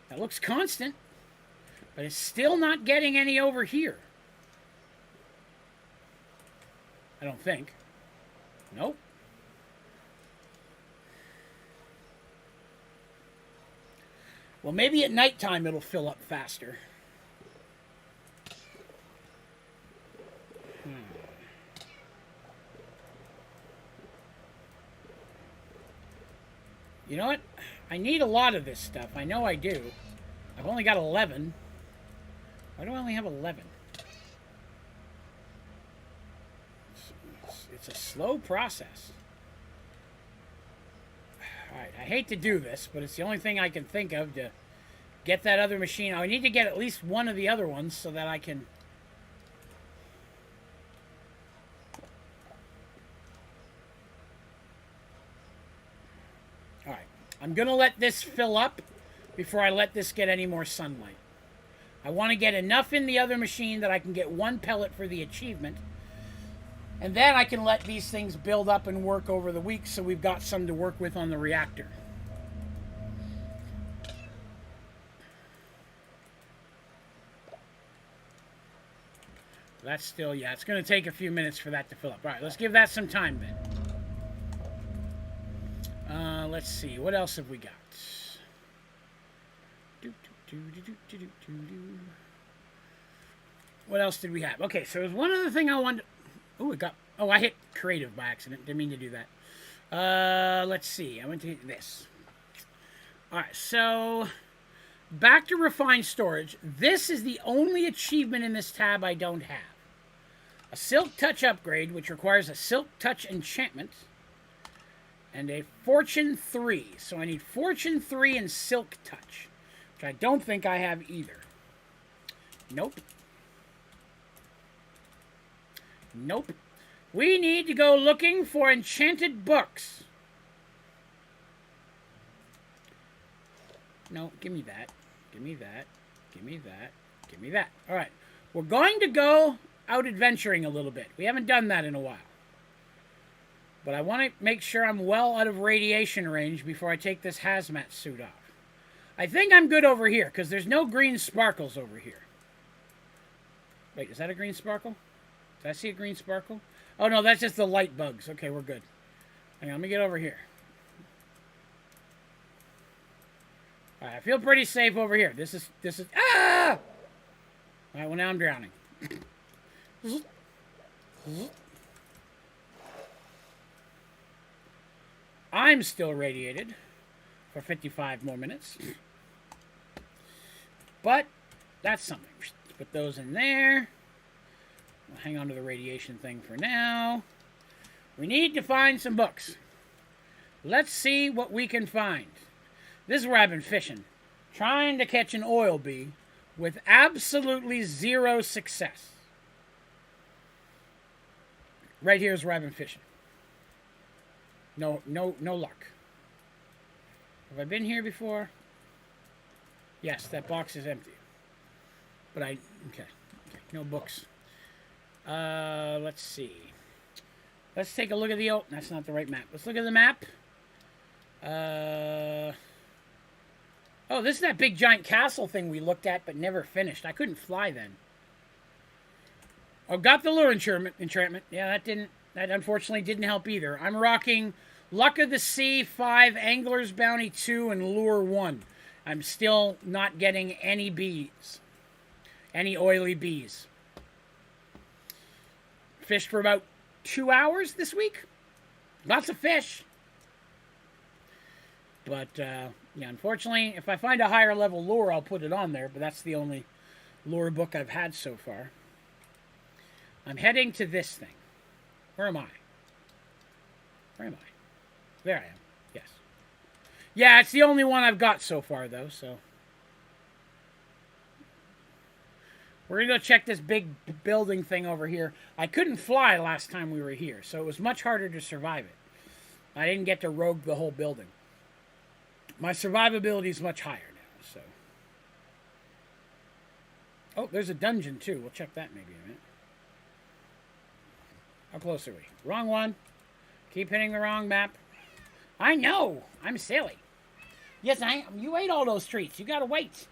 That looks constant, but it's still not getting any over here. I don't think. Nope. Well, maybe at nighttime it'll fill up faster. You know what? I need a lot of this stuff. I know I do. I've only got 11. Why do I only have 11? It's a slow process. Alright, I hate to do this, but it's the only thing I can think of to get that other machine. I need to get at least one of the other ones so that I can... Alright, I'm going to let this fill up before I let this get any more sunlight. I want to get enough in the other machine that I can get one pellet for the achievement. And then I can let these things build up and work over the week so we've got some to work with on the reactor. That's still, yeah, it's going to take a few minutes for that to fill up. All right, let's give that some time then. Let's see, what else have we got? What else did we have? Okay, so there's one other thing I wanted... Oh, I hit creative by accident. Didn't mean to do that. Let's see. I went to hit this. Alright, so... Back to refined storage. This is the only achievement in this tab I don't have. A Silk Touch upgrade, which requires a Silk Touch enchantment. And a Fortune 3. So I need Fortune 3 and Silk Touch. Which I don't think I have either. Nope. Nope. We need to go looking for enchanted books. No, give me that. Give me that. Give me that. Give me that. All right. We're going to go out adventuring a little bit. We haven't done that in a while. But I want to make sure I'm well out of radiation range before I take this hazmat suit off. I think I'm good over here, because there's no green sparkles over here. Wait, is that a green sparkle? Did I see a green sparkle? Oh, no, that's just the light bugs. Okay, we're good. Hang on, let me get over here. All right, I feel pretty safe over here. This is... Ah! All right, well, now I'm drowning. I'm still radiated for 55 more minutes. But that's something. Let's put those in there. We'll hang on to the radiation thing for now. We need to find some books. Let's see what we can find. This is where I've been fishing. Trying to catch an oil bee with absolutely zero success. Right here is where I've been fishing. No luck. Have I been here before? Yes, that box is empty. But okay, no books. Let's see. Let's take a look at the, oh, that's not the right map. Let's look at the map. Oh, this is that big giant castle thing we looked at but never finished. I couldn't fly then. Oh, got the lure enchantment. Yeah, that unfortunately didn't help either. I'm rocking Luck of the Sea 5, Angler's Bounty 2, and Lure 1. I'm still not getting any bees. Any oily bees. Fished for about 2 hours this week. Lots of fish. But, yeah, unfortunately, if I find a higher level lure, I'll put it on there. But that's the only lure book I've had so far. I'm heading to this thing. Where am I? Where am I? There I am. Yes. Yeah, it's the only one I've got so far, though, so. We're going to go check this big building thing over here. I couldn't fly last time we were here, so it was much harder to survive it. I didn't get to rogue the whole building. My survivability is much higher now, so. Oh, there's a dungeon, too. We'll check that maybe in a minute. How close are we? Wrong one. Keep hitting the wrong map. I know. I'm silly. Yes, I am. You ate all those treats. You gotta wait.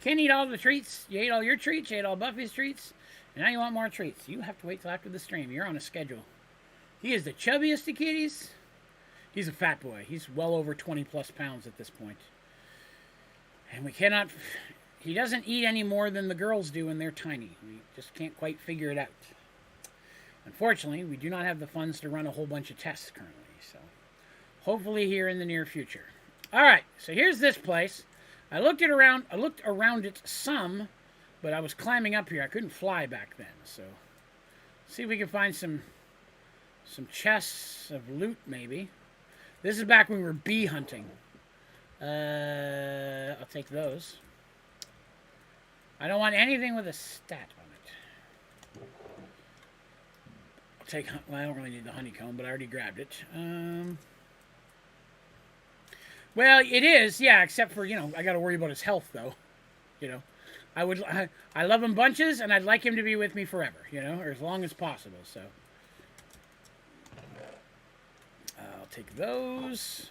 Can't eat all the treats. You ate all your treats. You ate all Buffy's treats. And now you want more treats. You have to wait till after the stream. You're on a schedule. He is the chubbiest of kitties. He's a fat boy. He's well over 20 plus pounds at this point. And we cannot... He doesn't eat any more than the girls do, and they're tiny. We just can't quite figure it out. Unfortunately, we do not have the funds to run a whole bunch of tests currently, so hopefully here in the near future. All right, so here's this place. I looked around it some, but I was climbing up here. I couldn't fly back then, so see if we can find some chests of loot maybe. This is back when we were bee hunting. I'll take those. I don't want anything with a stat on it. Well, I don't really need the honeycomb, but I already grabbed it. Well, it is, yeah, except for, I got to worry about his health, though. I love him bunches, and I'd like him to be with me forever, or as long as possible, so. I'll take those.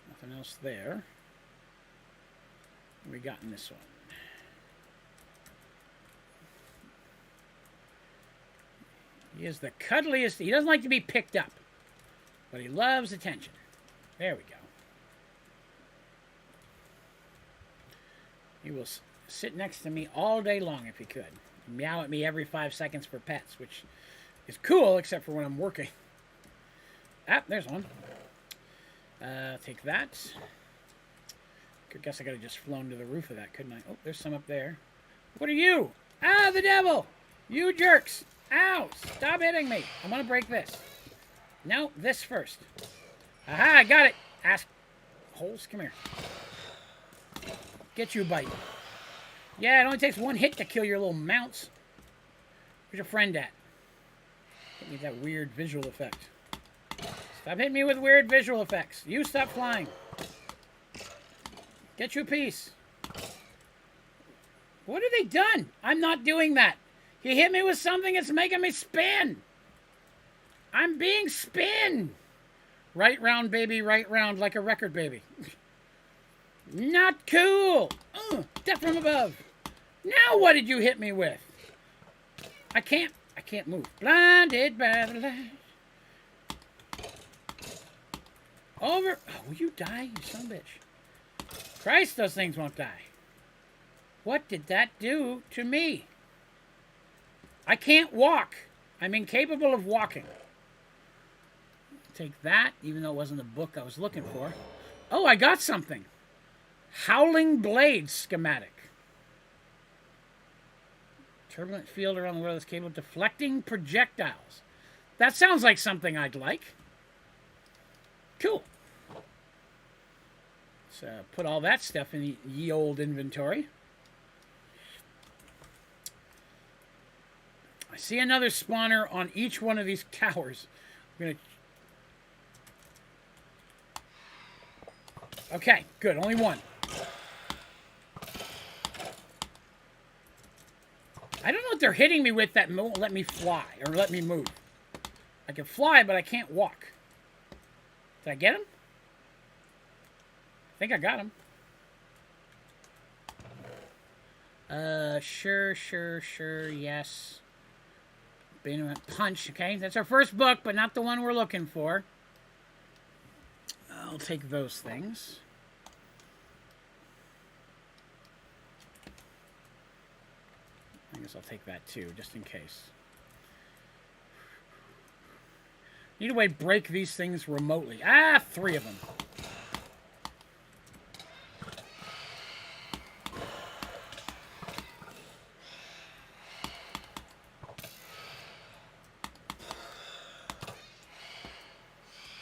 Nothing else there. What we got in this one? He is the cuddliest. He doesn't like to be picked up, but he loves attention. There we go. He will sit next to me all day long if he could. Meow at me every 5 seconds for pets, which is cool, except for when I'm working. Ah, there's one. Take that. I guess I could have just flown to the roof of that, couldn't I? Oh, there's some up there. What are you? Ah, the devil! You jerks! Ow! Stop hitting me! I'm gonna break this. No, this first. Aha, I got it! Holes, come here. Get you a bite. Yeah, it only takes one hit to kill your little mounts. Where's your friend at? Get me that weird visual effect. Stop hitting me with weird visual effects. You stop flying. Get you a piece. What have they done? I'm not doing that. He hit me with something that's making me spin. I'm being spin. Right round, baby, right round, like a record baby. Not cool. Death from above. Now what did you hit me with? I can't move. Blinded by the light. Over. Oh, will you die, you son of a bitch? Christ, those things won't die. What did that do to me? I can't walk. I'm incapable of walking. Take that, even though it wasn't the book I was looking for. Oh, I got something. Howling Blade schematic. Turbulent field around the wireless cable deflecting projectiles. That sounds like something I'd like. Cool. Let's put all that stuff in the ye old inventory. I see another spawner on each one of these towers. I'm gonna... Okay, good. Only one. I don't know what they're hitting me with that won't let me fly or let me move. I can fly, but I can't walk. Did I get him? I think I got him. Sure, yes. Punch, okay. That's our first book, but not the one we're looking for. I'll take those things. I guess I'll take that too, just in case. Need a way to break these things remotely. Ah, 3 of them.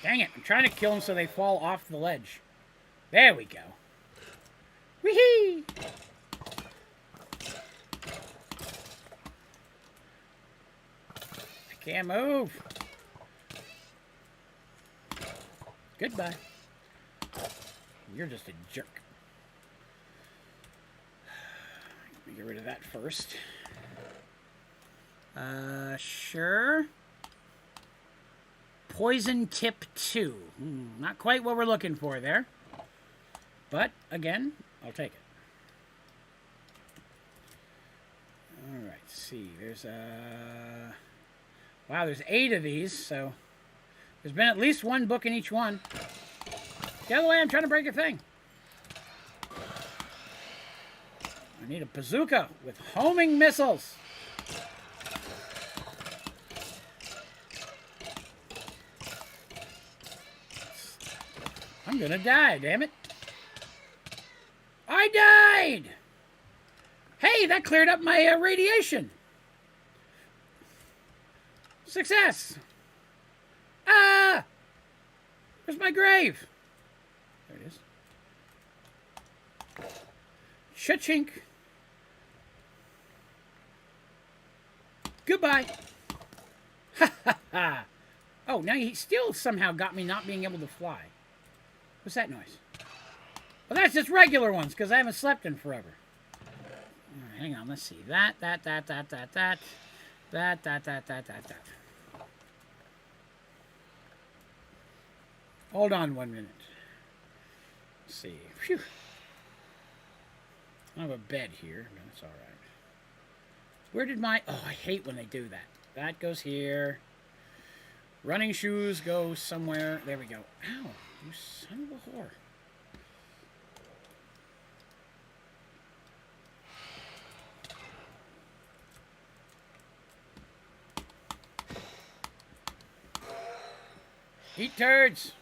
Dang it, I'm trying to kill them so they fall off the ledge. There we go. Whee-hee! I can't move. Goodbye. You're just a jerk. Let me get rid of that first. Sure. Poison tip 2. Not quite what we're looking for there. But, again, I'll take it. Alright, let's see. There's wow, there's 8 of these, so... There's been at least 1 book in each one. Get out of the way, I'm trying to break a thing. I need a bazooka with homing missiles. I'm gonna die, damn it. I died! Hey, that cleared up my radiation. Success! Ah! Where's my grave? There it is. Cha-chink. Goodbye. Ha ha ha. Oh, now he still somehow got me not being able to fly. What's that noise? Well, that's just regular ones, because I haven't slept in forever. Right, hang on, let's see. That. Hold on 1 minute. Let's see. Phew. I have a bed here. No, that's all right. Where did my... Oh, I hate when they do that. That goes here. Running shoes go somewhere. There we go. Ow, you son of a whore. Eat turds.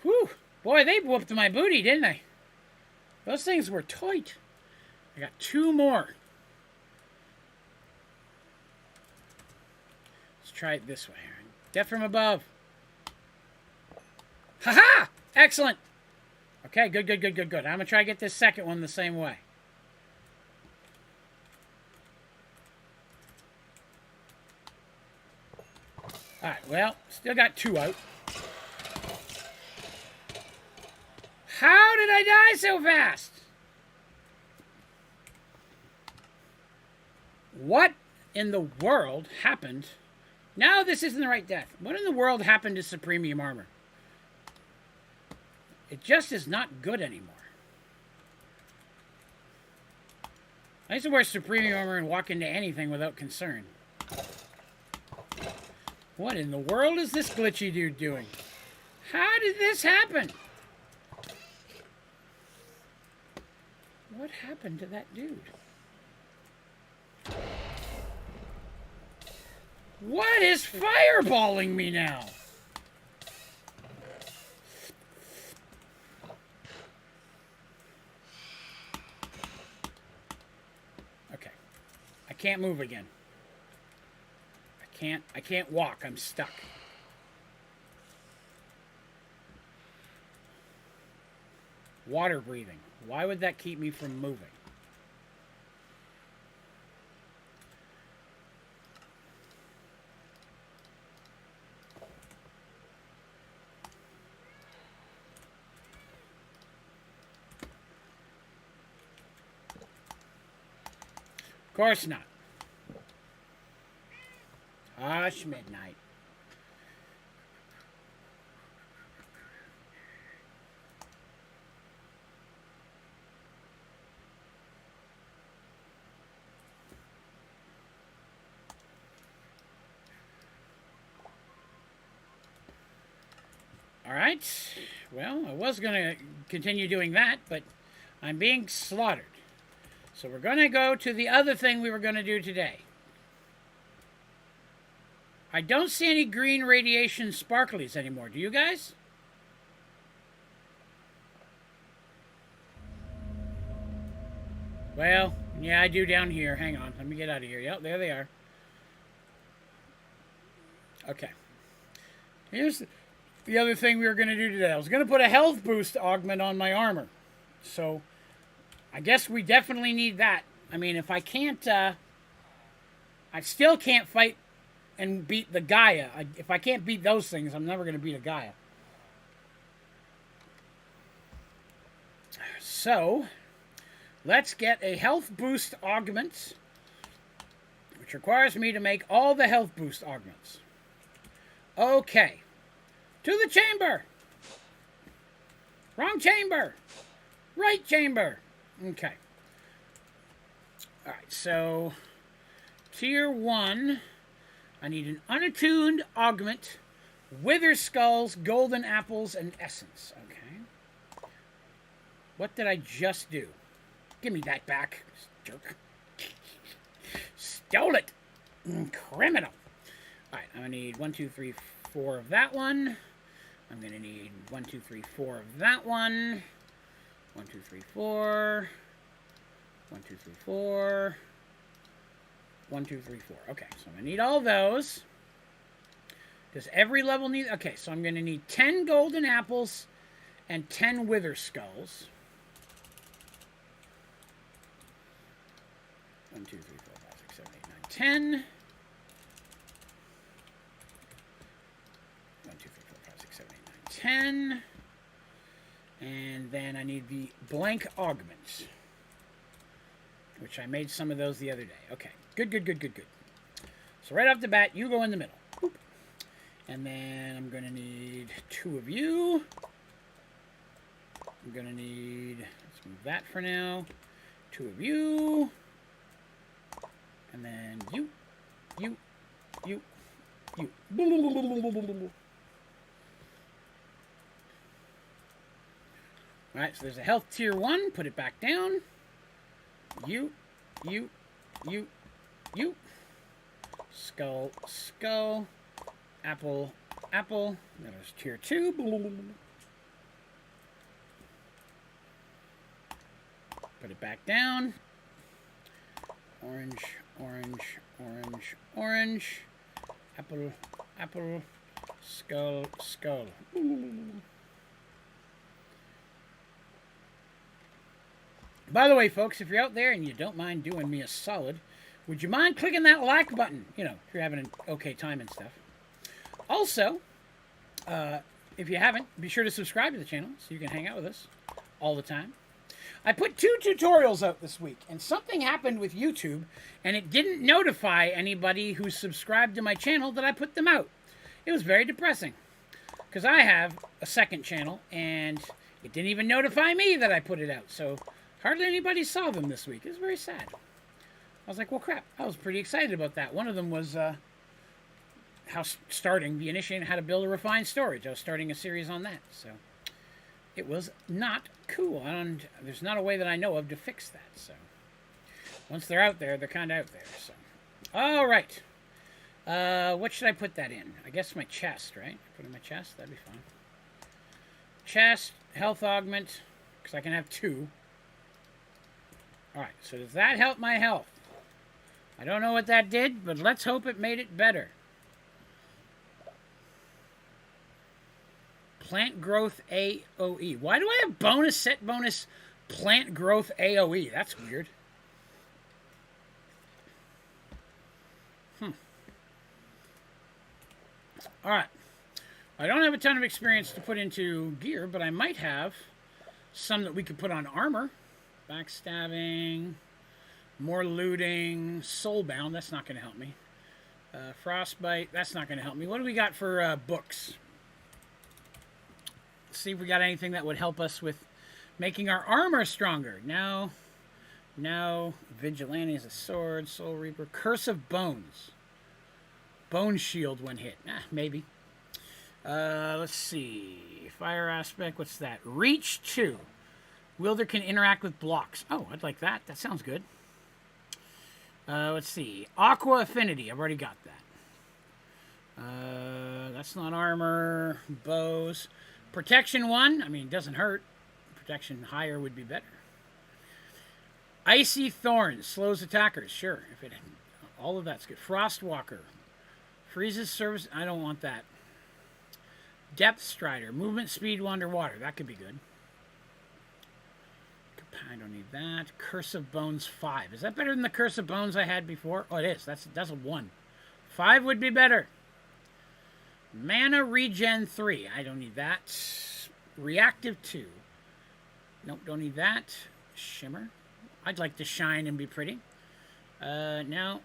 Whew. Boy, they whooped my booty, didn't they? Those things were tight. I got 2 more. Let's try it this way. Death from above. Ha-ha! Excellent. Okay, good. I'm going to try to get this second one the same way. Alright, well, still got 2 out. How did I die so fast? What in the world happened? No, this isn't the right death. What in the world happened to Supremium Armor? It just is not good anymore. I used to wear Supremium Armor and walk into anything without concern. What in the world is this glitchy dude doing? How did this happen? What happened to that dude? What is fireballing me now? Okay. I can't move again. I can't walk. I'm stuck. Water breathing. Why would that keep me from moving? Of course not. Hush, midnight. All right. Well, I was going to continue doing that, but I'm being slaughtered. So we're going to go to the other thing we were going to do today. I don't see any green radiation sparklies anymore. Do you guys? Well, yeah, I do down here. Hang on. Let me get out of here. Yep, there they are. Okay. Here's the other thing we were going to do today. I was going to put a health boost augment on my armor. So, I guess we definitely need that. I mean, if I can't, I still can't fight and beat the Gaia. If I can't beat those things, I'm never going to beat a Gaia. So, let's get a health boost augment, which requires me to make all the health boost augments. Okay. To the chamber! Wrong chamber! Right chamber! Okay. Alright, so tier 1, I need an unattuned augment, wither skulls, golden apples, and essence. Okay. What did I just do? Give me that back, jerk. Stole it! Criminal! Alright, I'm going to need 1, 2, 3, 4 of that one. I'm going to need 1, 2, 3, 4 of that one. 1, 2, 3, 4. 1, 2, 3, 4. 1, 2, 3, 4. Okay, so I'm going to need all those. Does every level need... Okay, so I'm going to need 10 golden apples and 10 wither skulls. 1, 2, 3, 4, 5, 6, 7, 8, 9, 10. 1, 2, 3, 4, 5, 6, 7, 8, 9, 10. And then I need the blank augments, which I made some of those the other day. Okay, good, good, good, good, good. So right off the bat, you go in the middle. Boop. And then I'm going to need 2 of you. I'm going to need, let's move that for now, 2 of you. And then you. Alright, so there's a health tier 1. Put it back down. You. Skull, skull. Apple, apple. There's tier 2. Put it back down. Orange, orange, orange, orange. Apple, apple. Skull, skull. By the way, folks, if you're out there and you don't mind doing me a solid, would you mind clicking that like button? You know, if you're having an okay time and stuff. Also, if you haven't, be sure to subscribe to the channel so you can hang out with us all the time. I put 2 tutorials out this week, and something happened with YouTube, and it didn't notify anybody who subscribed to my channel that I put them out. It was very depressing, because I have a second channel, and it didn't even notify me that I put it out, so hardly anybody saw them this week. It was very sad. I was like, well, crap. I was pretty excited about that. One of them was the initiating how to build a refined storage. I was starting a series on that, so it was not cool. There's not a way that I know of to fix that, so once they're out there, they're kind of out there, so. All right. What should I put that in? I guess my chest, right? Put it in my chest? That'd be fine. Chest, health augment, because I can have 2. All right, so does that help my health? I don't know what that did, but let's hope it made it better. Plant growth AOE. Why do I have bonus set bonus plant growth AOE? That's weird. Alright. I don't have a ton of experience to put into gear, but I might have some that we could put on armor. Backstabbing, more looting, soulbound, that's not going to help me. Frostbite, that's not going to help me. What do we got for books? Let's see if we got anything that would help us with making our armor stronger. No. Vigilante is a sword, Soul Reaper, Curse of Bones. Bone shield when hit. Maybe. Let's see. Fire aspect, what's that? Reach 2. Wielder can interact with blocks. Oh, I'd like that. That sounds good. Let's see. Aqua affinity. I've already got that. That's not armor. Bows. Protection 1. I mean, it doesn't hurt. Protection higher would be better. Icy Thorns. Slows attackers. Sure. All of that's good. Frostwalker. Freezes service. I don't want that. Depth Strider. Movement speed underwater. That could be good. I don't need that. Curse of Bones 5. Is that better than the Curse of Bones I had before? Oh, it is. That's a 1. 5 would be better. Mana Regen 3. I don't need that. Reactive 2. Nope, don't need that. Shimmer. I'd like to shine and be pretty. No.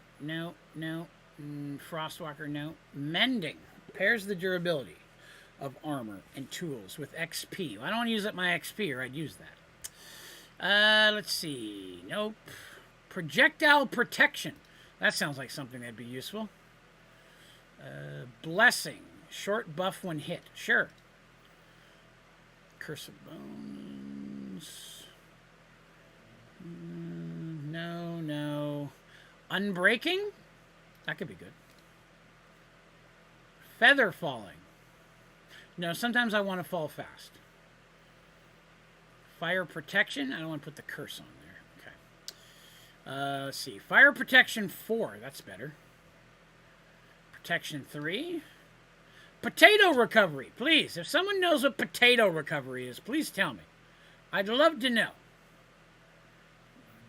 Frostwalker, no. Mending. Pairs the durability of armor and tools with XP. I don't want to use up my XP, or I'd use that. Let's see. Nope. Projectile protection. That sounds like something that'd be useful. Blessing. Short buff when hit. Sure. Curse of Bones. No. Unbreaking? That could be good. Feather falling. No, sometimes I want to fall fast. Fire protection. I don't want to put the curse on there. Okay. Let's see. Fire protection 4. That's better. Protection 3. Potato recovery. Please, if someone knows what potato recovery is, please tell me. I'd love to know.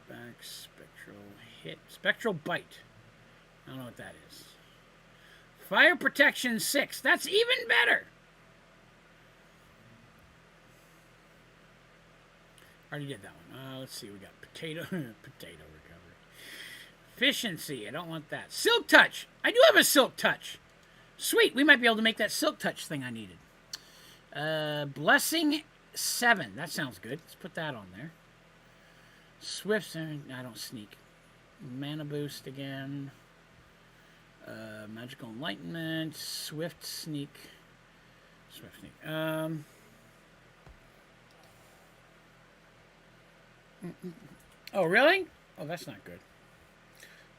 Back, spectral hit. Spectral bite. I don't know what that is. Fire protection 6. That's even better. Already did that one. Let's see. We got potato recovery. Efficiency. I don't want that. Silk touch. I do have a silk touch. Sweet. We might be able to make that silk touch thing I needed. Blessing 7. That sounds good. Let's put that on there. Swift. I don't sneak. Mana boost again. Magical enlightenment. Swift sneak. Oh, really? Oh, that's not good.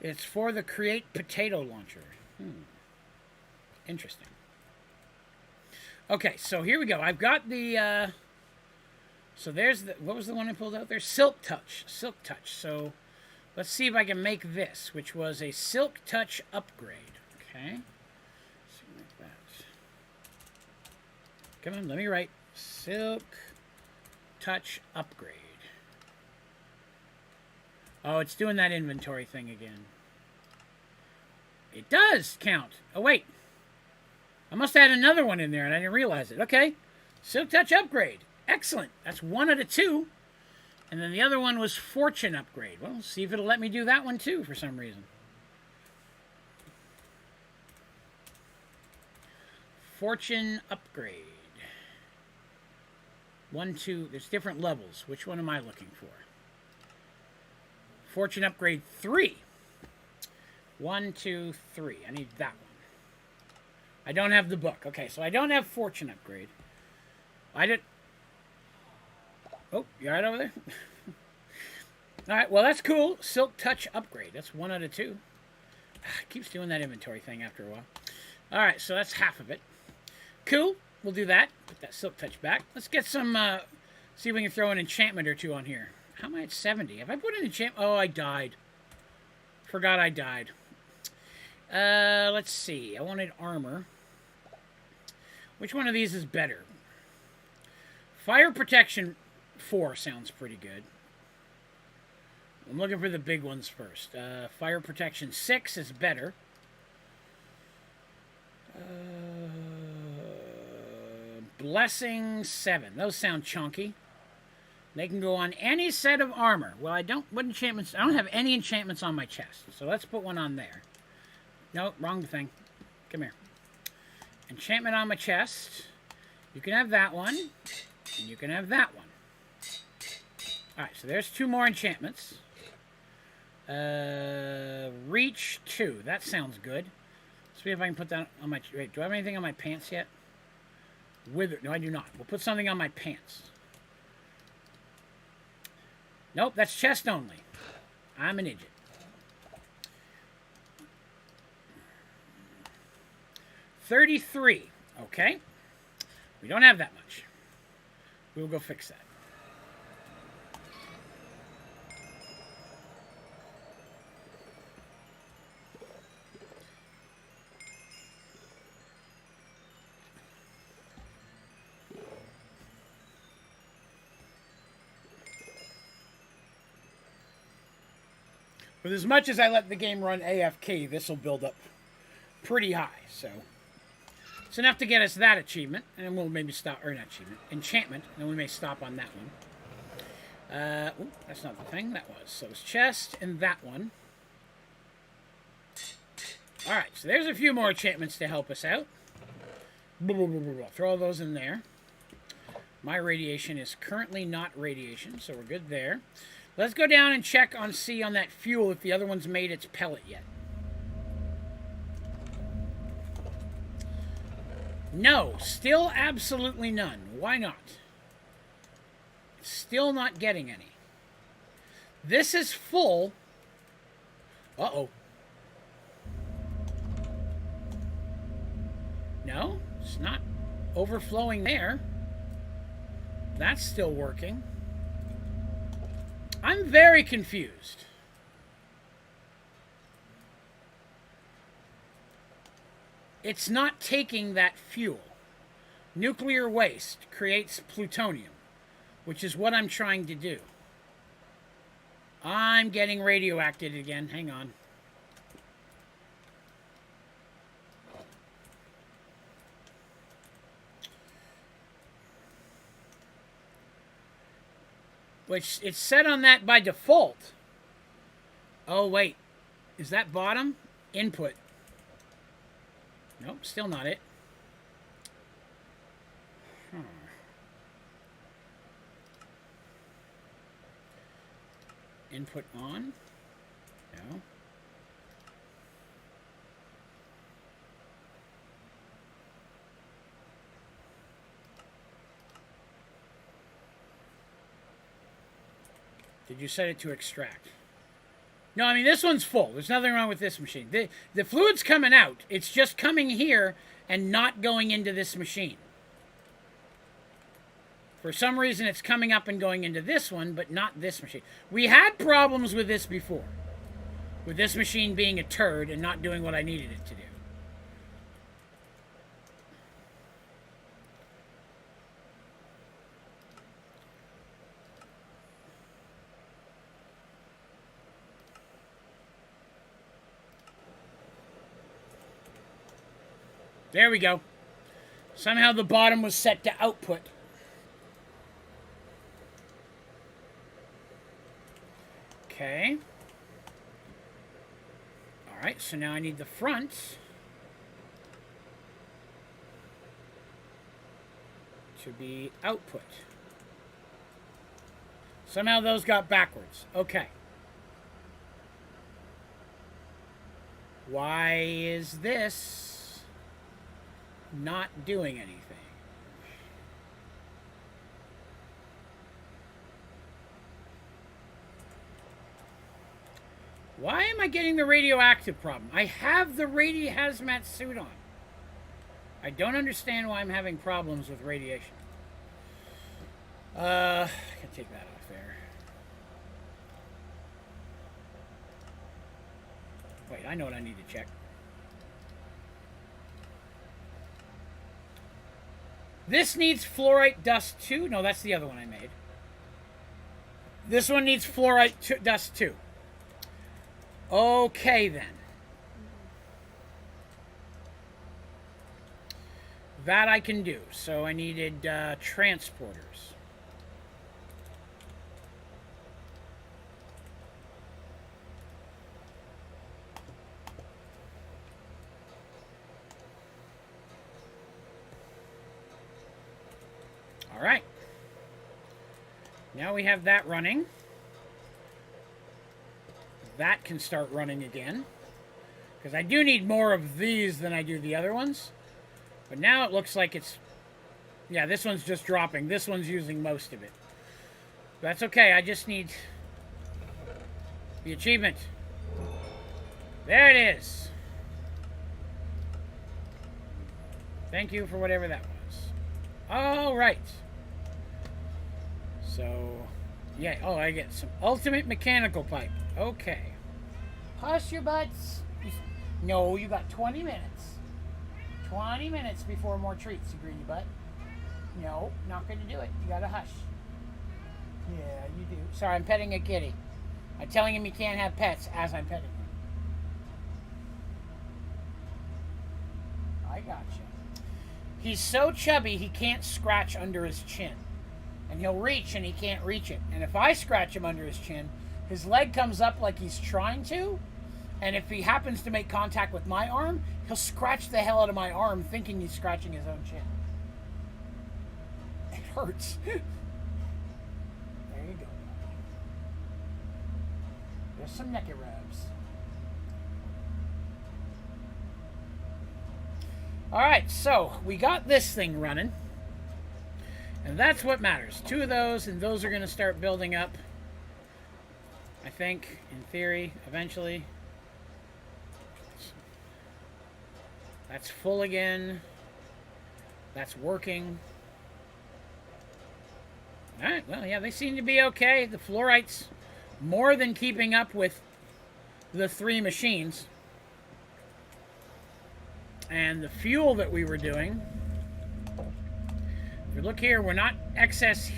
It's for the Create Potato Launcher. Interesting. Okay, so here we go. I've got the... so there's the... What was the one I pulled out there? Silk Touch. Silk Touch. So let's see if I can make this, which was a Silk Touch upgrade. Okay. Let's see, like that. Come on, let me write. Silk Touch upgrade. Oh, it's doing that inventory thing again. It does count. Oh, wait. I must add another one in there, and I didn't realize it. Okay. Silk Touch upgrade. Excellent. That's 1 out of 2. And then the other one was Fortune upgrade. Well, see if it'll let me do that one, too, for some reason. Fortune upgrade. 1, 2. There's different levels. Which one am I looking for? Fortune upgrade 3. 1, 2, 3. I need that one. I don't have the book. Okay, so I don't have Fortune upgrade. I did... Oh, you all right over there? All right, well, that's cool. Silk Touch upgrade. That's 1 out of 2. Keeps doing that inventory thing after a while. All right, so that's half of it. Cool. We'll do that. Put that Silk Touch back. Let's get some... see if we can throw an enchantment or two on here. How am I at 70? Have I put an enchantment? Oh, I died. Forgot I died. Let's see. I wanted armor. Which one of these is better? Fire protection 4 sounds pretty good. I'm looking for the big ones first. Fire protection 6 is better. Blessing 7. Those sound chunky. They can go on any set of armor. Well, I don't have any enchantments on my chest. So let's put one on there. No, wrong thing. Come here. Enchantment on my chest. You can have that one. And you can have that one. Alright, so there's 2 more enchantments. Reach 2. That sounds good. Let's see if I can put that on my... Wait, do I have anything on my pants yet? Wither. No, I do not. We'll put something on my pants. Nope, that's chest only. I'm an idiot. $33. Okay. We don't have that much. We will go fix that. With as much as I let the game run AFK, this will build up pretty high, so it's enough to get us that achievement, and then we'll maybe stop, or not achievement, enchantment, and then we may stop on that one. Ooh, that's not the thing, that was. So it's chest and that one. Alright, so there's a few more enchantments to help us out. Throw all those in there. My radiation is currently not radiation, so we're good there. Let's go down and check on that fuel if the other one's made its pellet yet. No, still absolutely none. Why not? Still not getting any. This is full. Uh-oh. No, it's not overflowing there. That's still working. I'm very confused. It's not taking that fuel. Nuclear waste creates plutonium, which is what I'm trying to do. I'm getting radioactive again. Hang on. Which, it's set on that by default. Oh, wait. Is that bottom? Input. Nope, still not it. Input on? No. Did you set it to extract? No, I mean, this one's full. There's nothing wrong with this machine. The fluid's coming out. It's just coming here and not going into this machine. For some reason, it's coming up and going into this one, but not this machine. We had problems with this before. With this machine being a turd and not doing what I needed it to do. There we go. Somehow the bottom was set to output. Okay. Alright, so now I need the front to be output. Somehow those got backwards. Okay. Why is this not doing anything? Why am I getting the radioactive problem? I have the hazmat suit on. I don't understand why I'm having problems with radiation. I can take that off there. Wait, I know what I need to check. This needs fluorite dust too. No, that's the other one I made. This one needs fluorite dust too. Okay, then. That I can do. So I needed transporters. All right. Now we have that running. That can start running again. Because I do need more of these than I do the other ones. But now it looks like it's... Yeah, this one's just dropping. This one's using most of it. That's okay. I just need the achievement. There it is. Thank you for whatever that was. All right. So, yeah. Oh, I get some ultimate mechanical pipe. Okay.
Hush your butts. No, you got 20 minutes. 20 minutes before more treats, you greedy butt. No, not going to do it. You got to hush. Yeah, you do.
Sorry, I'm petting a kitty. I'm telling him he can't have pets as I'm petting him.
I got you.
He's so chubby he can't scratch under his chin. And he'll reach and he can't reach it. And if I scratch him under his chin, his leg comes up like he's trying to. And if he happens to make contact with my arm, he'll scratch the hell out of my arm thinking he's scratching his own chin. It hurts. There you go. There's some neck rubs. Alright, so we got this thing running. And that's what matters. 2 of those, and those are going to start building up. I think, in theory, eventually. That's full again. That's working. Alright, well, yeah, they seem to be okay. The fluorite's more than keeping up with the 3 machines. And the fuel that we were doing, if you look here, we're not excess.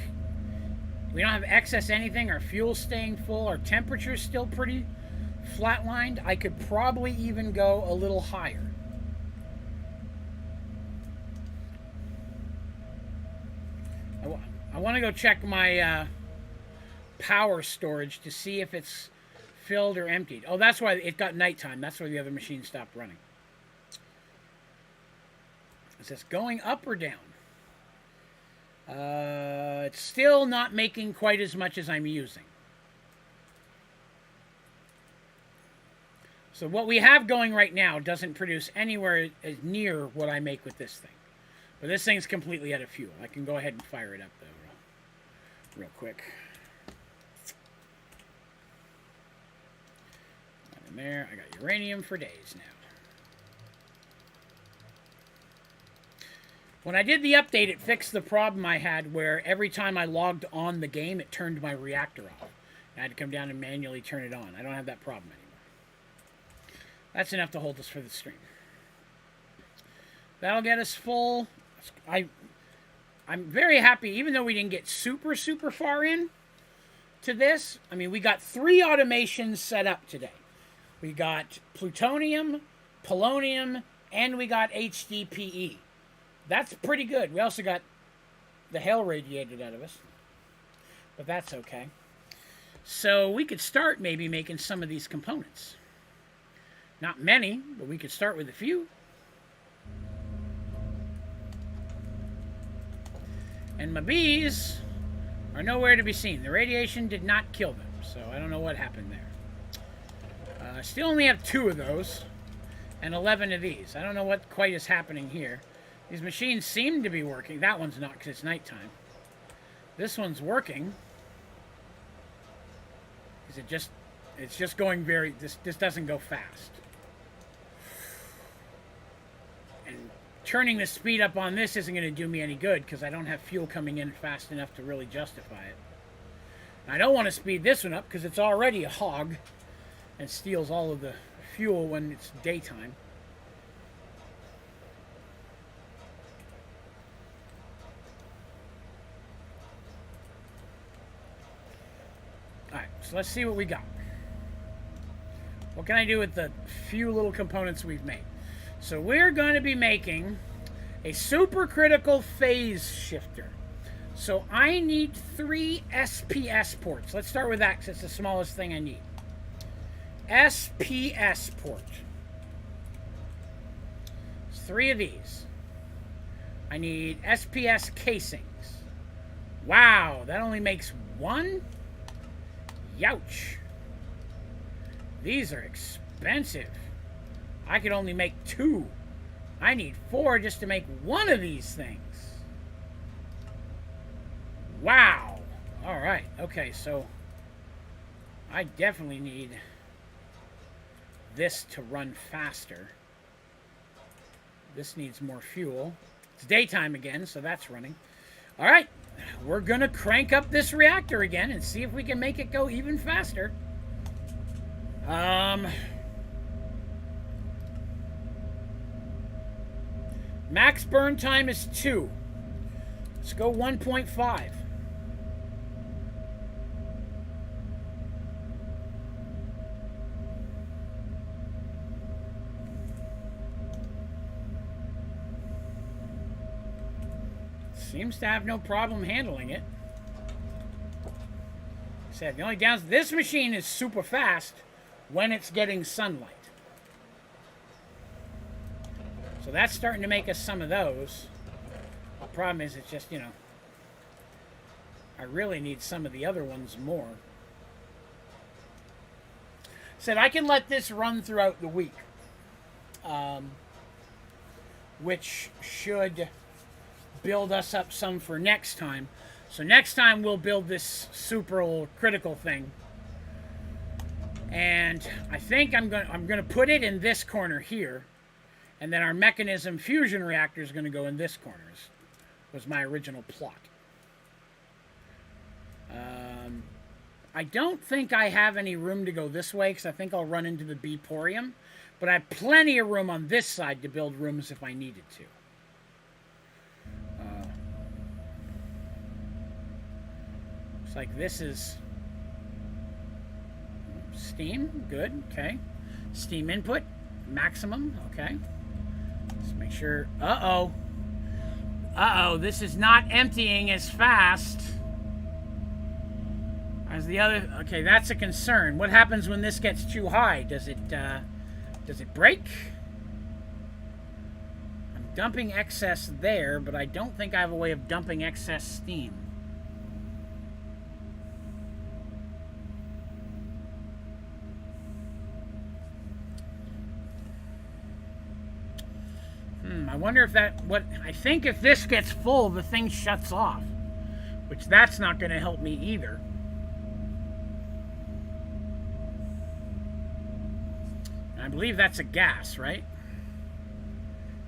We don't have excess anything. Our fuel's staying full. Our temperature's still pretty flatlined. I could probably even go a little higher. I want to go check my power storage to see if it's filled or emptied. Oh, that's why it got nighttime. That's why the other machine stopped running. Is this going up or down? It's still not making quite as much as I'm using. So what we have going right now doesn't produce anywhere as near what I make with this thing. But this thing's completely out of fuel. I can go ahead and fire it up, though, real quick. Right in there. I got uranium for days now. When I did the update, it fixed the problem I had where every time I logged on the game, it turned my reactor off. I had to come down and manually turn it on. I don't have that problem anymore. That's enough to hold us for the stream. That'll get us full. I'm very happy, even though we didn't get super far in to this. I mean, we got 3 automations set up today. We got plutonium, polonium, and we got HDPE. That's pretty good. We also got the hell radiated out of us. But that's okay. So we could start maybe making some of these components. Not many, but we could start with a few. And my bees are nowhere to be seen. The radiation did not kill them, so I don't know what happened there. I still only have 2 of those and 11 of these. I don't know what quite is happening here. These machines seem to be working. That one's not because it's nighttime. This one's working. It's just going very, this doesn't go fast. And turning the speed up on this isn't going to do me any good because I don't have fuel coming in fast enough to really justify it. And I don't want to speed this one up because it's already a hog and steals all of the fuel when it's daytime. so let's see what we got. What can I do with the few little components we've made? So we're going to be making a supercritical phase shifter. So I need 3 SPS ports. Let's start with that because it's the smallest thing I need. SPS port. There's 3 of these. I need SPS casings. Wow, that only makes 1? Youch. These are expensive. I could only make 2. I need 4 just to make 1 of these things. Wow. Alright, okay, so I definitely need this to run faster. This needs more fuel. It's daytime again, so that's running. Alright, we're gonna crank up this reactor again and see if we can make it go even faster. Max burn time is 2. Let's go 1.5. Seems to have no problem handling it. Said the only downside, this machine is super fast when it's getting sunlight. So that's starting to make us some of those. The problem is it's just, you know, I really need some of the other ones more. Said I can let this run throughout the week. Which should build us up some for next time. So next time we'll build this super critical thing. And I think I'm gonna put it in this corner here. And then our mechanism fusion reactor is going to go in this corner. Was my original plot. I don't think I have any room to go this way because I think I'll run into the Bporium. But I have plenty of room on this side to build rooms if I needed to. Looks like this is steam. Good. Okay. Steam input. Maximum. Okay. Let's make sure. Uh-oh. Uh-oh. This is not emptying as fast as the other. Okay, that's a concern. What happens when this gets too high? Does it break? I'm dumping excess there, but I don't think I have a way of dumping excess steam. I wonder if I think if this gets full, the thing shuts off. Which that's not going to help me either. And I believe that's a gas, right?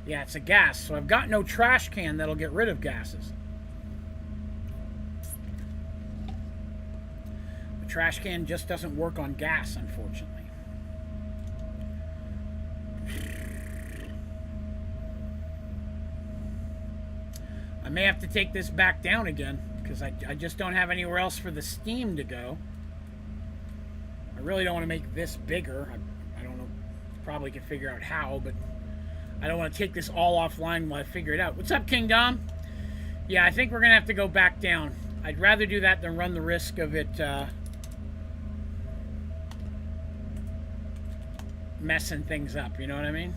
Yeah, it's a gas. So I've got no trash can that'll get rid of gases. The trash can just doesn't work on gas, unfortunately. I may have to take this back down again because I just don't have anywhere else for the steam to go. I really don't want to make this bigger. I don't know. Probably can figure out how, but I don't want to take this all offline while I figure it out. What's up, King Dom? Yeah, I think we're going to have to go back down. I'd rather do that than run the risk of it messing things up. You know what I mean?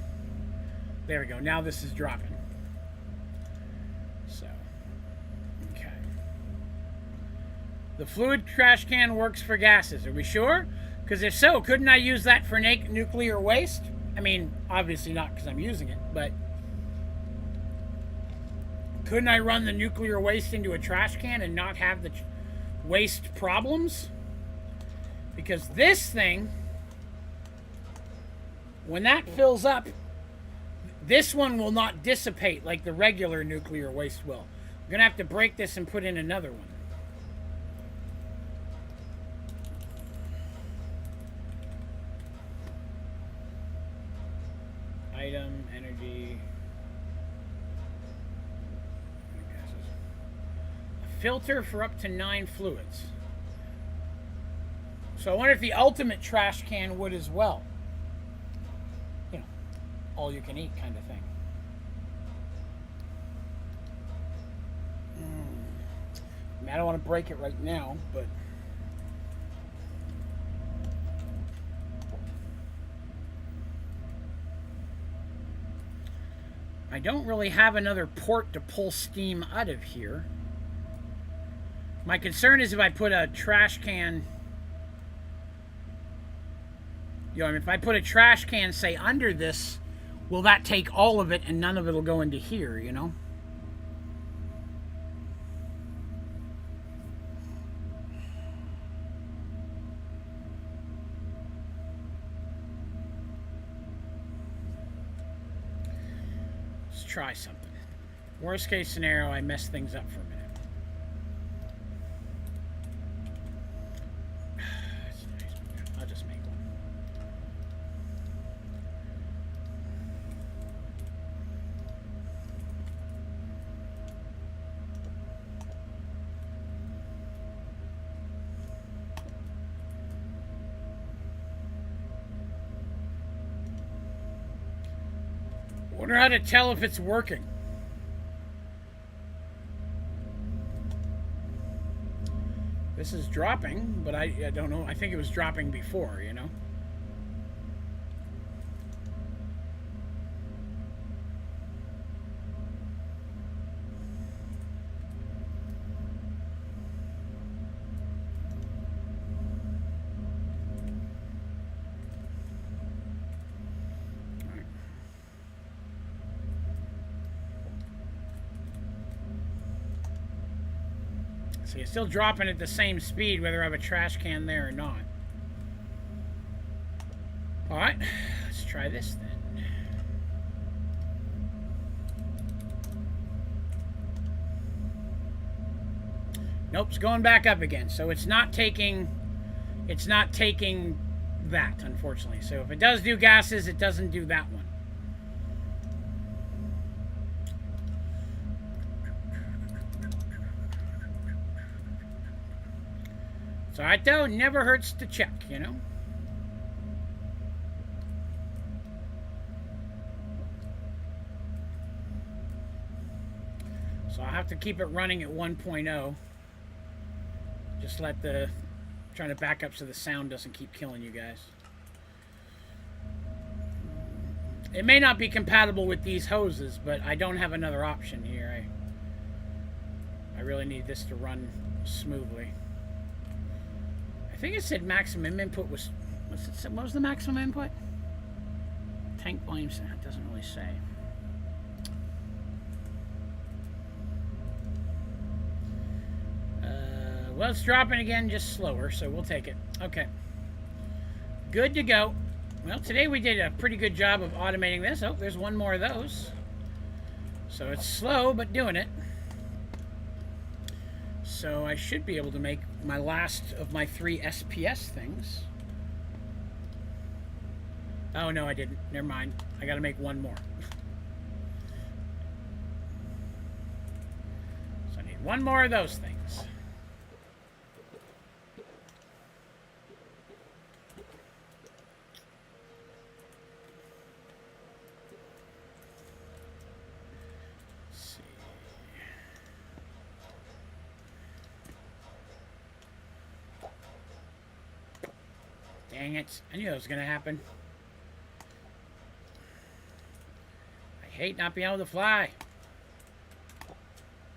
There we go. Now this is dropping. The fluid trash can works for gases. Are we sure? Because if so, couldn't I use that for nuclear waste? I mean, obviously not because I'm using it, but couldn't I run the nuclear waste into a trash can and not have the waste problems? Because this thing, when that fills up, this one will not dissipate like the regular nuclear waste will. I'm going to have to break this and put in another one. Item, energy, a filter for up to 9 fluids. So I wonder if the ultimate trash can would as well. You know, all you can eat kind of thing. I mean, I don't want to break it right now, but... I don't really have another port to pull steam out of here. My concern is if I put a trash can... You know, I mean, if I put a trash can, say, under this, will that take all of it and none of it will go into here, you know? Let's try something. Worst case scenario, I mess things up for a minute. I'll just make one. Wonder how to tell if it's working. This is dropping, but I don't know. I think it was dropping before, you know? So you're still dropping at the same speed whether I have a trash can there or not. Alright, let's try this then. Nope, it's going back up again. So it's not taking that, unfortunately. So if it does do gases, it doesn't do that one. It's alright though, never hurts to check, you know? So I'll have to keep it running at 1.0. Just let the... trying to back up so the sound doesn't keep killing you guys. It may not be compatible with these hoses, but I don't have another option here. I really need this to run smoothly. I think it said maximum input was... What was the maximum input? Tank volume, it doesn't really say. Well, it's dropping again, just slower, so we'll take it. Okay. Good to go. Well, today we did a pretty good job of automating this. Oh, there's one more of those. So it's slow, but doing it. So I should be able to make my last of my 3 SPS things. Oh, no, I didn't. Never mind. I got to make one more. So I need one more of those things. Dang it. I knew that was going to happen. I hate not being able to fly.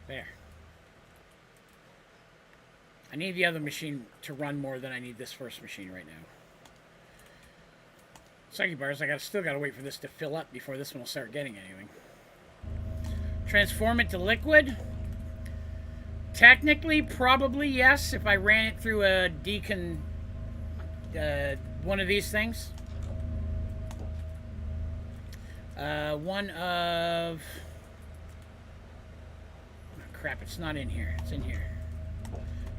There. I need the other machine to run more than I need this first machine right now. Sucky bars, still got to wait for this to fill up before this one will start getting anything. Transform it to liquid? Technically, probably yes, if I ran it through a one of these things. One of... Oh, crap, it's not in here. It's in here.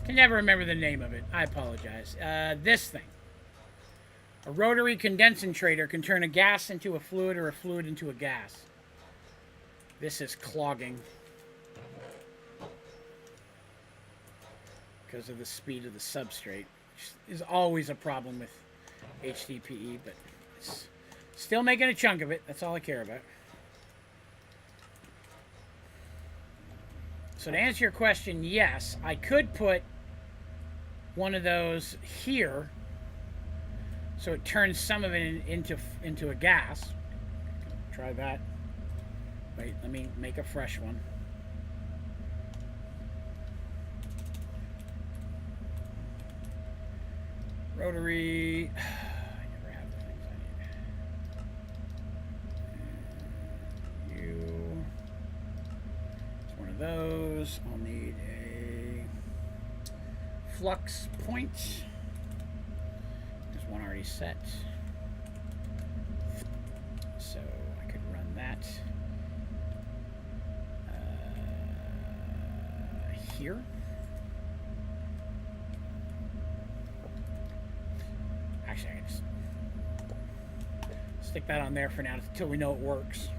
Can never remember the name of it. I apologize. This thing. A rotary condensator can turn a gas into a fluid or a fluid into a gas. This is clogging. Because of the speed of the substrate. which is always a problem with HDPE, but it's still making a chunk of it. That's all I care about. So to answer your question, yes, I could put one of those here so it turns some of it into a gas. Try that. Wait, let me make a fresh one. Rotary. I never have the things I need. You. It's one of those. I'll need a flux point. There's one already set. So I could run that here. Actually, I can just stick that on there for now until we know it works.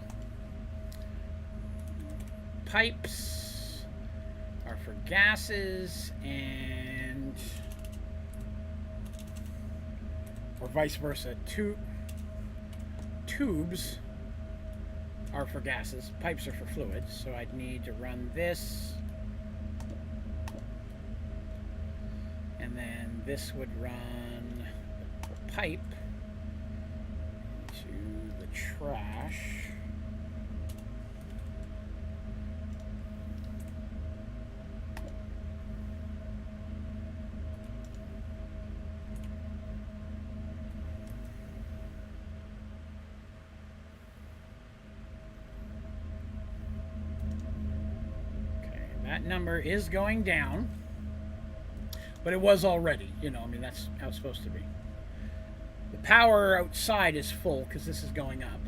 Pipes are for gases and, or vice versa, tubes are for gases, pipes are for fluids, so I'd need to run this, and then this would run the pipe to the trash. That number is going down, but it was already, you know, I mean, that's how it's supposed to be. The power outside is full because this is going up.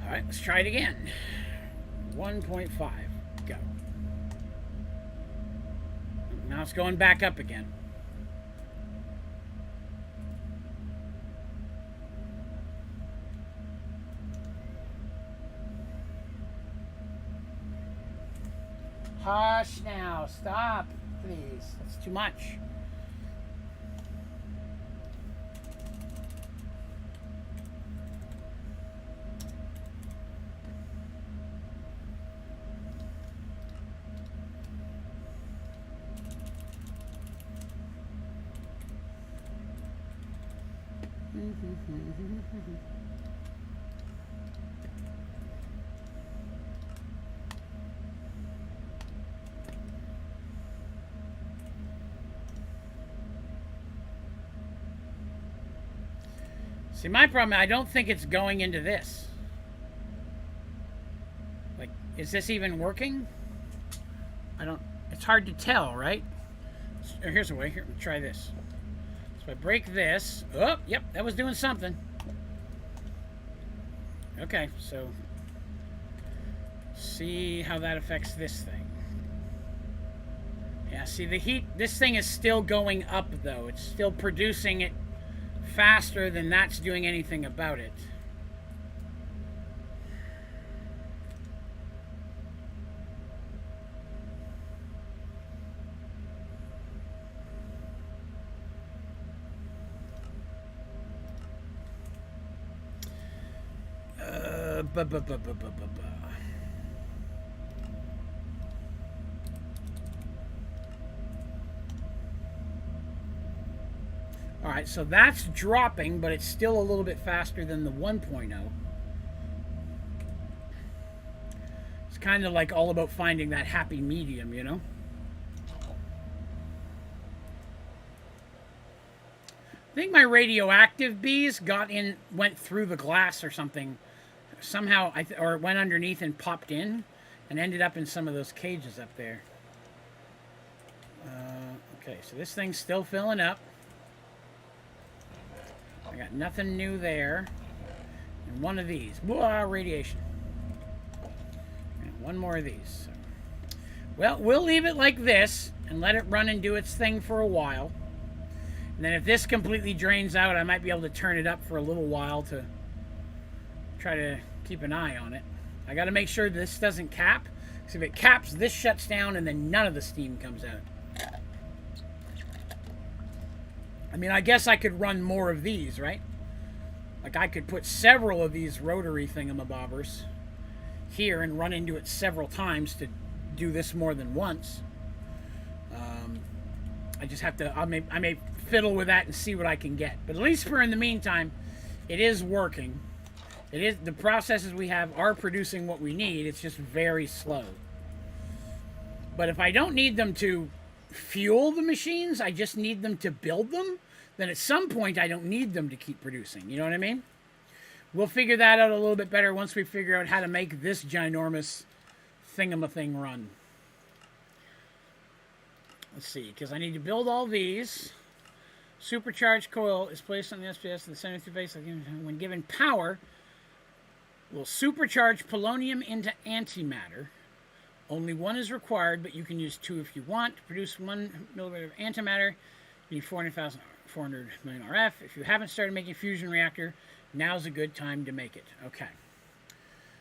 All right, let's try it again. 1.5, go. Now it's going back up again.
Hush now. Stop, please.
That's too much. See, my problem, I don't think it's going into this. Like, is this even working? I don't, it's hard to tell, right? So, here's a way, here, try this. So I break this. Oh, yep, that was doing something. Okay, so see how that affects this thing. Yeah, see the heat, this thing is still going up though. It's still producing it faster than that's doing anything about it. All right, so that's dropping, but it's still a little bit faster than the 1.0. It's kind of like all about finding that happy medium, you know? I think my radioactive bees went through the glass or something. Somehow, or it went underneath and popped in and ended up in some of those cages up there. Okay, so this thing's still filling up. I got nothing new there. And one of these. Blah, radiation. And one more of these. So. Well, we'll leave it like this and let it run and do its thing for a while. And then if this completely drains out, I might be able to turn it up for a little while to try to keep an eye on it. I got to make sure this doesn't cap. Because if it caps, this shuts down and then none of the steam comes out. I mean, I guess I could run more of these, right? Like I could put several of these rotary thingamabobbers here and run into it several times to do this more than once. I just have to, I may fiddle with that and see what I can get. But at least for in the meantime, it is working. It is, the processes we have are producing what we need. It's just very slow. But if I don't need them to fuel the machines, I just need them to build them, then at some point I don't need them to keep producing. You know what I mean? We'll figure that out a little bit better once we figure out how to make this ginormous thingamathing run. Let's see, because I need to build all these. Supercharged coil is placed on the SPS of the 72 base. When given power, will supercharge polonium into antimatter. Only one is required, but you can use 2 if you want. To produce 1 milligram of antimatter, you need 400 million RF. If you haven't started making a fusion reactor, now's a good time to make it. Okay.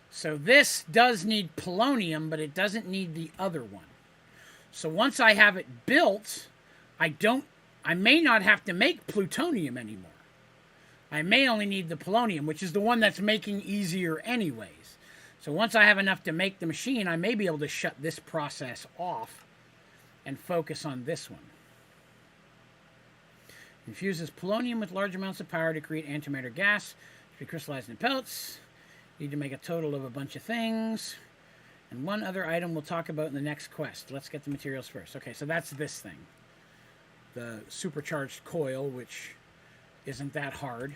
So this does need polonium, but it doesn't need the other one. So once I have it built, I may not have to make plutonium anymore. I may only need the polonium, which is the one that's making easier anyways. So once I have enough to make the machine, I may be able to shut this process off and focus on this one. Infuses polonium with large amounts of power to create antimatter gas to be crystallized in pellets. Need to make a total of a bunch of things. And one other item we'll talk about in the next quest. Let's get the materials first. Okay, so that's this thing. The supercharged coil, which isn't that hard.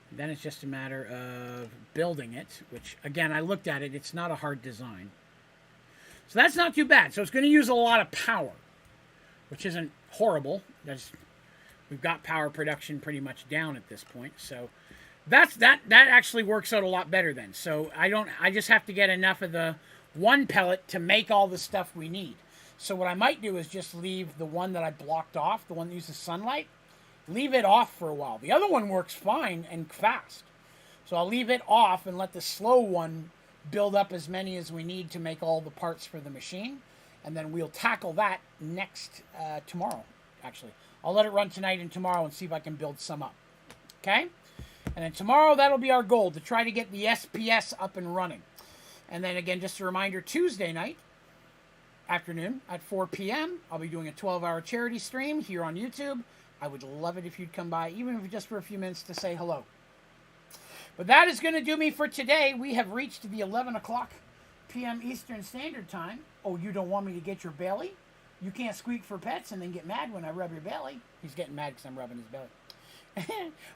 Then it's just a matter of building it, which, again, I looked at it. It's not a hard design. So that's not too bad. So it's going to use a lot of power, which isn't horrible. We've got power production pretty much down at this point. So that actually works out a lot better then. So I just have to get enough of the one pellet to make all the stuff we need. So what I might do is just leave the one that I blocked off, the one that uses sunlight, leave it off for a while. The other one works fine and fast. So I'll leave it off and let the slow one build up as many as we need to make all the parts for the machine. And then we'll tackle that next tomorrow, actually. I'll let it run tonight and tomorrow and see if I can build some up. Okay? And then tomorrow, that'll be our goal, to try to get the SPS up and running. And then again, just a reminder, Tuesday night, afternoon at 4 p.m., I'll be doing a 12-hour charity stream here on YouTube. I would love it if you'd come by, even if just for a few minutes, to say hello. But that is going to do me for today. We have reached the 11 o'clock p.m. Eastern Standard Time. Oh, you don't want me to get your belly? You can't squeak for pets and then get mad when I rub your belly. He's getting mad because I'm rubbing his belly.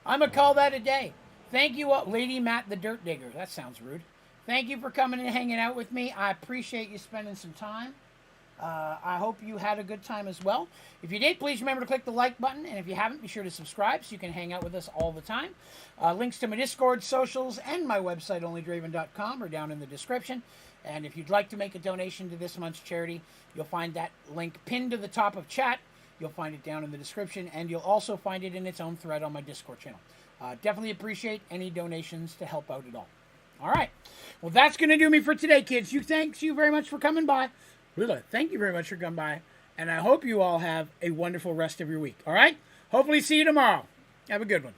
I'm going to call that a day. Thank you, Lady Matt the Dirt Digger. That sounds rude. Thank you for coming and hanging out with me. I appreciate you spending some time. I hope you had a good time as well. If you did, please remember to click the like button. And if you haven't, be sure to subscribe so you can hang out with us all the time. Links to my Discord, socials, and my website, Onlydraven.com, are down in the description. And if you'd like to make a donation to this month's charity, you'll find that link pinned to the top of chat. You'll find it down in the description, and you'll also find it in its own thread on my Discord channel. Definitely appreciate any donations to help out at all. All right. Well, that's going to do me for today, kids. Thanks you very much for coming by. Thank you very much for coming by. And I hope you all have a wonderful rest of your week. All right? Hopefully see you tomorrow. Have a good one.